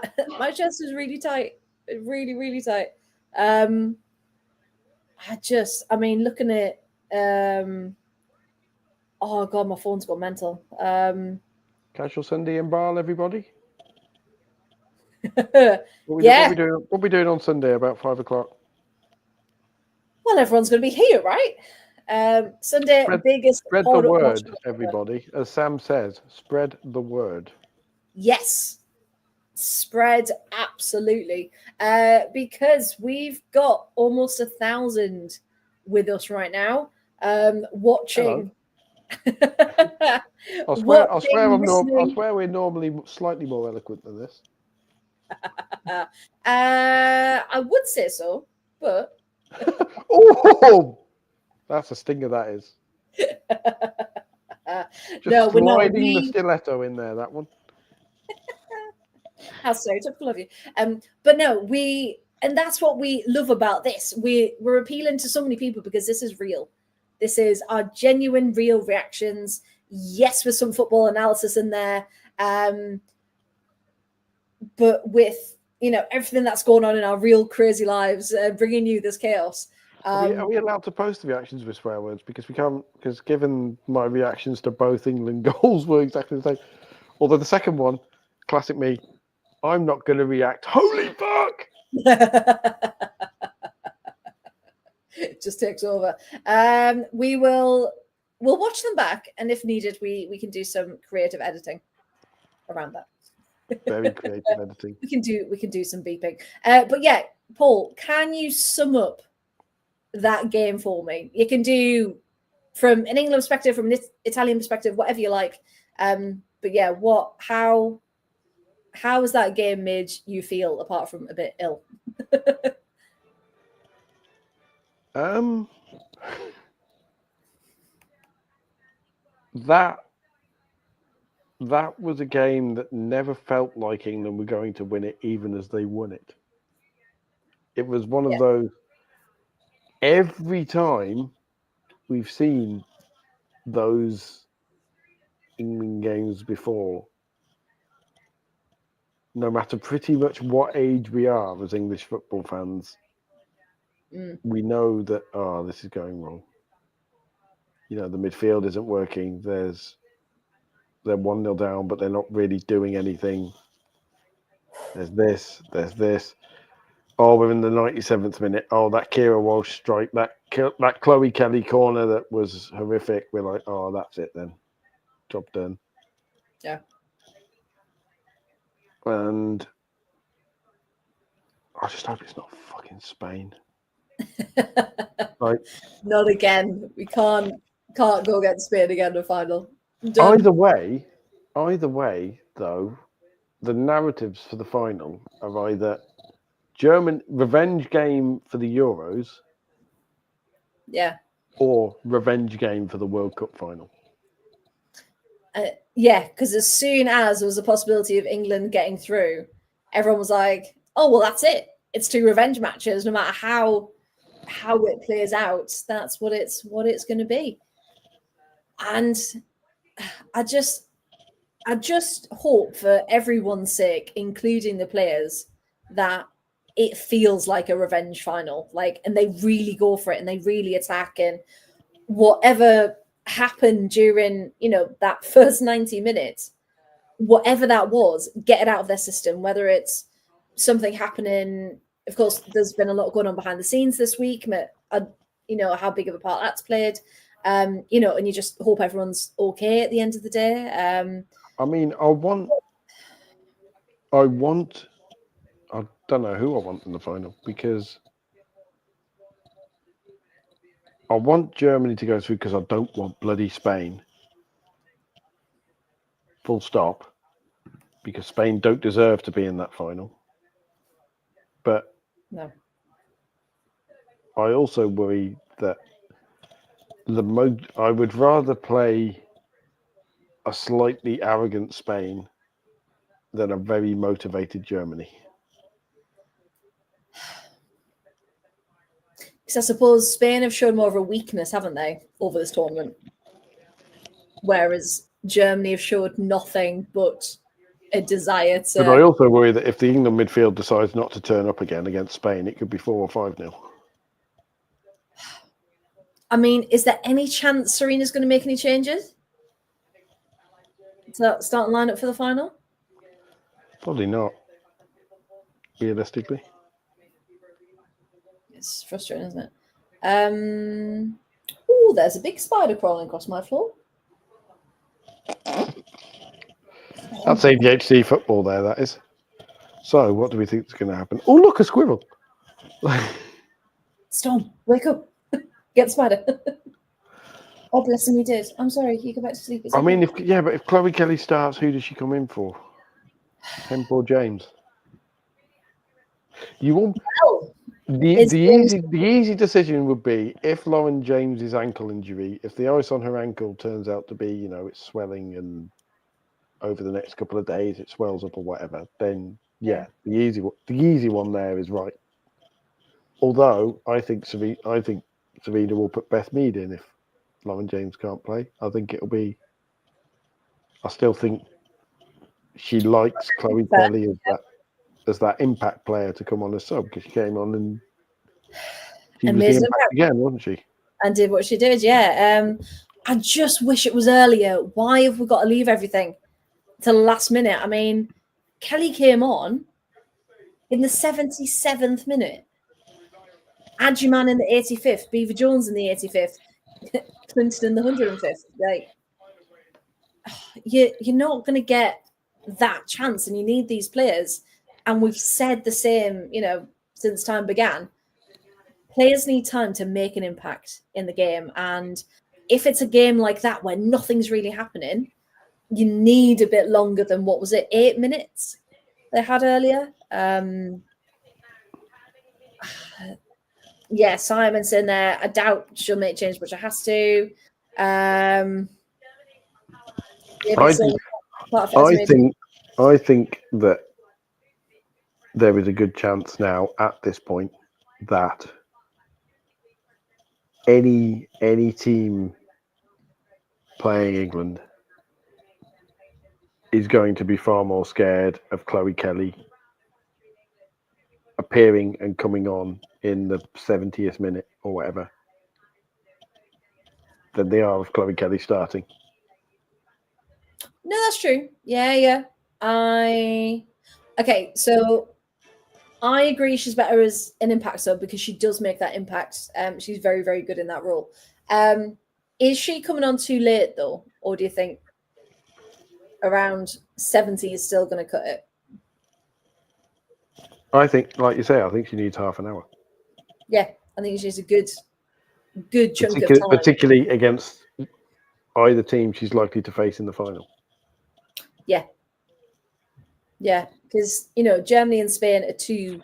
chest is really tight, really, really tight. Looking at oh god, my phone's gone mental. Casual Sunday in Bâle, everybody. What we doing on Sunday about 5 o'clock? Well, everyone's going to be here, right? Sunday, biggest. Spread the word, everybody. As Sam says, spread the word. Yes, spread absolutely. Because we've got almost 1,000 with us right now, watching. I swear we're normally slightly more eloquent than this. I would say so, but oh, that's a stinger. That is. No, we're not. Sliding the stiletto in there. That one. How so typical of you. But no, and that's what we love about this. We're appealing to so many people because this is real. This is our genuine, real reactions. Yes, with some football analysis in there, but with everything that's going on in our real crazy lives, bringing you this chaos. Are we allowed to post the reactions with swear words? Because we can't. Because given my reactions to both England goals were exactly the same. Although the second one, classic me, I'm not going to react. Holy fuck! It just takes over. We'll watch them back, and if needed, we can do some creative editing around that. Very creative editing. We can do some beeping. But yeah, Paul, can you sum up that game for me? You can do from an England perspective, from an Italian perspective, whatever you like. But yeah, how how has that game made you feel apart from a bit ill? That was a game that never felt like England were going to win it, even as they won it. It was one of those. Every time we've seen those England games before, no matter pretty much what age we are as English football fans, we know that, this is going wrong. You know, the midfield isn't working. They're 1-0 down, but they're not really doing anything. There's this. Oh, we're in the 97th minute. Oh, that Kira Walsh strike, that Chloe Kelly corner that was horrific. We're like, oh, that's it then. Job done. Yeah. And I just hope it's not fucking Spain. Like, not again. We can't go against Spain again in the final. Either way, though, the narratives for the final are either German revenge game for the Euros, or revenge game for the World Cup final. Because as soon as there was a possibility of England getting through, everyone was like, "Oh, well, that's it. It's 2 revenge matches. No matter how it plays out, that's what it's going to be." And I just hope for everyone's sake, including the players, that it feels like a revenge final, and they really go for it and they really attack, and whatever happened during, that first 90 minutes, whatever that was, get it out of their system, whether it's something happening. Of course, there's been a lot going on behind the scenes this week, how big of a part that's played, and you just hope everyone's okay at the end of the day. I mean, I don't know who I want in the final, because I want Germany to go through, because I don't want bloody Spain. Full stop. Because Spain don't deserve to be in that final. But no. I also worry that I would rather play a slightly arrogant Spain than a very motivated Germany. Because I suppose Spain have shown more of a weakness, haven't they, over this tournament? Whereas Germany have showed nothing but a desire to... But I also worry that if the England midfield decides not to turn up again against Spain, it could be 4 or 5-0. I mean, is there any chance Serena's going to make any changes to that starting lineup for the final? Probably not, realistically. It's frustrating, isn't it? Oh, there's a big spider crawling across my floor. That's ADHD football there, that is. So, what do we think is going to happen? Oh, look, a squirrel. Storm, wake up. Get the spider. Oh, bless him, he did. I'm sorry, you go back to sleep. I mean, if Chloe Kelly starts, who does she come in for? Hemp or James? You want... The easy decision would be, if Lauren James's ankle injury, if the ice on her ankle turns out to be, it's swelling, and over the next couple of days it swells up or whatever, then the easy one there is right. Although I think Serena will put Beth Mead in if Lauren James can't play. I still think she likes Chloe Kelly as that impact player to come on as sub, because she came on and she was the impact again, wasn't she? And did what she did, yeah. I just wish it was earlier. Why have we got to leave everything to the last minute? I mean, Kelly came on in the 77th minute. Adjuman in the 85th, Beaver Jones in the 85th, Clinton in the 105th. Like, you're not going to get that chance, and you need these players. And we've said the same, since time began. Players need time to make an impact in the game. And if it's a game like that where nothing's really happening, you need a bit longer than, 8 minutes? they had earlier. Yeah, Simon's in there. I doubt she'll make change, but she has to. I think that there is a good chance now at this point that any team playing England is going to be far more scared of Chloe Kelly appearing and coming on in the 70th minute or whatever than they are of Chloe Kelly starting. No, that's true. Yeah. Okay, so I agree she's better as an impact sub because she does make that impact. She's very, very good in that role. Is she coming on too late though? Or do you think around 70 is still going to cut it? I think, like you say, I think she needs half an hour. Yeah, I think she's a good chunk of time. Particularly against either team she's likely to face in the final. Yeah, because, Germany and Spain are two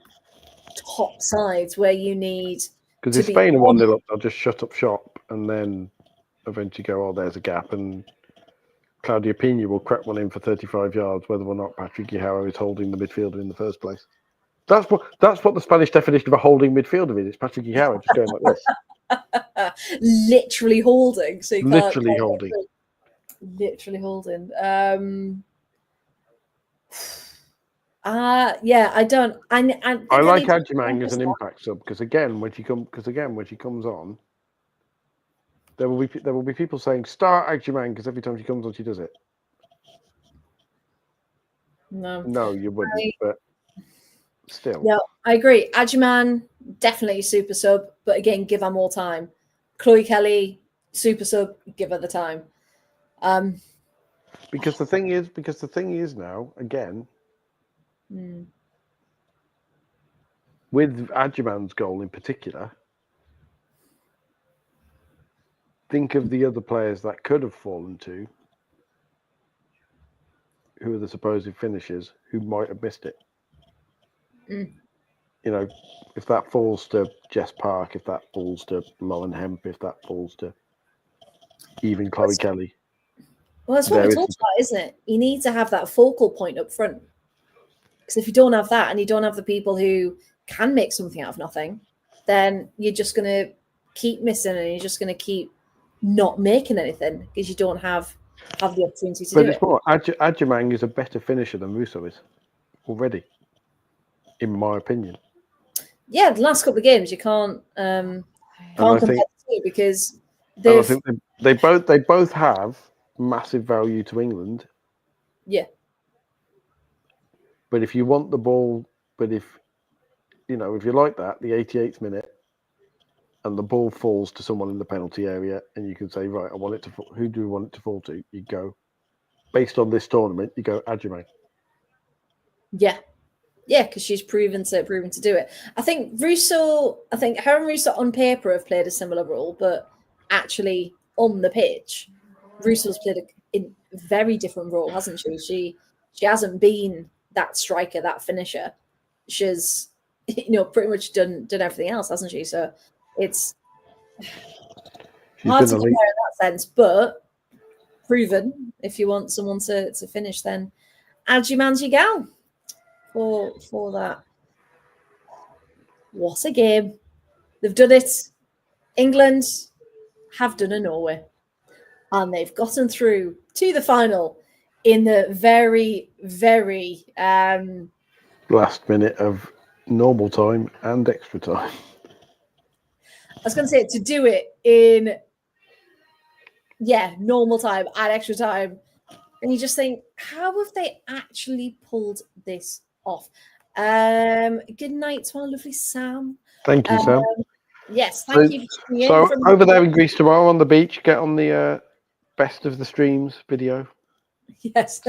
top sides where you need because if Spain are 1-0 up, they'll just shut up shop and then eventually go, oh, there's a gap, and Claudia Pina will crack one in for 35 yards, whether or not Patrick Guijaro is holding the midfielder in the first place. That's what the Spanish definition of a holding midfielder is. It's Patrick Guijaro just going like this. Literally holding. So you literally holding. Literally holding. Yeah, I don't. I like Adjumang as an impact sub because again, when she comes on, there will be people saying start Adjumang because every time she comes on, she does it. No, you wouldn't. But still, yeah, I agree. Adjumang definitely super sub, but again, give her more time. Chloe Kelly super sub, give her the time. Because the thing is now again. With Adjumang's goal in particular, think of the other players that could have fallen to, who are the supposed finishers, who might have missed it. If that falls to Jess Park, if that falls to Lauren Hemp, if that falls to even Chloe Kelly. Well, that's what we talked about, isn't it? You need to have that focal point up front. Because if you don't have that and you don't have the people who can make something out of nothing, then you're just going to keep missing and you're just going to keep not making anything because you don't have the opportunity to do it. But it's more, Adjumang is a better finisher than Russo is already, in my opinion. Yeah, the last couple of games you can't compare the two because I think they both have massive value to England. Yeah. But if you want the ball, if you like that, the 88th minute, and the ball falls to someone in the penalty area, and you can say, right, I want it to. Who do we want it to fall to? You go, based on this tournament, you go Adjumang. Yeah, because she's proven to do it. I think her and Russo on paper have played a similar role, but actually on the pitch, Russo's played a very different role, hasn't she? She hasn't been that striker, that finisher. She's, pretty much done everything else, hasn't she? So it's hard to compare in that sense, but proven. If you want someone to finish, then Adjumang's your gal for that. What a game! They've done it. England have done a Norway, and they've gotten through to the final in the very, very last minute of normal time and extra time. I was going to say to do it in normal time and extra time, and you just think, how have they actually pulled this off? Good night to our lovely Sam. Thank you, Sam. Yes, thank you for tuning in. So over there in Greece tomorrow on the beach, get on the best of the streams video. Yes.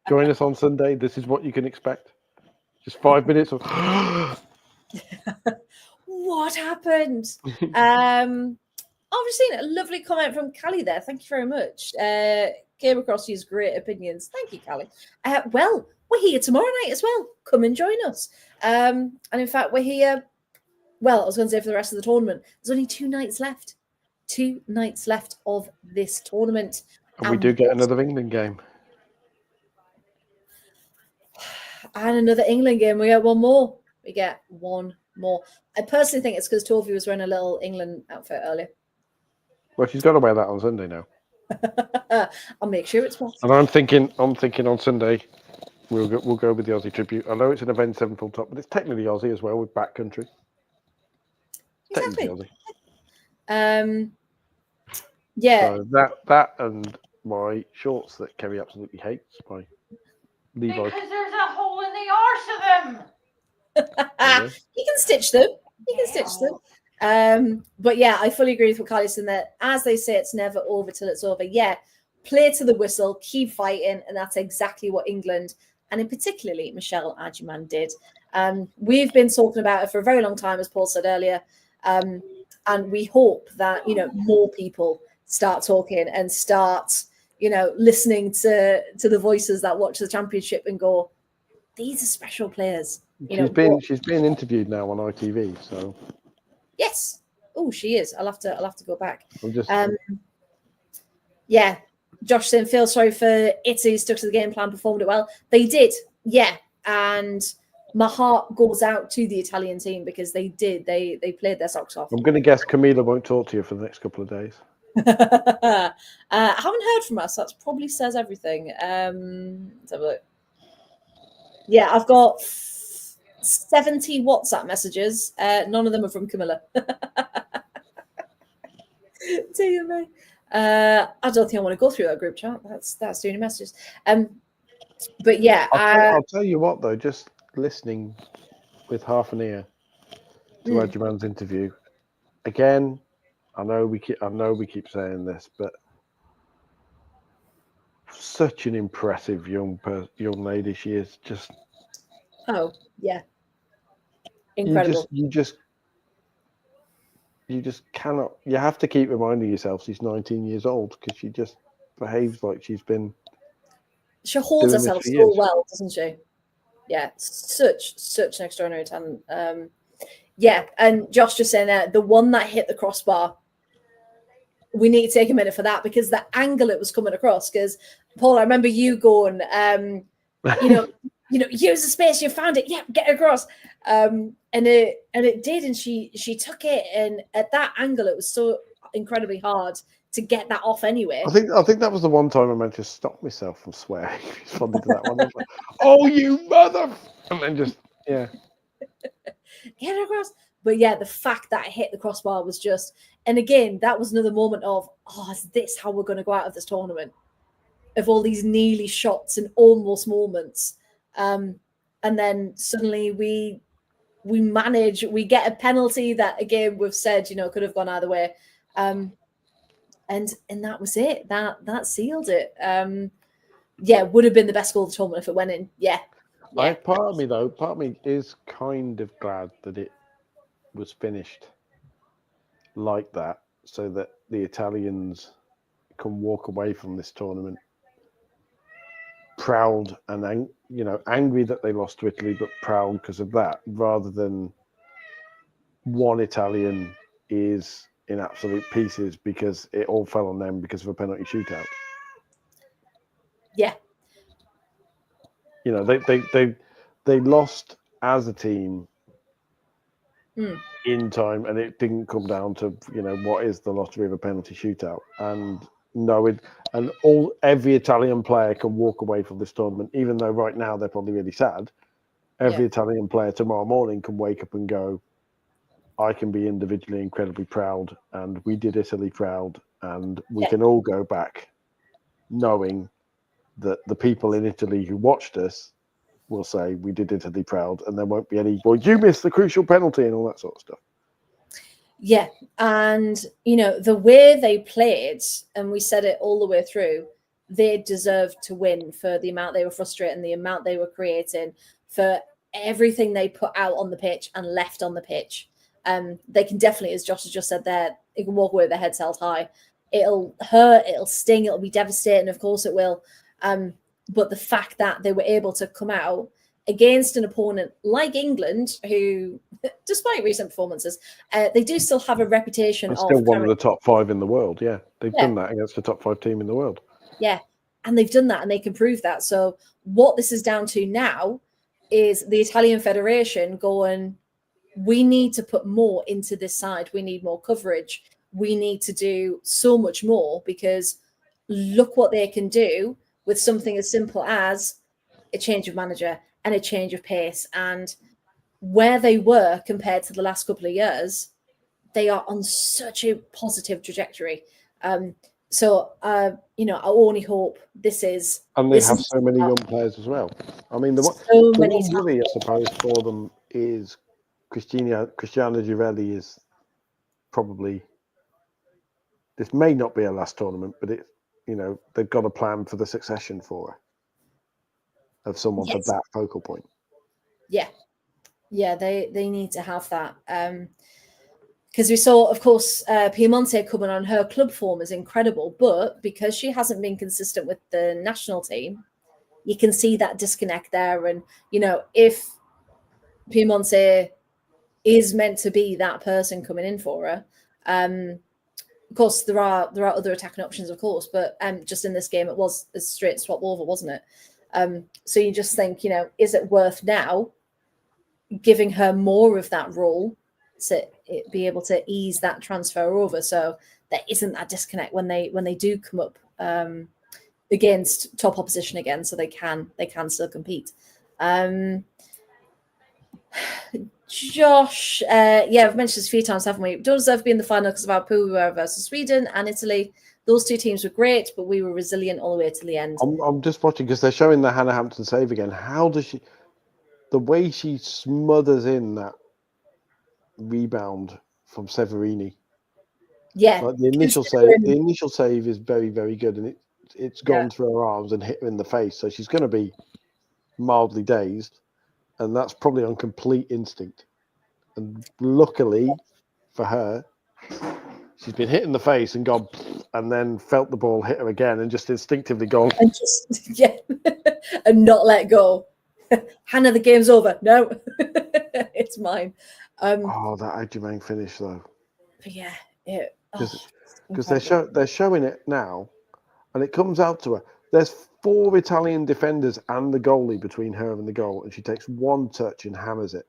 Join us on Sunday. This is what you can expect. Just 5 minutes of what happened? I've seen a lovely comment from Callie there. Thank you very much. Came across these great opinions. Thank you, Callie. Well, we're here tomorrow night as well. Come and join us. And in fact, we're here. Well, I was going to say for the rest of the tournament. There's only 2 nights left. 2 nights left of this tournament. And we do get another England game. And another England game. We get one more. We get one more. I personally think it's because Torvi was wearing a little England outfit earlier. Well, she's got to wear that on Sunday now. I'll make sure it's possible. And I'm thinking on Sunday we'll go with the Aussie tribute. I know it's an event 7 full top, but it's technically Aussie as well with backcountry. Exactly. Aussie. Yeah. So that and my shorts that Kerry absolutely hates, my Levi. Because there's a hole in the arse of them. You can stitch them. But yeah, I fully agree with what Carly's saying that, as they say, it's never over till it's over. Yeah, play to the whistle, keep fighting, and that's exactly what England, and in particularly Michelle Agyman, did. We've been talking about it for a very long time, as Paul said earlier, and we hope that more people start talking and start listening to the voices that watch the championship and go, these are special players. She's being interviewed now on ITV, so. Yes. Oh, she is. I'll have to go back. Just... Yeah. Josh saying, feel sorry for Italy, stuck to the game plan, performed it well. They did. Yeah. And my heart goes out to the Italian team because they did. They played their socks off. I'm going to guess Camila won't talk to you for the next couple of days. I haven't heard from us. That probably says everything. Let's have a look. Yeah, I've got 70 WhatsApp messages. None of them are from Camilla. Dear me. I don't think I want to go through that group chat. That's too many messages. But yeah, I'll tell you what though. Just listening with half an ear to Agyman's interview again. I know we keep saying this, but such an impressive young lady she is. Just yeah, incredible. You just cannot. You have to keep reminding yourself she's 19 years old because she just behaves like she's been. She holds herself so well, doesn't she? Yeah, such an extraordinary talent. Yeah, and Josh just saying that the one that hit the crossbar. We need to take a minute for that because the angle it was coming across. Because Paul, I remember you going, use the space, you found it, yeah, get across, and it did, and she took it, and at that angle, it was so incredibly hard to get that off anyway. I think that was the one time I meant to stop myself from swearing. Responding to that one, I was like, "Oh, you mother!" and then just get across. But yeah, the fact that it hit the crossbar was just, and again, that was another moment of, is this how we're going to go out of this tournament? Of all these nearly shots and almost moments. And then suddenly we get a penalty that, again, we've said, could have gone either way. And that was it. That sealed it. Would have been the best goal of the tournament if it went in. Yeah. Part of me is kind of glad that it was finished like that so that the Italians can walk away from this tournament proud and angry that they lost to Italy, but proud because of that, rather than one Italian is in absolute pieces because it all fell on them because of a penalty shootout. Yeah. They lost as a team in time, and it didn't come down to what is the lottery of a penalty shootout. And every Italian player can walk away from this tournament, even though right now they're probably really sad. Every Italian player tomorrow morning can wake up and go, I can be individually incredibly proud, and we did Italy proud, and we can all go back knowing that the people in Italy who watched us will say we did Italy proud, and there won't be any, well, you missed the crucial penalty and all that sort of stuff. Yeah, and the way they played, and we said it all the way through, they deserved to win for the amount they were frustrating, the amount they were creating, for everything they put out on the pitch and left on the pitch. They can definitely, as Josh has just said there, they can walk away with their heads held high. It'll hurt, it'll sting, it'll be devastating, of course it will. But the fact that they were able to come out against an opponent like England, who, despite recent performances, they do still have a reputation And of still one of the top 5 in the world. Yeah, they've Yeah. done that against the top 5 team in the world. Yeah, and they've done that, and they can prove that. So what this is down to now is the Italian Federation going, we need to put more into this side. We need more coverage. We need to do so much more, because look what they can do with something as simple as a change of manager and a change of pace. And where they were compared to the last couple of years, they are on such a positive trajectory. So I only hope this is. And they this have is so many young players as well. I mean, the so many one worry, I suppose, for them is Cristiano Givelli is probably. This may not be her last tournament, but they've got a plan for the succession for her, of someone for that focal point. Yeah, they need to have that. Because we saw, of course, Piemonte coming on. Her club form is incredible, but because she hasn't been consistent with the national team, you can see that disconnect there. And, if Piemonte is meant to be that person coming in for her, of course, there are other attacking options, of course, but just in this game, it was a straight swap over, wasn't it? So you just think, is it worth now giving her more of that role to be able to ease that transfer over, so there isn't that disconnect when they do come up against top opposition again, so they can still compete. Josh, I've mentioned this a few times, haven't we? Don't deserve to be in the final because of our pool we were versus Sweden and Italy. Those two teams were great, but we were resilient all the way to the end. I'm just watching because they're showing the Hannah Hampton save again. How does she? The way she smothers in that rebound from Severini. Yeah, like the initial save is very, very good, and it's gone through her arms and hit her in the face, so she's going to be mildly dazed, and that's probably on complete instinct. And luckily for her, she's been hit in the face and gone, and then felt the ball hit her again, and just instinctively gone, and just and not let go. Hannah, the game's over. No, it's mine. that Adjumang finish though. Yeah, because they're showing it now, and it comes out to her. There's 4 Italian defenders and the goalie between her and the goal, and she takes one touch and hammers it.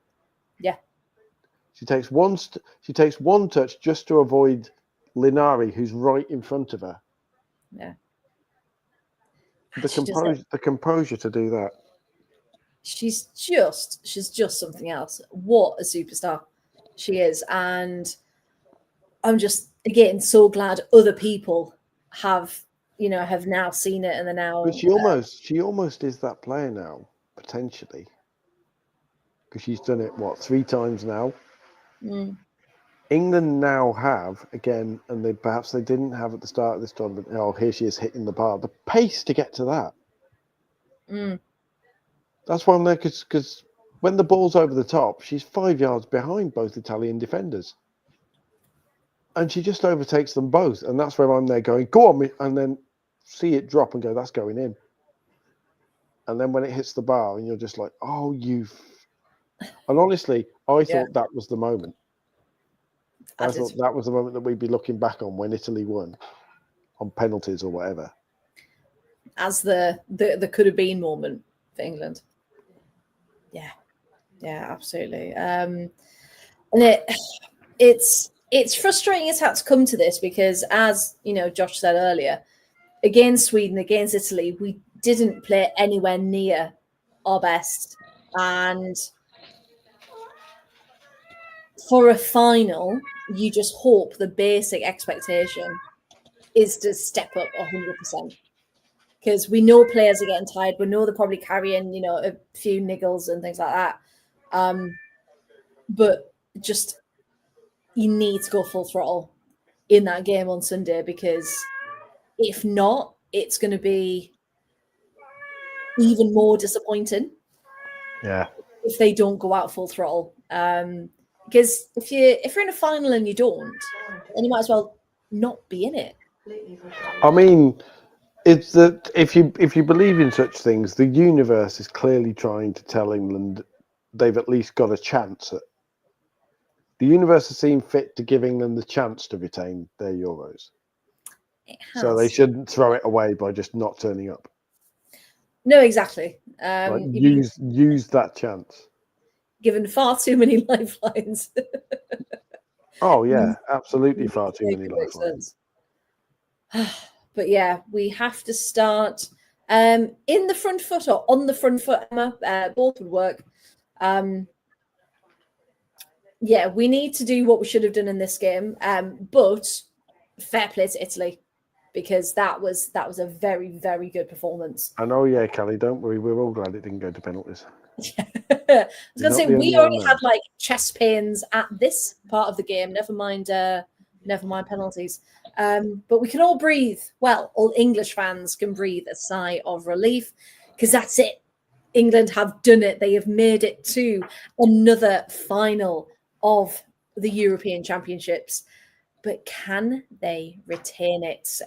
Yeah, she takes one touch just to avoid Linari, who's right in front of her. Yeah, the composure to do that. She's just something else. What a superstar she is, and I'm just again so glad other people have now seen it, and they're now. But she almost is that player now, potentially, because she's done it 3 times now. England now have again, and they didn't have at the start of this tournament. Oh, here she is hitting the bar. The pace to get to that. That's why I'm there, because when the ball's over the top, she's 5 yards behind both Italian defenders. And she just overtakes them both. And that's where I'm there going, go on, and then see it drop and go, that's going in. And then when it hits the bar, and you're just like, oh, And honestly, I thought that was the moment. I thought that was the moment that we'd be looking back on when Italy won on penalties or whatever. As the could have been moment for England. Yeah, absolutely. And it's frustrating it's had to come to this, because as Josh said earlier, against Sweden, against Italy, we didn't play anywhere near our best. And for a final, you just hope the basic expectation is to step up 100%. Because we know players are getting tired. We know they're probably carrying, a few niggles and things like that. But just, you need to go full throttle in that game on Sunday, because if not, it's going to be even more disappointing. Yeah. If they don't go out full throttle. Because if you're in a final and you don't, then you might as well not be in it. I mean, It's that if you believe in such things, the universe is clearly trying to tell England they've at least got a chance. The universe has seen fit to give England the chance to retain their Euros. It So they has. shouldn't throw it away by just not turning up. No, exactly. Right? You've been Use that chance. given far too many lifelines. Oh yeah, absolutely, Make far too many lifelines. sense. But yeah, we have to start in the front foot or on the front foot, Emma. Both would work. Yeah, we need to do what we should have done in this game. But fair play to Italy, because that was a very, very good performance. I know, yeah, Callie, don't worry. We're all glad it didn't go to penalties. I was going to say, the we only already one had like chest pains at this part of the game. Never mind penalties. But we can all breathe. Well, all English fans can breathe a sigh of relief, because that's it. England have done it. They have made it to another final of the European Championships. But can they retain it?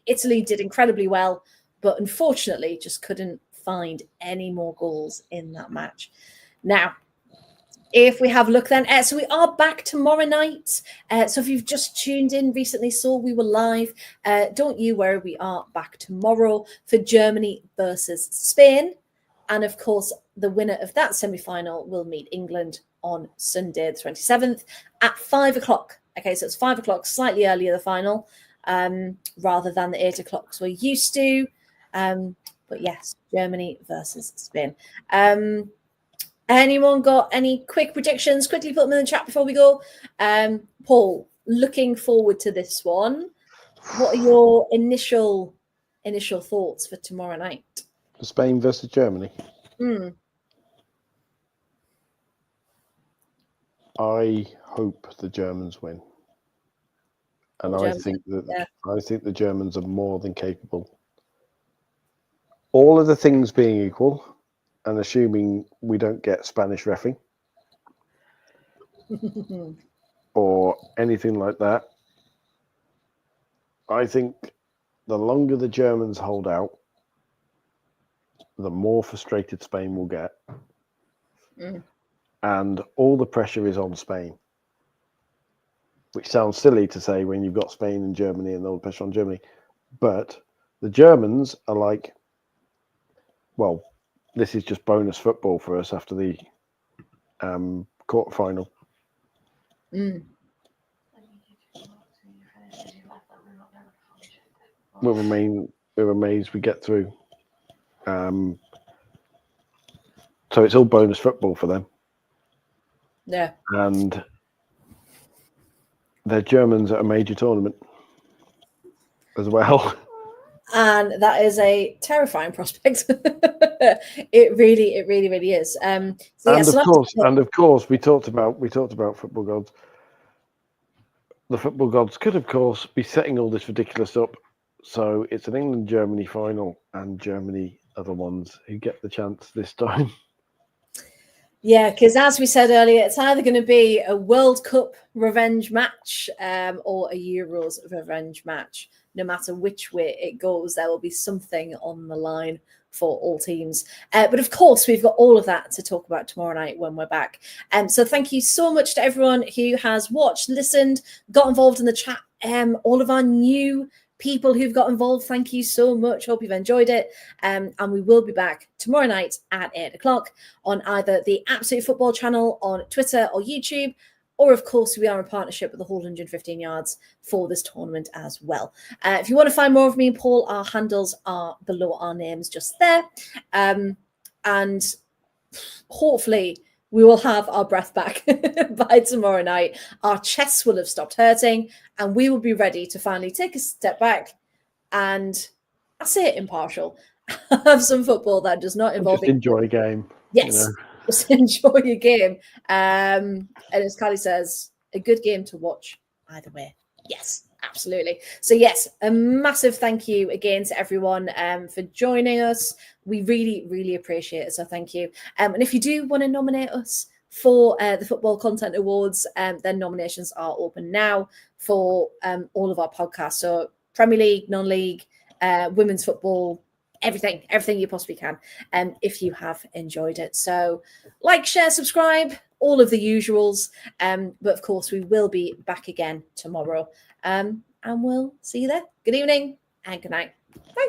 Italy did incredibly well, but unfortunately just couldn't find any more goals in that match. Now, if we have a look then, so we are back tomorrow night. So if you've just tuned in recently, saw we were live, don't you worry, we are back tomorrow for Germany versus Spain. And of course, the winner of that semi-final will meet England on Sunday, the 27th at 5 o'clock. Okay, so it's 5 o'clock, slightly earlier, the final, rather than the 8 o'clocks we're used to. But yes, Germany versus Spain. Anyone got any quick predictions? Quickly put them in the chat before we go. Paul, looking forward to this one. What are your initial thoughts for tomorrow night? Spain versus Germany. I hope the Germans win, and I think the Germans are more than capable. All of the things being equal, and assuming we don't get Spanish reffing or anything like that, I think the longer the Germans hold out, the more frustrated Spain will get. And all the pressure is on Spain, which sounds silly to say when you've got Spain and Germany and all the pressure on Germany. But the Germans are like, well, this is just bonus football for us after the quarterfinal. We're amazed we get through. So it's all bonus football for them. Yeah. And they're Germans at a major tournament as well. And that is a terrifying prospect. It really is. And of course, we talked about football gods. The football gods could, of course, be setting all this ridiculous up. So it's an England-Germany final, and Germany are the ones who get the chance this time. Yeah, because as we said earlier, it's either going to be a World Cup revenge match or a Euros revenge match. No matter which way it goes, there will be something on the line for all teams. But of course, we've got all of that to talk about tomorrow night when we're back. So thank you so much to everyone who has watched, listened, got involved in the chat. All of our new people who've got involved, thank you so much. Hope you've enjoyed it. And we will be back tomorrow night at 8 o'clock on either the Absolute Football channel on Twitter or YouTube, or of course, we are in partnership with the Whole 115 Yards for this tournament as well. If you want to find more of me and Paul, our handles are below our names just there. And hopefully we will have our breath back by tomorrow night. Our chests will have stopped hurting, and we will be ready to finally take a step back and, I say it impartial, have some football that does not involve... Just enjoy a game. Yes. You know. Just enjoy your game. And as Callie says, a good game to watch either way. Yes, absolutely. So yes, a massive thank you again to everyone for joining us. We really appreciate it. So thank you. And if you do want to nominate us for the Football Content Awards, then nominations are open now for all of our podcasts. So Premier League, non-league, women's football, everything you possibly can, if you have enjoyed it. So like, share, subscribe, all of the usuals. But of course, we will be back again tomorrow. And we'll see you there. Good evening and good night. Bye.